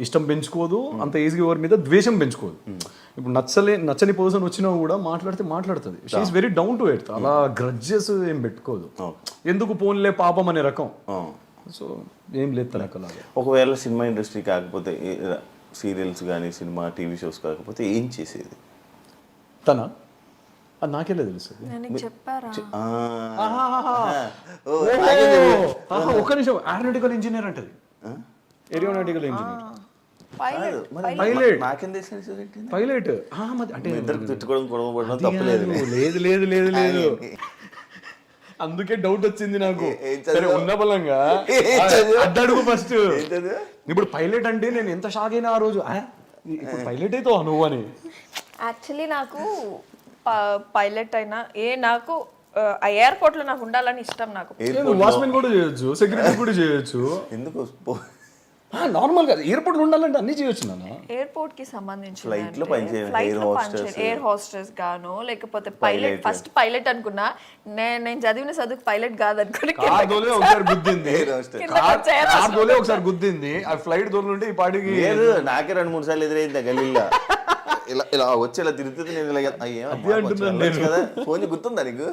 ఇష్టం పెంచుకోదు, అంత ఈజీగా ఎవరి మీద ద్వేషం పెంచుకోదు. ఇప్పుడు నచ్చని పర్సన్ వచ్చినా కూడా మాట్లాడుతుంది. She's very down to earth. అలా గ్రడ్జెస్ ఏం పెట్టుకోదు, ఎందుకు పోన్లే పాపం అనే రకం. సో ఏం లేదు తనకు అలాగా. ఒకవేళ సినిమా ఇండస్ట్రీ కాకపోతే, సీరియల్స్ కానీ సినిమా టీవీ షోస్ కాకపోతే ఏం చేసేది తన? అది నాకెలా తెలుస్తుంది? నేను చెప్పారా? ఒక్క నిమిషం. ఏరోనాటికల్ ఇంజనీర్ అంటది. Aeronautical engineer, pilot. అంటే ఇద్దరు తిట్టుకోవడం గొడవ పడడం తప్పలేదు. లేదు అందుకే డౌట్ వచ్చింది నాకు. ఉన్న బలంగా అడ్డడుగు ఫస్ట్. ఇప్పుడు పైలట్ అంటే నేను ఎంత షాక్ అయినా ఆ రోజు, ఇప్పుడు పైలట్ అయితే నువ్వు అని. యాక్చువల్లీ నాకు పైలట్ అయినా నాకు ఆ ఎయిర్పోర్ట్ లో నాకు ఉండాలని ఇష్టం. నాకు వాచ్మెన్ కూడా చేయొచ్చు, సెక్యూరిటీ కూడా చేయొచ్చు. ఎందుకు నార్మల్ గా ఎయిర్పోర్ట్ ఉండాలంటే అన్ని చేయొచ్చు నాన్న. ఎయిర్పోర్ట్ కి సంబంధించి ఎయిర్ హోస్టెస్ గాను, లేకపోతే పైలట్. ఫస్ట్ పైలట్ అనుకున్నా, నేను చదివిన చదువుకు పైలట్ కాదు అనుకుని ఒకసారి గుద్దింది. ఆ ఫ్లైట్ దొరుకుంటే ఈ పాటికి నాకే 2-3 సార్లు ఎదురైంది గల్లీలో. ఇలా వచ్చి ఇలా తిరుగుతుంది. నేను కదా ఫోన్ గుర్తుందా నీకు?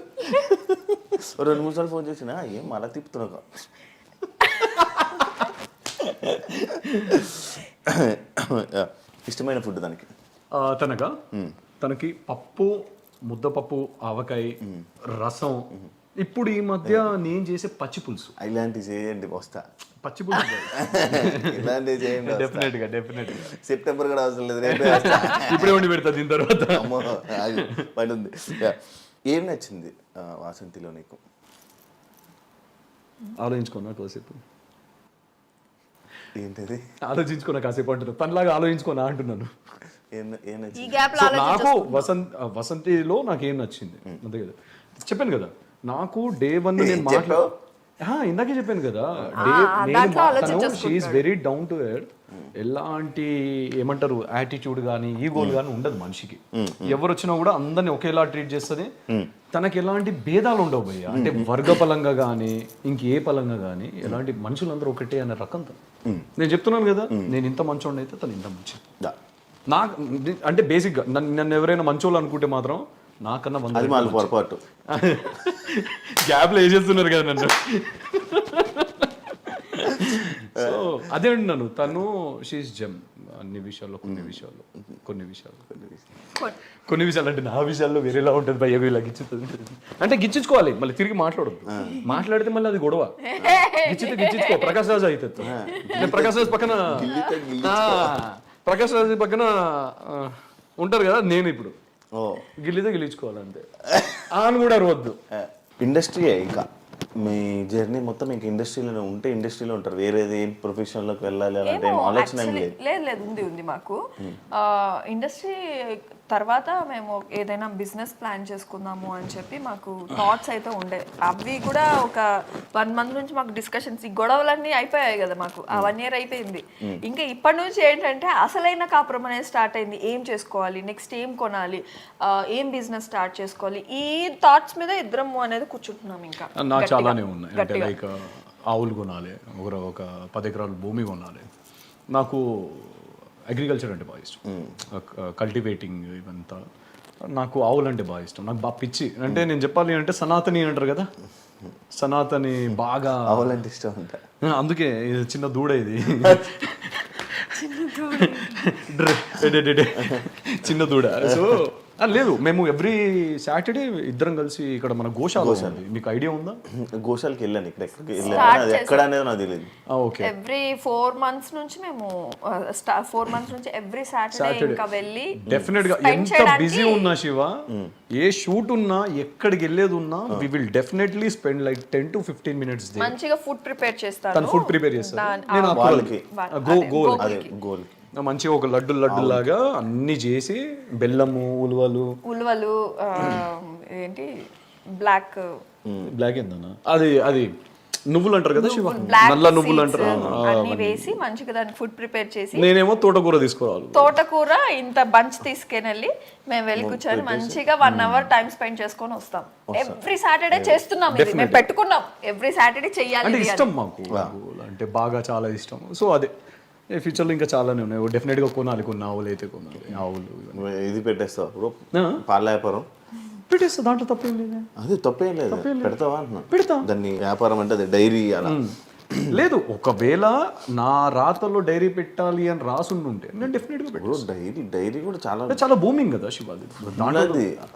2-3 సార్లు ఫోన్ చేసినా ఏం అలా తిప్పుతున్నావు. ఇష్టమైన ఫుడ్ దానికి తనకి పప్పు, ముద్దపప్పు, ఆవకాయ, రసం. ఇప్పుడు ఈ మధ్య నేను చేసే పచ్చి పులుసు. ఇలాంటివి చేయండి, వస్తా. పచ్చి పులుసు ఇలాంటివి చేయండి డెఫినెట్ గా. సెప్టెంబర్ కూడా అవసరం లేదు, ఇప్పుడే వండి పెడతా దీని తర్వాత. పడుంది. ఏం నచ్చింది వాసంతిలో నీకు? ఆలోచించుకున్నా కాసేపు. ఏంటది? ఆలోచించుకున్నా కాసేపు అంటున్నా. తనలాగా ఆలోచించుకున్నా అంటున్నాను. నాకు వసంతిలో నాకేం నచ్చింది అంతే కదా చెప్పాను కదా. నాకు డే 1 నేను ఇందాకే చెప్పాను కదా, she's very down to earth. ఎలాంటి ఏమంటారు యాటిట్యూడ్ కానీ ఈగోలు కానీ ఉండదు మనిషికి. ఎవరు వచ్చినా కూడా అందరిని ఒకేలా ట్రీట్ చేస్తుంది. తనకి ఎలాంటి భేదాలు ఉండవు భయ్య. అంటే వర్గ పరంగా కానీ ఇంకే పరంగా కానీ ఎలాంటి మనుషులందరూ ఒకటే అనే రకం. నేను చెప్తున్నాను కదా, నేను ఇంత మంచోడిని అయితే తను ఇంత మంచి. నాకు అంటే బేసిక్గా నన్ను ఎవరైనా మంచోళ్ళు అనుకుంటే మాత్రం నాకన్నా పొరపాటు గ్యాప్లో వేసేస్తున్నారు కదా నన్ను. సో అదే అంటున్నాను, తను షీఈస్ జెమ్ అన్ని విషయాల్లో. కొన్ని విషయాలు అంటే నా విషయాల్లో వేరేలా ఉంటుంది భయ్య, ఇలా గిచ్చుతుంది అంటే గిచ్చుకోవాలి, మళ్ళీ తిరిగి మాట్లాడద్దు. మాట్లాడితే మళ్ళీ అది గొడవ. గిచ్చుకో. ప్రకాష్ రాజు అవుతుంది. ప్రకాష్ రాజు పక్కన ఉంటారు కదా, నేను ఇప్పుడు గిల్లితే గెలిచుకోవాలంతే అని కూడా అరవద్దు. ఇండస్ట్రీ ఇంకా మీ జర్నీ మొత్తం ఇంకా ఇండస్ట్రీలో ఉంటే ఇండస్ట్రీలో ఉంటారు, వేరేది ఏం ప్రొఫెషన్లోకి వెళ్ళాలి అలాంటి ఆలోచన ఏం లేదు? లేదు ఉంది మాకు ఇండస్ట్రీ తర్వాత మేము ఏదైనా బిజినెస్ ప్లాన్ చేసుకుందాము అని చెప్పి మాకు థాట్స్ అయితే ఉండే. అవి కూడా ఒక 1 మంత్ నుంచి మాకు డిస్కషన్స్, ఈ గొడవలన్నీ అయిపోయాయి కదా మాకు. ఆ 1 year అయిపోయింది. ఇంకా ఇప్పటి నుంచి ఏంటంటే అసలైన కాపురం అనేది స్టార్ట్ అయింది. ఏం చేసుకోవాలి, నెక్స్ట్ ఏం కొనాలి, ఏం బిజినెస్ స్టార్ట్ చేసుకోవాలి, ఈ థాట్స్ మీద ఇద్దరము అనేది కూర్చుంటున్నాం. ఇంకా నాకు చాలానే ఉన్నాయి. అంటే లైక్ ఆవులు కొనాలి, ఒక 10 ఎకరాలు భూమి కొనాలి. నాకు అగ్రికల్చర్ అంటే బాగా ఇష్టం, కల్టివేటింగ్ ఇవంతా. నాకు ఆవులు అంటే బాగా ఇష్టం, నాకు బాగా పిచ్చి. అంటే నేను చెప్పాలి అంటే సనాతని అంటారు కదా, సనాతని బాగా ఆవులంటే ఇష్టం అంట. అందుకే ఇది చిన్న దూడ, ఇది చిన్న దూడ. సో లేదు, మేము ఎవ్రీ సాటర్డే ఇద్దరం కలిసి ఇక్కడ మన గోశాల ఉంది, మీకు ఐడియా ఉందా? గోశాలకి వెళ్ళాను, ఇక్కడ అది ఎక్కడ అనేది నాకు తెలియదు. ఓకే, ఎవ్రీ 4 months నుంచి మేము 4 months నుంచి ఎవ్రీ సాటర్డే ఇంకా వెళ్ళి డెఫినెట్ గా ఎంత బిజీ ఉన్నా శివ, ఏ షూట్ ఉన్నా, ఎక్కడికి వెళ్ళేది ఉన్నా, we will definitely spend like 10 to 15 minutes. మంచిగా ఫుడ్ ప్రిపేర్ చేస్తాను. తను ఫుడ్ ప్రిపేర్ చేస్తాను నేను వాళ్ళకి గోల్ మంచిగా ఒక లడ్డు లాగా అన్ని చేసి, బెల్లము, ఉలువలు ఏంటి బ్లాక్ ఏందన్నా, అది నువ్వులు అంటారు కదా శివ, నల్ల నువ్వులు అంటారు, అన్ని వేసి మంచిగా దాన్ని ఫుడ్ ప్రిపేర్ చేసి. నేనేమో తోటకూర తీసుకురావాలి, తోటకూర ఇంత బంచ్ తీసుకెళ్ళి మేము వెళ్ళి కూర్చొని మంచిగా 1 hour టైం స్పెండ్ చేసుకొని వస్తాం. ఎవ్రీ సాటర్డే చేస్తున్నాం ఇది, మేము పెట్టుకున్నాం ఎవ్రీ సాటర్డే చెయ్యాలి. అంటే ఇష్టం మాకు, అంటే బాగా చాలా ఇష్టం. సో అదే ఫ్యూచర్లో ఇంకా చాలానే ఉన్నాయి, డెఫినెట్గా కొనాలి. కొన్ని ఆవులు అయితే కొనాలి, ఆవులు ఇది పెట్టేస్తావు పాల వ్యాపారం పెట్టేస్తా, దాంట్లో తప్పేం లేదు. అది తప్పేం లేదు, పెడతావా అంటున్నా. పెడతా, దాన్ని వ్యాపారం అంటే అది డైరీ అలా లేదు. ఒకవేళ నా రాతల్లో డైరీ పెట్టాలి అని రాసుంటే నేను డెఫినెట్గా పెట్టాను. డైరీ కూడా చాలా బూమింగ్ కదా శివాది.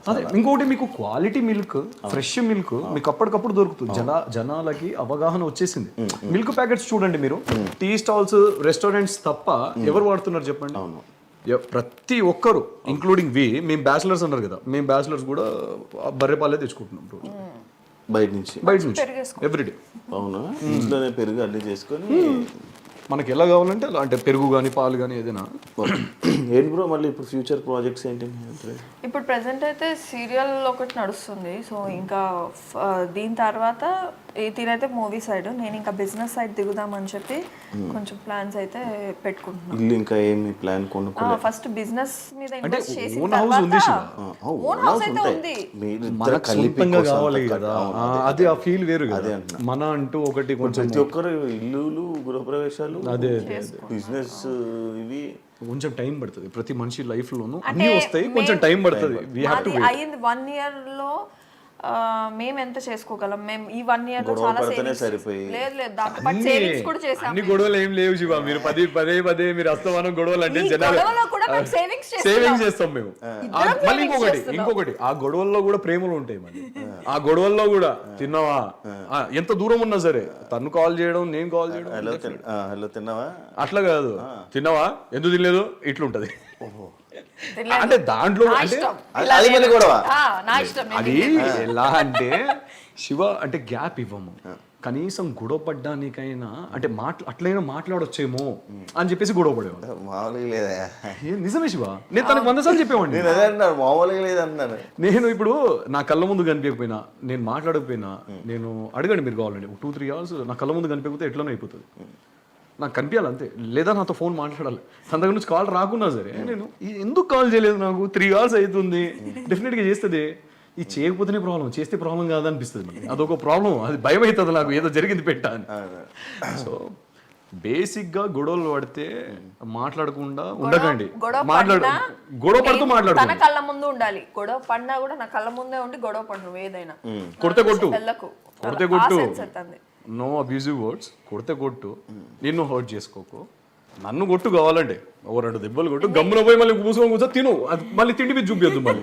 అదే ఇంకోటి, మీకు క్వాలిటీ మిల్క్, ఫ్రెష్ మిల్క్ మీకు అప్పటికప్పుడు దొరుకుతుంది. జనాలకి అవగాహన వచ్చేసింది. మిల్క్ ప్యాకెట్స్ చూడండి మీరు, టీ స్టాల్స్, రెస్టారెంట్స్ తప్ప ఎవరు వాడుతున్నారు చెప్పండి? అవును, ప్రతి ఒక్కరు ఇంక్లూడింగ్ మేము బ్యాచిలర్స్ అన్నారు కదా, మేము బ్యాచిలర్స్ కూడా బర్రె పాలే తెచ్చుకుంటున్నాం రోజు బయట నుంచి ఎవ్రీడే. అవునా, ఇంట్లోనే పెరుగు అన్ని చేసుకొని మనకి ఎలా కావాలంటే అలా, అంటే పెరుగు కానీ పాలు కానీ ఏదైనా. ఏంటి బ్రో మళ్ళీ ఇప్పుడు ఫ్యూచర్ ప్రాజెక్ట్స్ ఏంటి? ఇప్పుడు ప్రెసెంట్ అయితే సీరియల్ ఒకటి నడుస్తుంది. సో ఇంకా దీని తర్వాత దీనైతే మూవీ సైడ్, నేను ఇంకా బిజినెస్ సైడ్ దిగుదామని చెప్పి కొంచెం ప్లాన్స్ అయితే పెట్టుకుంటున్నాను. ఇల్లు ఇంకా ఏమి ప్లాన్ కొనుక్కోలేదు? ఫస్ట్ బిజినెస్ మీద ఇన్వెస్ట్ చేసి ఓన్ హౌస్ ఉంది శివ, ఓన్ హౌస్ అయితే ఉంది. మనకు సొంతంగా కావాలి కదా, అది ఆ ఫీల్ వేరు కదా. మన అంటూ ఒకటి కొంచెం, ప్రతి ఒక్కరు ఇల్లులు, గృహప్రవేశాలు, అదే బిజినెస్, ఇవి కొంచెం టైం పడుతుంది. ప్రతి మనిషి లైఫ్ లోను అన్ని వస్తాయి, కొంచెం టైం పడుతుంది. అయింది 1 year లో మేము ఎంత చేసుకోగలం? మేము ఈ 1 year లో చాలా లేదు దాంతో పాటు సేవింగ్స్ కూడా చేసాం. అన్ని గొడవలు ఏం లేవు శివ, మీరు పదే మీరు అస్తమానం గొడవలు అంటే సేవింగ్స్ చేస్తాం మేము. మళ్ళీ ఇంకొకటి ఆ గొడవల్లో కూడా ప్రేమలు ఉంటాయి. మళ్ళీ ఆ గొడవల్లో కూడా తిన్నావా, ఎంత దూరం ఉన్నా సరే తను కాల్ చేయడం, నేను కాల్ చేయడం, హలో తిన్నావా, అట్లా కాదు, తిన్నావా, ఎందుకు తినలేదు, ఇట్లుంటది. అంటే దాంట్లో అది ఎలా అంటే శివ, అంటే గ్యాప్ ఇవ్వము, కనీసం గొడవ పడ్డానికైనా అంటే అట్లయినా మాట్లాడొచ్చేమో అని చెప్పేసి గొడవ పడేవాడు. నిజమే శివ, నేను తనకు 100 సార్లు చెప్పేవాడిని. నేను ఇప్పుడు నా కళ్ళ ముందు కనిపించకపోయినా, నేను మాట్లాడకపోయినా, నేను అడగండి మీరు కావాలండి 2-3 hours నా కళ్ళ ముందు కనిపించకపోతే ఎట్లనో అయిపోతుంది. నాకు కనిపించాలి అంతే, లేదా నాతో ఫోన్ మాట్లాడాలి. తన దగ్గర నుంచి కాల్ రాకున్నా సరే నేను ఎందుకు కాల్ చేయలేదు, నాకు 3 hours అవుతుంది, డెఫినెట్గా చేస్తుంది. ఇది చేయకపోతేనే ప్రాబ్లం, చేస్తే ప్రాబ్లం కాదనిపిస్తుంది మనకి, అదొక ప్రాబ్లం, అది భయం అవుతుంది నాకు, ఏదో జరిగింది పెట్టా అని. సో బేసిక్గా గొడవలు పడితే మాట్లాడకుండా ఉండకండి, గొడవ పడుతూ మాట్లాడు. తన కళ్ళ ముందు ఉండాలి, గొడవ పడినా కూడా నా కళ్ళ ముందే ఉండి గొడవ పడను. ఏదైనా కొడితే కొట్టు, నో అబ్యూజివ్ వర్డ్స్, కొట్టు, నిన్ను హర్ట్ చేసుకోకు, నన్ను కొట్టు, కావాలంటే ఓ 2 దెబ్బలు కొట్టు, గమ్మున పోయి మళ్ళీ కూర్చొని కూర్చో తిను, అది మళ్ళీ తిండి మీద చూపించద్దు. మళ్ళీ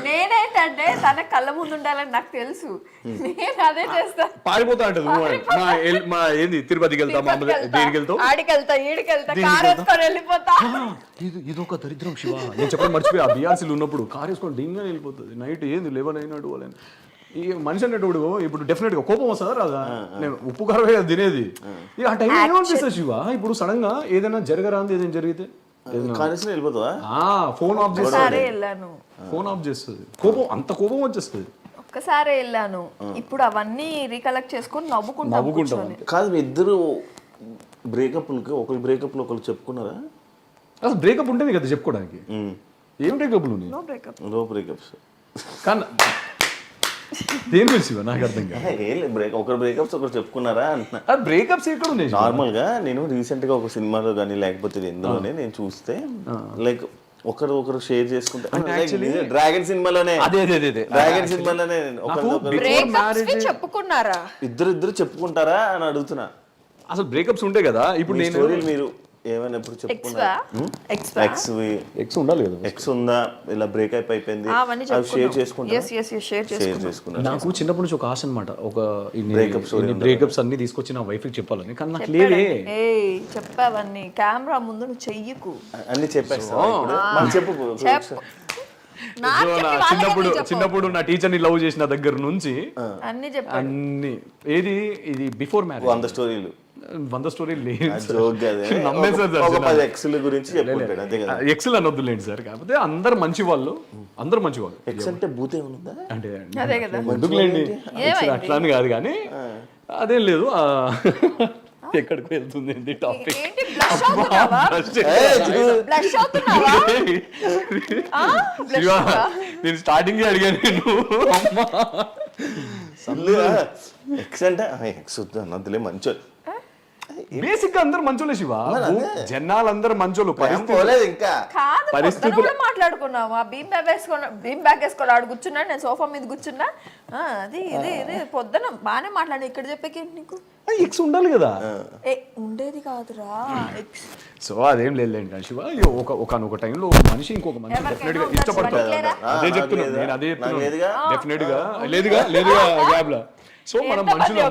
నేనేంటంటే తన కళ్ళ ముందు ఉండాలని నాకు తెలుసు, నేను అదే చేస్తా. పారిపోతా అంటది, మా ఏంది తిరుపతికి వెళ్తా, మా దేనికి వెళ్తావు, ఆడికెళ్తా, ఈడికెళ్తా, కారు వేసుకొని వెళ్ళిపోతా. ఇదొక దరిద్రం శివ, నేను చెప్పడం మర్చిపోయి, ఆ బిఆర్సీలు ఉన్నప్పుడు కారు వేసుకొని డింగా వెళ్ళిపోతుంది. నైట్ ఏంది 11 అయినాడు వాళ్ళని. ఈ మనిషి అనేటప్పుడు ఇప్పుడు డెఫినెట్గా కోపం వస్తుందా రాదా? నేను ఉప్పు కారమే తినేది. ఆ టైం ఏమనిపిస్తుంది శివ, ఇప్పుడు సడన్ గా ఏదైనా జరగరాంది ఏదైనా జరిగితే కాలేసి వెళ్ళిపోతావా? ఫోన్ ఆఫ్ చేస్తుంది, ఒక్కసారే వెళ్ళాను, ఫోన్ ఆఫ్ చేస్తుంది, కోపం అంత కోపం వచ్చేస్తుంది. ఒక్కసారే వెళ్ళాను. ఇప్పుడు అవన్నీ రీకలెక్ట్ చేసుకొని నవ్వుకుంటాం కూర్చొని. కాదు మీ ఇద్దరు బ్రేకప్లకి ఒకరు బ్రేకప్లు ఒకరు చెప్పుకున్నారా? అసలు బ్రేకప్ ఉంటుంది కదా చెప్పుకోవడానికి. ఏం బ్రేకప్లు ఉన్నాయి? No breakup. No breakups. కానీ దేని గురించి నాకు అర్థం కాదు. ఏం లేదు, ఒకరు బ్రేకప్స్ ఒకరు చెప్పుకున్నారా అంటున్నా. అది బ్రేకప్స్ ఎక్కడ ఉన్నాయి? నార్మల్గా నేను రీసెంట్గా ఒక సినిమాలో కానీ లేకపోతే ఎందులోనే నేను చూస్తే లైక్ ఒకరు షేర్ చేసుకుంటే డ్రాగన్ సినిమాలోనే అదే అదే అదే డ్రాగన్ సినిమాలోనే బ్రేకప్స్ చెప్పుకున్నారా? ఇద్దరు చెప్పుకుంటారా అని అడుగుతున్నా. అసలు బ్రేకప్స్ ఉంటాయి కదా. ఇప్పుడు నేను స్టోరీలు మీరు ఏమైనా ఎప్పుడు చెప్పుకున్నారా? ఎక్స్ ఉండాలి కదా. ఎక్స్ ఉందా ఇలా బ్రేకప్ అయిపోయింది అవి షేర్ చేసుకుంటారా? నాకు చిన్నప్పటి నుంచి ఒక ఆశ అనమాట, ఒక బ్రేకప్స్ అన్ని తీసుకొచ్చి నా వైఫ్ కి చెప్పాలని. కానీ నాకు లేవే. చెప్పావన్నీ కెమెరా ముందు నువ్వు చెయ్యకు అన్ని చెప్పేస్తా. చెప్పు. చిన్నప్పుడు నా టీచర్ ని లవ్ చేసిన దగ్గర నుంచి అన్ని అన్ని ఏది ఇది బిఫోర్ మ్యారేజ్ 100 స్టోరీలు 100 స్టోరీలు లేదు. ఎక్సెల్ అనొద్దులేండి సార్. కాకపోతే అందరు మంచి వాళ్ళు. ఎక్స్ అంటే బూత్ ఏమన్నా అంటే అదే కదా. ఎందుకులేండి అట్లా అని కాదు కానీ అదేం లేదు. ఎక్కడికి వెళ్తుంది ఏంటి టాపిక్? నేను స్టార్టింగ్ అడిగాను నేను. ఎక్స్ అంటే ఎక్స్ వద్దు అన్నదిలే మంచి బేసిక్ గా అందరు మంచోళ్ళే శివ. జనాలందరూ మంచోళ్ళు. పరిస్థితులు మాట్లాడుకున్నావా? బీమ్ బ్యాగ్ వేసుకొని ఆడు కూర్చున్నా, నేను సోఫా మీద కూర్చున్నా. అది ఇది ఇది పొద్దున బాగానే మాట్లాడి. ఇక్కడ చెప్పేకి నీకు ఎక్స్ ఉండాలి కదా. ఉండేది కాదురా ఎక్స్. సో అదేం లేదులేండి శివ. ఒక టైంలో మనిషి ఇంకొక మనిషి డెఫినెట్ గా ఇష్టపడతారు. అదే చెప్తున్నాను నేను, అదే చెప్తున్నాను. డెఫినెట్ గా లేదుగా గ్యాప్ లా. సో మనం మనుషులు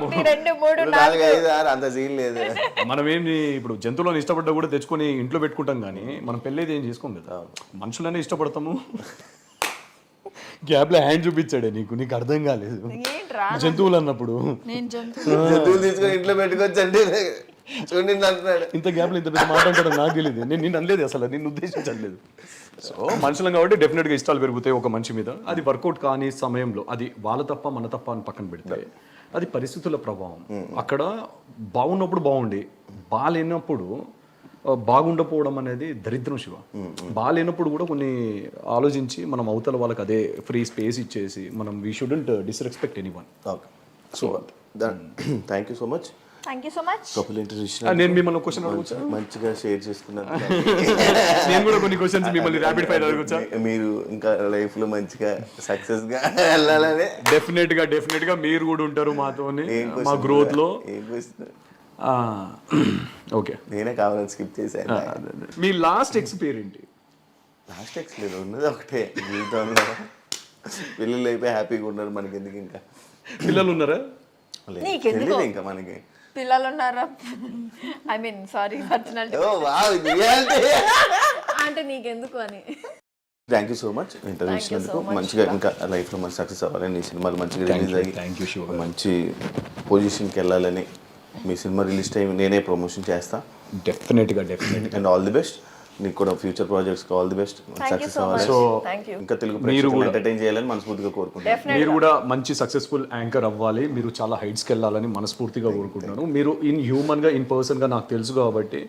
మనం ఏంటి ఇప్పుడు జంతువులను ఇష్టపడ్డా కూడా తెచ్చుకొని ఇంట్లో పెట్టుకుంటాం కానీ మనం పెళ్ళేది ఏం చేసుకోం కదా. మనుషులనే ఇష్టపడతాము. గ్యాప్ లో హ్యాండ్ చూపించాడే నీకు అర్థం కాలేదు. జంతువులు అన్నప్పుడు జంతువులు తీసుకొని ఇంట్లో పెట్టుకోవచ్చండి. ఇంత గ్యాప్ లో ఇంత పెద్ద మాట అంటాడు నాకు తెలియదు. నేను అనలేదు అసలు, నేను ఉద్దేశించలేదు. సో మనుషులం కాబట్టి డెఫినెట్ గా ఇష్టాలు పెరుగుతాయి ఒక మనిషి మీద. అది వర్కౌట్ కాని సమయంలో అది వాళ్ళ తప్ప మన తప్ప అని పక్కన పెడితే అది పరిస్థితుల ప్రభావం. అక్కడ బాగున్నప్పుడు బాగుండి బాగాలేనప్పుడు బాగుండకపోవడం అనేది దరిద్రం శివ. బాగాలేనప్పుడు కూడా కొన్ని ఆలోచించి మనం అవతల వాళ్ళకి అదే ఫ్రీ స్పేస్ ఇచ్చేసి మనం we shouldn't disrespect anyone. So thank you so much. Couple interview నేను మిమ్మల్ని క్వశ్చన్ అడగొచ్చా? మంచిగా షేర్ చేసుకున్నాను. నేను కూడా కొన్ని క్వశ్చన్స్ మిమ్మల్ని ర్యాపిడ్ ఫైర్ అడగొచ్చా? మీరు ఇంకా లైఫ్ లో మంచిగా సక్సెస్ గా వెళ్ళాలని. డెఫినెట్ గా మీరు కూడా ఉంటారు మాతోని మా గ్రోత్ లో. ఓకే, నేనే కావాలని స్కిప్ చేశాను. మీ లాస్ట్ ఎక్స్ పేరు ఏంటి? లాస్ట్ ఎక్స్ లేదు, ఉన్నది ఒకటే జీవితంలో. పిల్లలు అయిపోయి హ్యాపీగా ఉన్నారు, మనకి ఎందుకు ఇంకా? పిల్లలు ఉన్నారా? తెలియదు ఇంకా మనకి. పిల్లలు ఉన్నారా? ఐ మీన్ సారీ పర్సనాలిటీ అంటే నీకెందుకు అని. Thank you so much interview ఇచ్చినందుకు. మంచిగా ఇంకా లైఫ్లో మంచి సక్సెస్ అవ్వాలని, ఈ సినిమాలు మంచిగా రిలీజ్ అయ్యి మంచి పొజిషన్కి వెళ్ళాలని, మీ సినిమా రిలీజ్ టైం నేనే ప్రమోషన్ చేస్తా. డెఫినెట్గా అండ్ ఆల్ ది బెస్ట్. నీకు కూడా future projects all the best, success అవ్వాలి. సో ఇంకా తెలుగు ప్రేక్షకులను ఎంటర్టైన్ చేయాలని మనస్ఫూర్తిగా కోరుకుంటున్నాను. మీరు కూడా మంచి సక్సెస్ఫుల్ యాంకర్ అవ్వాలి, మీరు చాలా హైట్స్కి వెళ్ళాలని మనస్ఫూర్తిగా కోరుకుంటున్నాను. మీరు హ్యూమన్ గా పర్సన్ గా నాకు తెలుసు కాబట్టి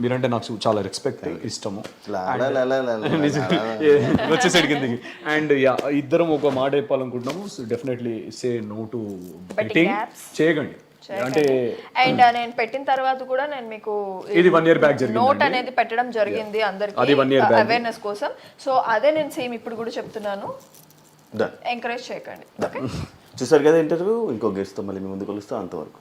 మీరంటే నాకు చాలా రెస్పెక్ట్, ఇష్టము. వచ్చేసరికి కిందకి. అండ్ ఇద్దరం ఒక మాట చెప్పాలనుకుంటున్నాము. Definitely say no to betting. చేయకండి. అంటే అండ్ నేను పెట్టిన తర్వాత కూడా నేను మీకు ఇది 1 year బ్యాక్ జరిగింది, నోట్ అనేది పెట్టడం జరిగింది అందరికి అవేర్నెస్ కోసం. సో అదే నేను సేమ్ ఇప్పుడు కూడా చెప్తున్నాను, ఎంకరేజ్ చేయకండి. చూసారు కదా ఇంటర్వ్యూ. ఇంకో గెస్ట్ తో మళ్ళీ మీ ముందు కలుస్తా. అంతవరకు